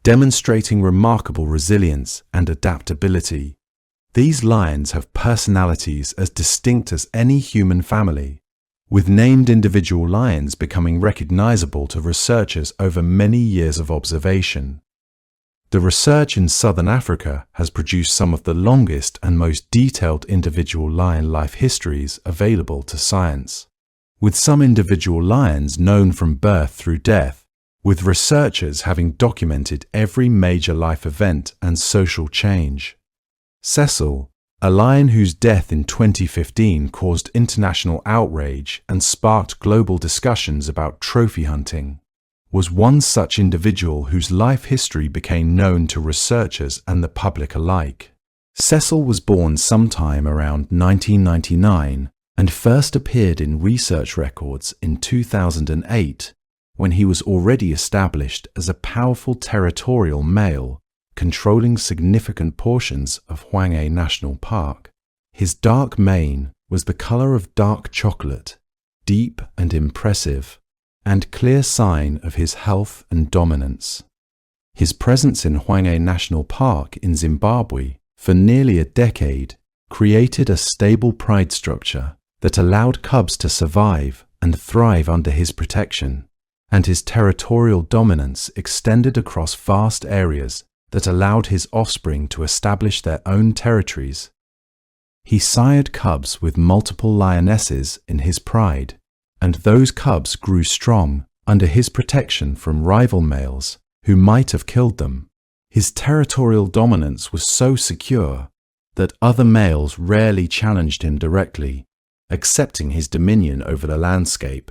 demonstrating remarkable resilience and adaptability. These lions have personalities as distinct as any human family, with named individual lions becoming recognizable to researchers over many years of observation. The research in Southern Africa has produced some of the longest and most detailed individual lion life histories available to science, with some individual lions known from birth through death, with researchers having documented every major life event and social change. Cecil, a lion whose death in 2015 caused international outrage and sparked global discussions about trophy hunting, was one such individual whose life history became known to researchers and the public alike. Cecil was born sometime around 1999 and first appeared in research records in 2008, when he was already established as a powerful territorial male controlling significant portions of Hwange National Park. His dark mane was the color of dark chocolate, deep and impressive, and clear sign of his health and dominance. His presence in Hwange National Park in Zimbabwe for nearly a decade created a stable pride structure that allowed cubs to survive and thrive under his protection, and his territorial dominance extended across vast areas that allowed his offspring to establish their own territories. He sired cubs with multiple lionesses in his pride, and those cubs grew strong under his protection from rival males who might have killed them. His territorial dominance was so secure that other males rarely challenged him directly, accepting his dominion over the landscape.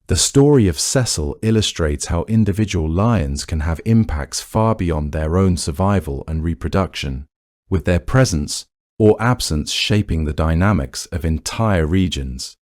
The story of Cecil illustrates how individual lions can have impacts far beyond their own survival and reproduction, with their presence or absence shaping the dynamics of entire regions.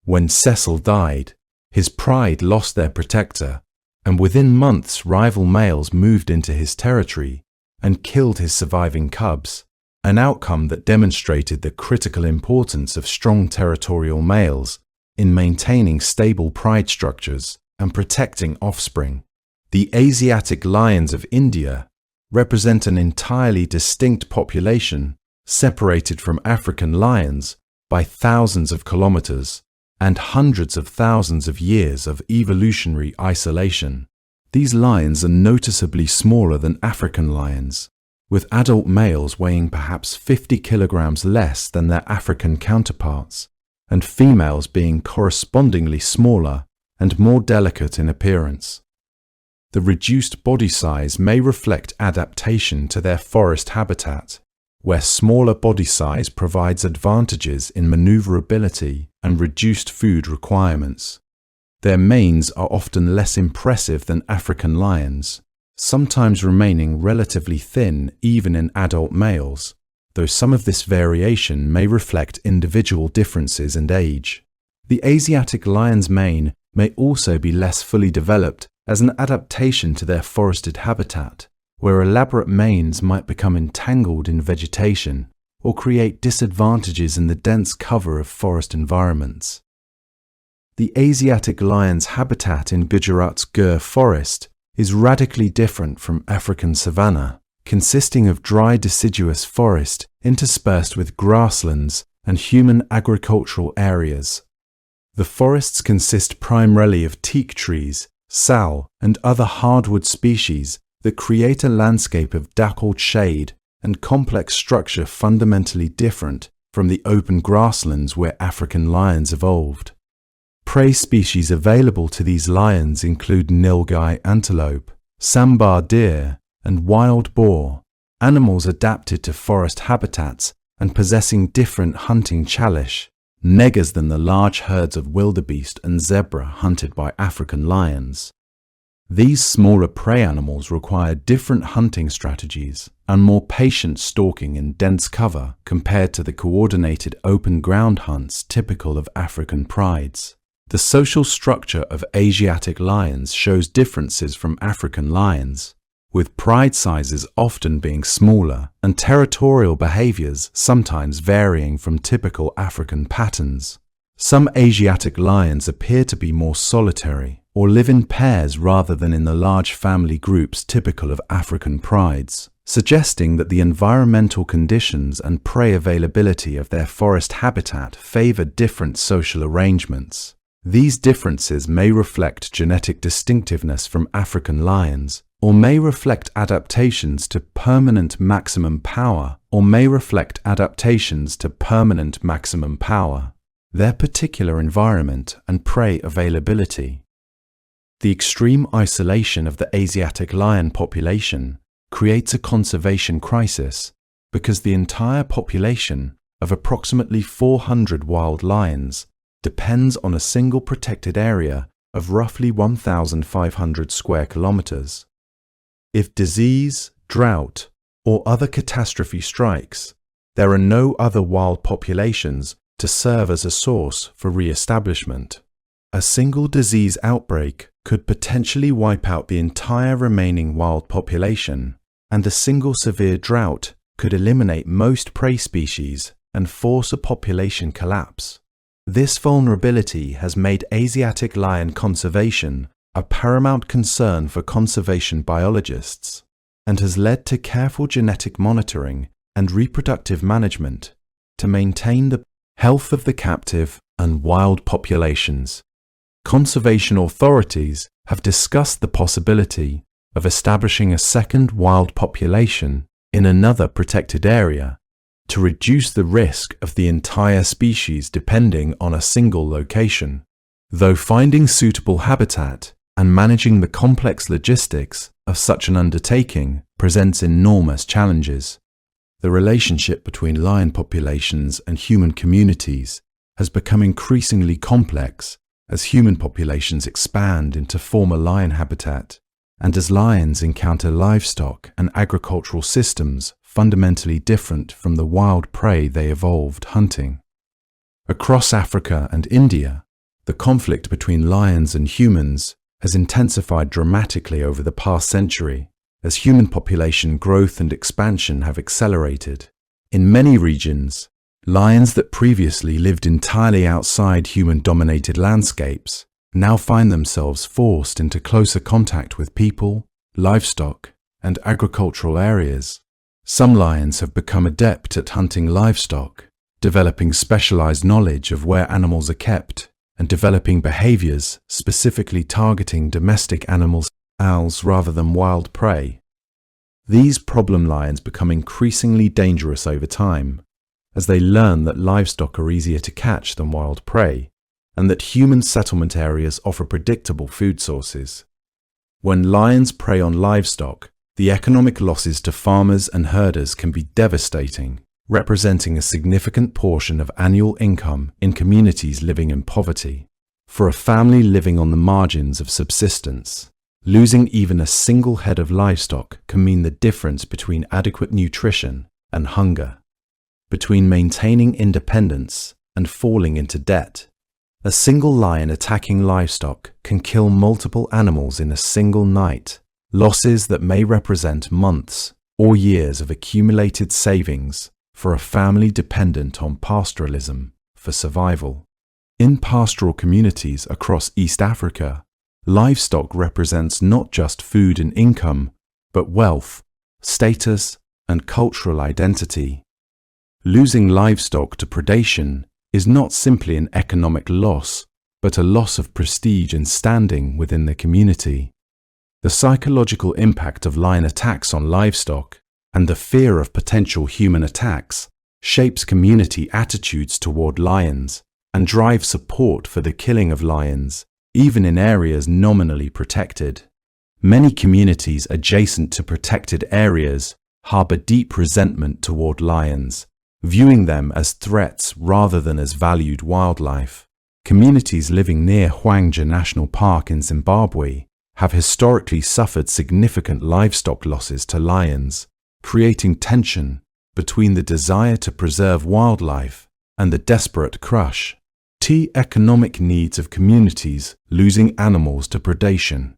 When Cecil died, his pride lost their protector, and within months rival males moved into his territory and killed his surviving cubs, an outcome that demonstrated the critical importance of strong territorial males in maintaining stable pride structures and protecting offspring. The Asiatic lions of India represent an entirely distinct population separated from African lions by thousands of kilometers and hundreds of thousands of years of evolutionary isolation. These lions are noticeably smaller than African lions, with adult males weighing perhaps 50 kilograms less than their African counterparts, and females being correspondingly smaller and more delicate in appearance. The reduced body size may reflect adaptation to their forest habitat, where smaller body size provides advantages in maneuverability and reduced food requirements. Their manes are often less impressive than African lions, sometimes remaining relatively thin even in adult males, though some of this variation may reflect individual differences and age. The Asiatic lion's mane may also be less fully developed as an adaptation to their forested habitat, where elaborate manes might become entangled in vegetation or create disadvantages in the dense cover of forest environments. The Asiatic lion's habitat in Gujarat's Gir forest is radically different from African savanna, consisting of dry deciduous forest interspersed with grasslands and human agricultural areas. The forests consist primarily of teak trees, sal, and other hardwood species that create a landscape of dappled shade and complex structure fundamentally different from the open grasslands where African lions evolved. Prey species available to these lions include nilgai antelope, sambar deer, and wild boar, animals adapted to forest habitats and possessing different hunting chalice, neggers than the large herds of wildebeest and zebra hunted by African lions. These smaller prey animals require different hunting strategies and more patient stalking in dense cover compared to the coordinated open ground hunts typical of African prides. The social structure of Asiatic lions shows differences from African lions, with pride sizes often being smaller and territorial behaviors sometimes varying from typical African patterns. Some Asiatic lions appear to be more solitary or live in pairs rather than in the large family groups typical of African prides, suggesting that the environmental conditions and prey availability of their forest habitat favor different social arrangements. These differences may reflect genetic distinctiveness from African lions, or may reflect adaptations to permanent maximum power, their particular environment and prey availability. The extreme isolation of the Asiatic lion population creates a conservation crisis because the entire population of approximately 400 wild lions depends on a single protected area of roughly 1,500 square kilometers. If disease, drought, or other catastrophe strikes, there are no other wild populations to serve as a source for re-establishment. A single disease outbreak could potentially wipe out the entire remaining wild population, and a single severe drought could eliminate most prey species and force a population collapse. This vulnerability has made Asiatic lion conservation a paramount concern for conservation biologists and has led to careful genetic monitoring and reproductive management to maintain the health of the captive and wild populations. Conservation authorities have discussed the possibility of establishing a second wild population in another protected area to reduce the risk of the entire species depending on a single location. Though finding suitable habitat and managing the complex logistics of such an undertaking presents enormous challenges, the relationship between lion populations and human communities has become increasingly complex as human populations expand into former lion habitat and as lions encounter livestock and agricultural systems fundamentally different from the wild prey they evolved hunting. Across Africa and India, the conflict between lions and humans has intensified dramatically over the past century as human population growth and expansion have accelerated. In many regions, lions that previously lived entirely outside human-dominated landscapes now find themselves forced into closer contact with people, livestock, and agricultural areas. Some lions have become adept at hunting livestock, developing specialized knowledge of where animals are kept, and developing behaviors specifically targeting domestic animals, owls rather than wild prey. These problem lions become increasingly dangerous over time, as they learn that livestock are easier to catch than wild prey, and that human settlement areas offer predictable food sources. When lions prey on livestock, the economic losses to farmers and herders can be devastating, representing a significant portion of annual income in communities living in poverty. For a family living on the margins of subsistence, losing even a single head of livestock can mean the difference between adequate nutrition and hunger, between maintaining independence and falling into debt. A single lion attacking livestock can kill multiple animals in a single night, losses that may represent months or years of accumulated savings for a family dependent on pastoralism for survival. In pastoral communities across East Africa, livestock represents not just food and income, but wealth, status, and cultural identity. Losing livestock to predation is not simply an economic loss, but a loss of prestige and standing within the community. The psychological impact of lion attacks on livestock and the fear of potential human attacks shapes community attitudes toward lions and drives support for the killing of lions, even in areas nominally protected. Many communities adjacent to protected areas harbor deep resentment toward lions, viewing them as threats rather than as valued wildlife. Communities living near Hwangja National Park in Zimbabwe have historically suffered significant livestock losses to lions, creating tension between the desire to preserve wildlife and the desperate crush to economic needs of communities losing animals to predation.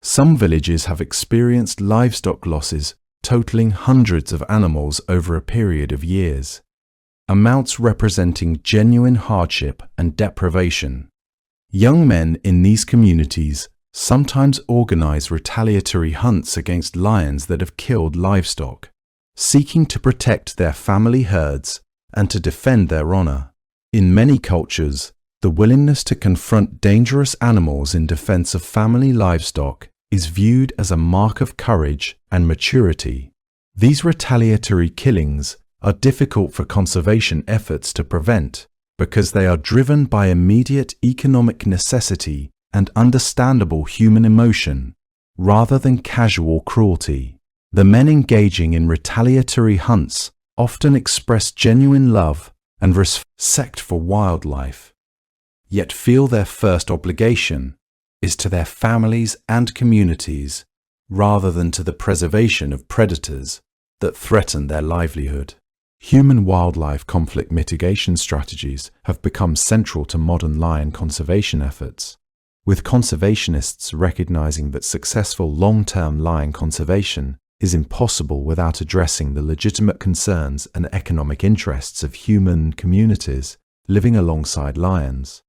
Some villages have experienced livestock losses totaling hundreds of animals over a period of years, amounts representing genuine hardship and deprivation. Young men in these communities sometimes organize retaliatory hunts against lions that have killed livestock, seeking to protect their family herds and to defend their honor. In many cultures, the willingness to confront dangerous animals in defense of family livestock is viewed as a mark of courage and maturity. These retaliatory killings are difficult for conservation efforts to prevent because they are driven by immediate economic necessity and understandable human emotion, rather than casual cruelty. The men engaging in retaliatory hunts often express genuine love and respect for wildlife, yet feel their first obligation is to their families and communities rather than to the preservation of predators that threaten their livelihood. Human-wildlife conflict mitigation strategies have become central to modern lion conservation efforts, with conservationists recognizing that successful long-term lion conservation is impossible without addressing the legitimate concerns and economic interests of human communities living alongside lions.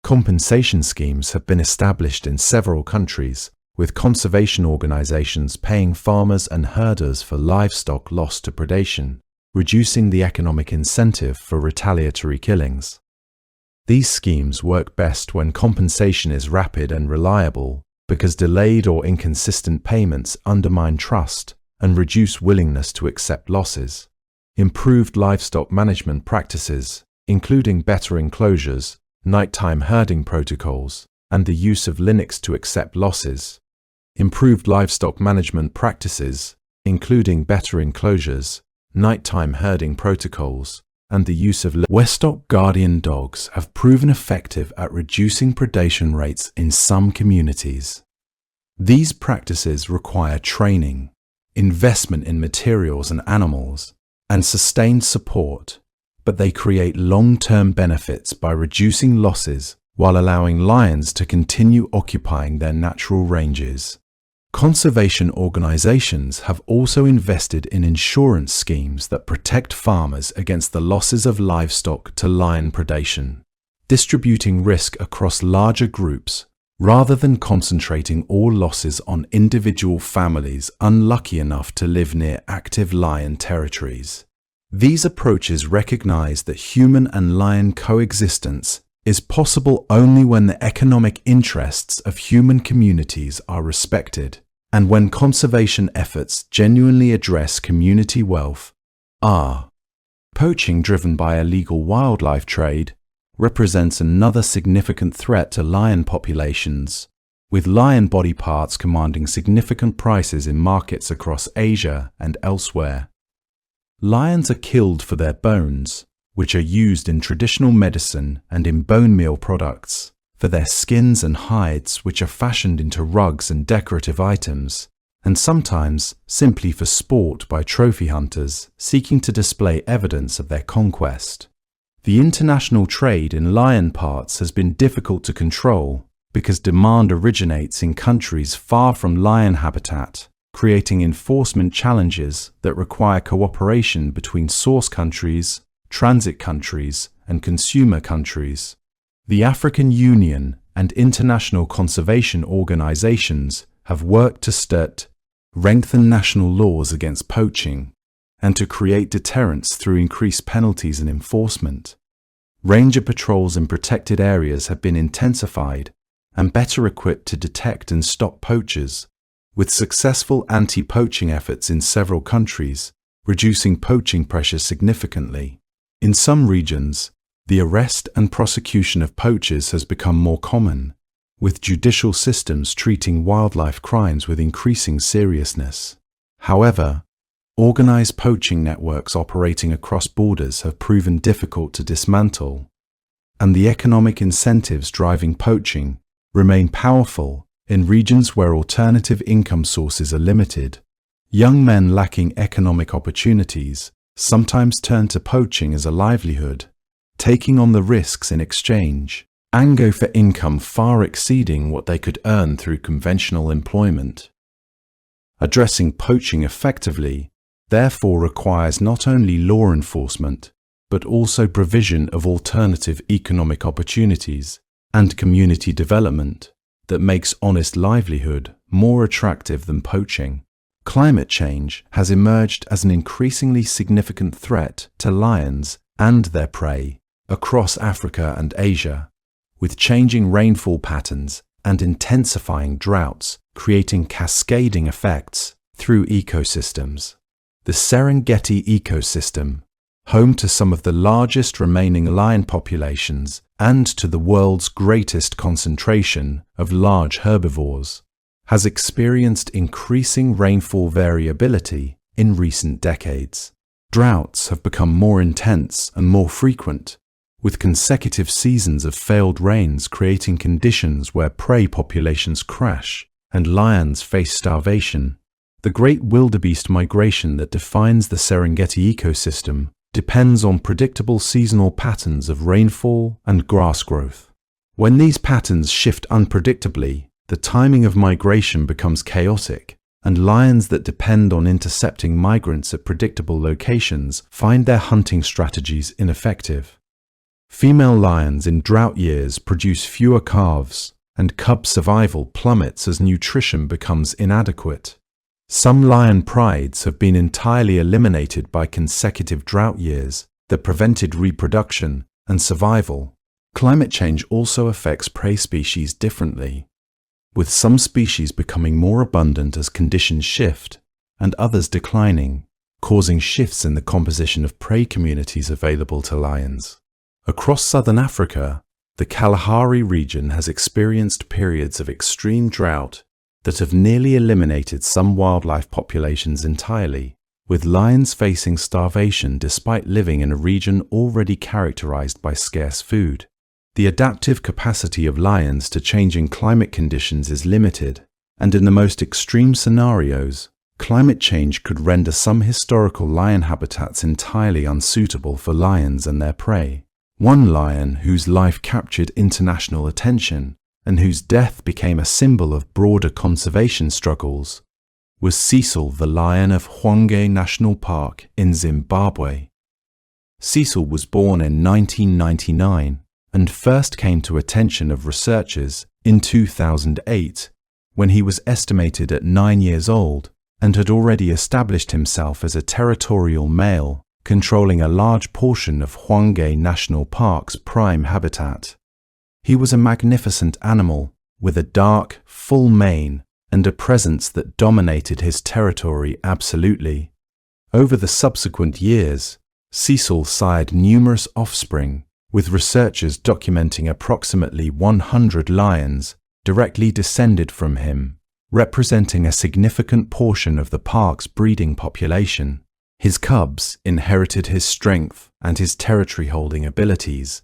Compensation schemes have been established in several countries, with conservation organizations paying farmers and herders for livestock lost to predation, reducing the economic incentive for retaliatory killings. These schemes work best when compensation is rapid and reliable, because delayed or inconsistent payments undermine trust and reduce willingness to accept losses. Improved livestock management practices, including better enclosures, nighttime herding protocols, and the use of Linux to accept losses. Improved livestock management practices, including better enclosures, nighttime herding protocols, and the use of Westock Guardian dogs have proven effective at reducing predation rates in some communities. These practices require training, investment in materials and animals, and sustained support, but they create long-term benefits by reducing losses while allowing lions to continue occupying their natural ranges. Conservation organizations have also invested in insurance schemes that protect farmers against the losses of livestock to lion predation, distributing risk across larger groups rather than concentrating all losses on individual families unlucky enough to live near active lion territories. These approaches recognize that human and lion coexistence is possible only when the economic interests of human communities are respected, and when conservation efforts genuinely address community wealth. Poaching driven by illegal wildlife trade represents another significant threat to lion populations, with lion body parts commanding significant prices in markets across Asia and elsewhere. Lions are killed for their bones, which are used in traditional medicine and in bone meal products, for their skins and hides, which are fashioned into rugs and decorative items, and sometimes simply for sport by trophy hunters seeking to display evidence of their conquest. The international trade in lion parts has been difficult to control because demand originates in countries far from lion habitat, creating enforcement challenges that require cooperation between source countries, transit countries, and consumer countries. The African Union and international conservation organizations have worked to strengthen national laws against poaching and to create deterrence through increased penalties and enforcement. Ranger patrols in protected areas have been intensified and better equipped to detect and stop poachers, with successful anti-poaching efforts in several countries, reducing poaching pressure significantly. In some regions, the arrest and prosecution of poachers has become more common, with judicial systems treating wildlife crimes with increasing seriousness. However, organized poaching networks operating across borders have proven difficult to dismantle, and the economic incentives driving poaching remain powerful in regions where alternative income sources are limited. Young men lacking economic opportunities sometimes turn to poaching as a livelihood, taking on the risks in exchange, and go for income far exceeding what they could earn through conventional employment. Addressing poaching effectively, therefore, requires not only law enforcement, but also provision of alternative economic opportunities and community development that makes honest livelihood more attractive than poaching. Climate change has emerged as an increasingly significant threat to lions and their prey across Africa and Asia, with changing rainfall patterns and intensifying droughts creating cascading effects through ecosystems. The Serengeti ecosystem, home to some of the largest remaining lion populations and to the world's greatest concentration of large herbivores, has experienced increasing rainfall variability in recent decades. Droughts have become more intense and more frequent, with consecutive seasons of failed rains creating conditions where prey populations crash and lions face starvation. The great wildebeest migration that defines the Serengeti ecosystem depends on predictable seasonal patterns of rainfall and grass growth. When these patterns shift unpredictably, the timing of migration becomes chaotic, and lions that depend on intercepting migrants at predictable locations find their hunting strategies ineffective. Female lions in drought years produce fewer calves, and cub survival plummets as nutrition becomes inadequate. Some lion prides have been entirely eliminated by consecutive drought years that prevented reproduction and survival. Climate change also affects prey species differently. with some species becoming more abundant as conditions shift and others declining, causing shifts in the composition of prey communities available to lions. Across southern Africa, the Kalahari region has experienced periods of extreme drought that have nearly eliminated some wildlife populations entirely, with lions facing starvation despite living in a region already characterized by scarce food. The adaptive capacity of lions to changing climate conditions is limited, and in the most extreme scenarios, climate change could render some historical lion habitats entirely unsuitable for lions and their prey. One lion whose life captured international attention and whose death became a symbol of broader conservation struggles was Cecil the lion of Hwange National Park in Zimbabwe. Cecil was born in 1999 and first came to attention of researchers in 2008 when he was estimated at 9 years old and had already established himself as a territorial male, controlling a large portion of Hwange National Park's prime habitat. He was a magnificent animal with a dark, full mane and a presence that dominated his territory absolutely. Over the subsequent years, Cecil sired numerous offspring, with researchers documenting approximately 100 lions directly descended from him, representing a significant portion of the park's breeding population. His cubs inherited his strength and his territory-holding abilities,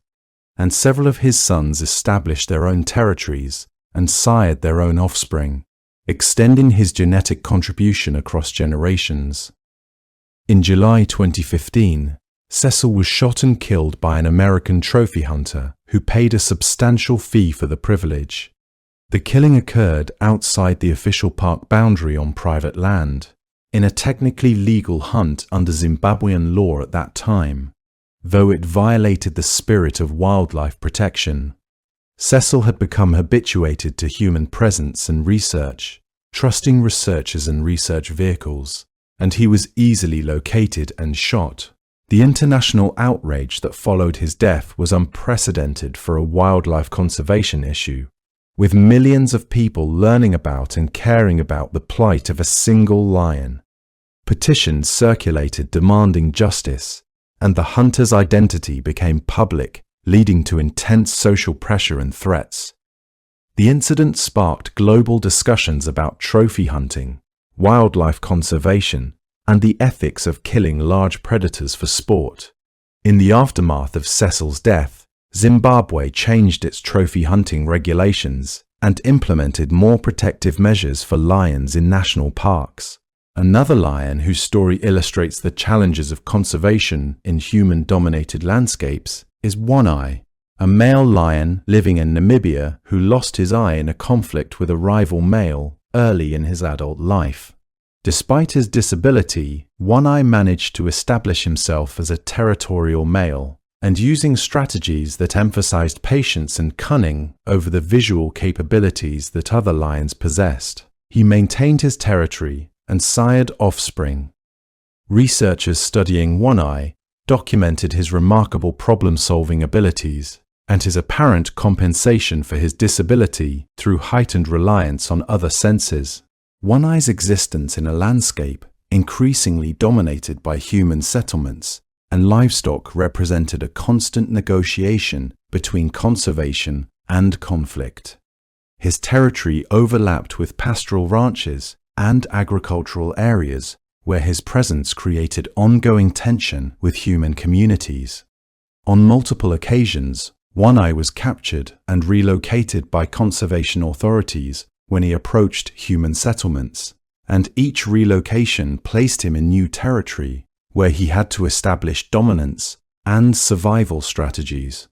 and several of his sons established their own territories and sired their own offspring, extending his genetic contribution across generations. In July 2015, Cecil was shot and killed by an American trophy hunter who paid a substantial fee for the privilege. The killing occurred outside the official park boundary on private land, in a technically legal hunt under Zimbabwean law at that time, though it violated the spirit of wildlife protection. Cecil had become habituated to human presence and research, trusting researchers and research vehicles, and he was easily located and shot. The international outrage that followed his death was unprecedented for a wildlife conservation issue, with millions of people learning about and caring about the plight of a single lion. Petitions circulated demanding justice, and the hunter's identity became public, leading to intense social pressure and threats. The incident sparked global discussions about trophy hunting, wildlife conservation, and the ethics of killing large predators for sport. In the aftermath of Cecil's death, Zimbabwe changed its trophy hunting regulations and implemented more protective measures for lions in national parks. Another lion whose story illustrates the challenges of conservation in human-dominated landscapes is One Eye, a male lion living in Namibia who lost his eye in a conflict with a rival male early in his adult life. Despite his disability, One Eye managed to establish himself as a territorial male, and using strategies that emphasized patience and cunning over the visual capabilities that other lions possessed, he maintained his territory and sired offspring. Researchers studying One Eye documented his remarkable problem-solving abilities and his apparent compensation for his disability through heightened reliance on other senses. One Eye's existence in a landscape increasingly dominated by human settlements and livestock represented a constant negotiation between conservation and conflict. His territory overlapped with pastoral ranches and agricultural areas where his presence created ongoing tension with human communities. On multiple occasions, One Eye was captured and relocated by conservation authorities when he approached human settlements, and each relocation placed him in new territory where he had to establish dominance and survival strategies.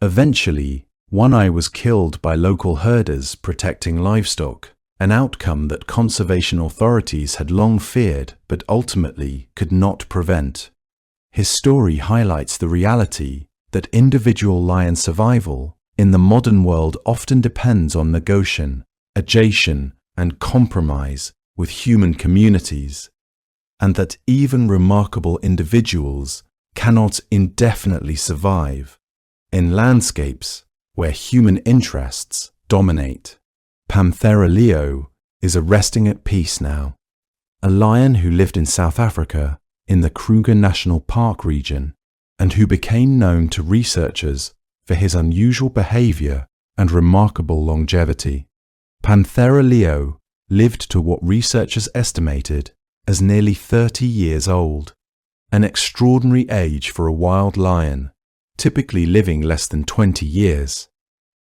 Eventually, One Eye was killed by local herders protecting livestock, an outcome that conservation authorities had long feared but ultimately could not prevent. His story highlights the reality that individual lion survival in the modern world often depends on negotiation, adjacent, and compromise with human communities, and that even remarkable individuals cannot indefinitely survive in landscapes where human interests dominate. Panthera leo is a resting at peace now, a lion who lived in South Africa in the Kruger National Park region and who became known to researchers for his unusual behavior and remarkable longevity. Panthera leo lived to what researchers estimated as nearly 30 years old, an extraordinary age for a wild lion, typically living less than 20 years.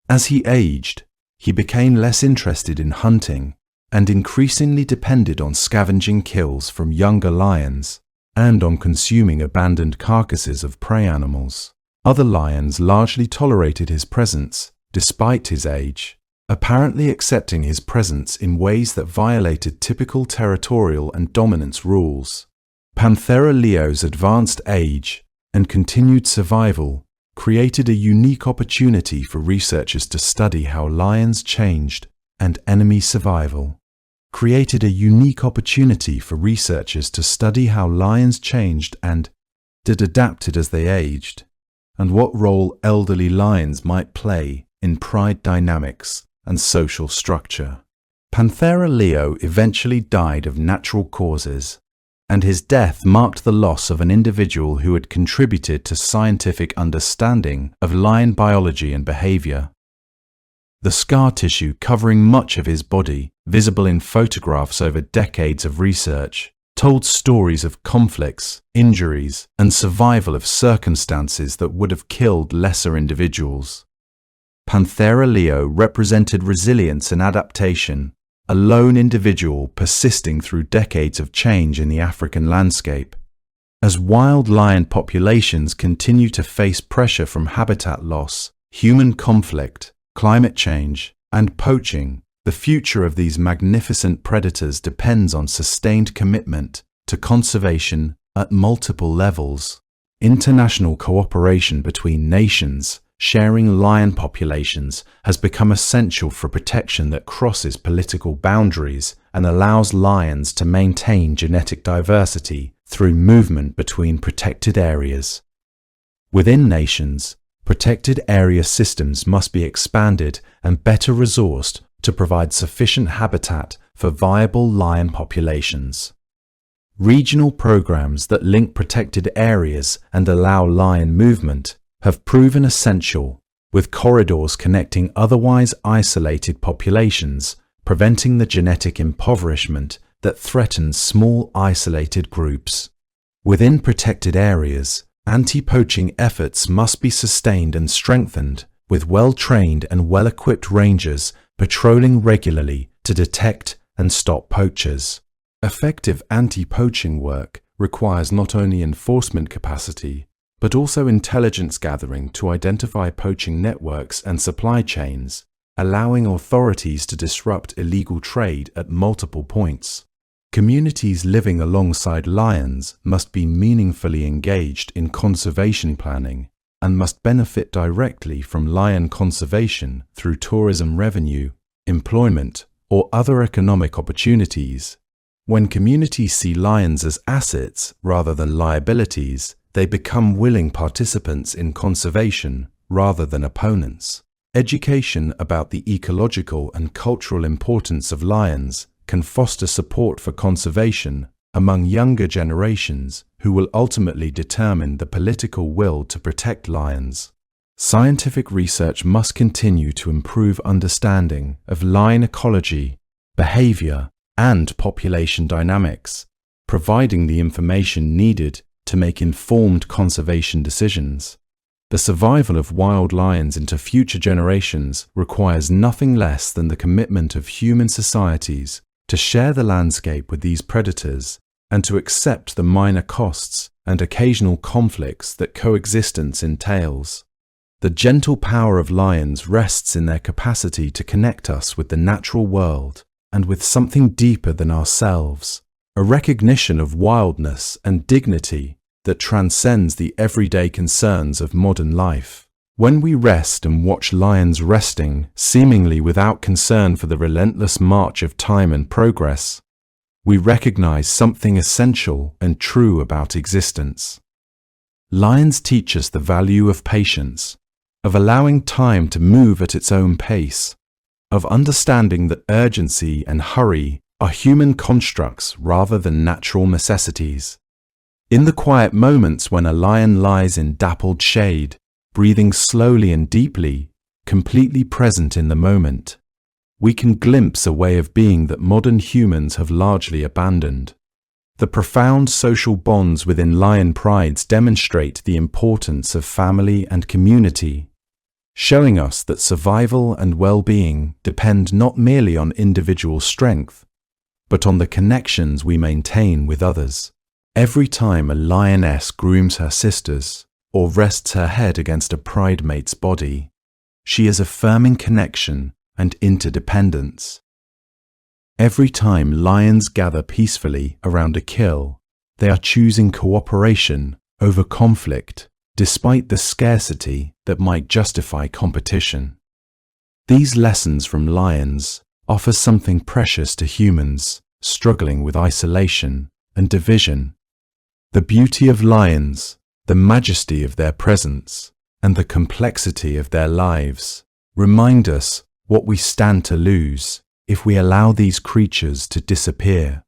As he aged, he became less interested in hunting and increasingly depended on scavenging kills from younger lions and on consuming abandoned carcasses of prey animals. Other lions largely tolerated his presence, despite his age, apparently accepting his presence in ways that violated typical territorial and dominance rules. Panthera leo's advanced age and continued survival created a unique opportunity for researchers to study how lions changed and enemy survival. Adapted as they aged, and what role elderly lions might play in pride dynamics and social structure. Panthera leo eventually died of natural causes, and his death marked the loss of an individual who had contributed to scientific understanding of lion biology and behavior. The scar tissue covering much of his body, visible in photographs over decades of research, told stories of conflicts, injuries, and survival of circumstances that would have killed lesser individuals. Panthera leo represented resilience and adaptation, a lone individual persisting through decades of change in the African landscape. As wild lion populations continue to face pressure from habitat loss, human conflict, climate change, and poaching, the future of these magnificent predators depends on sustained commitment to conservation at multiple levels. International cooperation between nations sharing lion populations has become essential for protection that crosses political boundaries and allows lions to maintain genetic diversity through movement between protected areas. Within nations, protected area systems must be expanded and better resourced to provide sufficient habitat for viable lion populations. Regional programs that link protected areas and allow lion movement have proven essential, with corridors connecting otherwise isolated populations, preventing the genetic impoverishment that threatens small isolated groups. Within protected areas, anti-poaching efforts must be sustained and strengthened, with well-trained and well-equipped rangers patrolling regularly to detect and stop poachers. Effective anti-poaching work requires not only enforcement capacity, but also intelligence gathering to identify poaching networks and supply chains, allowing authorities to disrupt illegal trade at multiple points. Communities living alongside lions must be meaningfully engaged in conservation planning and must benefit directly from lion conservation through tourism revenue, employment, or other economic opportunities. When communities see lions as assets rather than liabilities, they become willing participants in conservation rather than opponents. Education about the ecological and cultural importance of lions can foster support for conservation among younger generations who will ultimately determine the political will to protect lions. Scientific research must continue to improve understanding of lion ecology, behavior, and population dynamics, providing the information needed to make informed conservation decisions. The survival of wild lions into future generations requires nothing less than the commitment of human societies to share the landscape with these predators and to accept the minor costs and occasional conflicts that coexistence entails. The gentle power of lions rests in their capacity to connect us with the natural world and with something deeper than ourselves, a recognition of wildness and dignity that transcends the everyday concerns of modern life. When we rest and watch lions resting, seemingly without concern for the relentless march of time and progress, we recognize something essential and true about existence. Lions teach us the value of patience, of allowing time to move at its own pace, of understanding that urgency and hurry are human constructs rather than natural necessities. In the quiet moments when a lion lies in dappled shade, breathing slowly and deeply, completely present in the moment, we can glimpse a way of being that modern humans have largely abandoned. The profound social bonds within lion prides demonstrate the importance of family and community, showing us that survival and well-being depend not merely on individual strength, but on the connections we maintain with others. Every time a lioness grooms her sisters or rests her head against a pride mate's body, she is affirming connection and interdependence. Every time lions gather peacefully around a kill, they are choosing cooperation over conflict, despite the scarcity that might justify competition. These lessons from lions offer something precious to humans struggling with isolation and division. The beauty of lions, the majesty of their presence, and the complexity of their lives remind us what we stand to lose if we allow these creatures to disappear.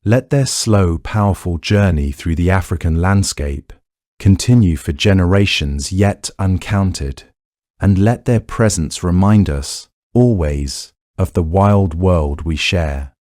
Let their slow, powerful journey through the African landscape continue for generations yet uncounted, and let their presence remind us, always, of the wild world we share.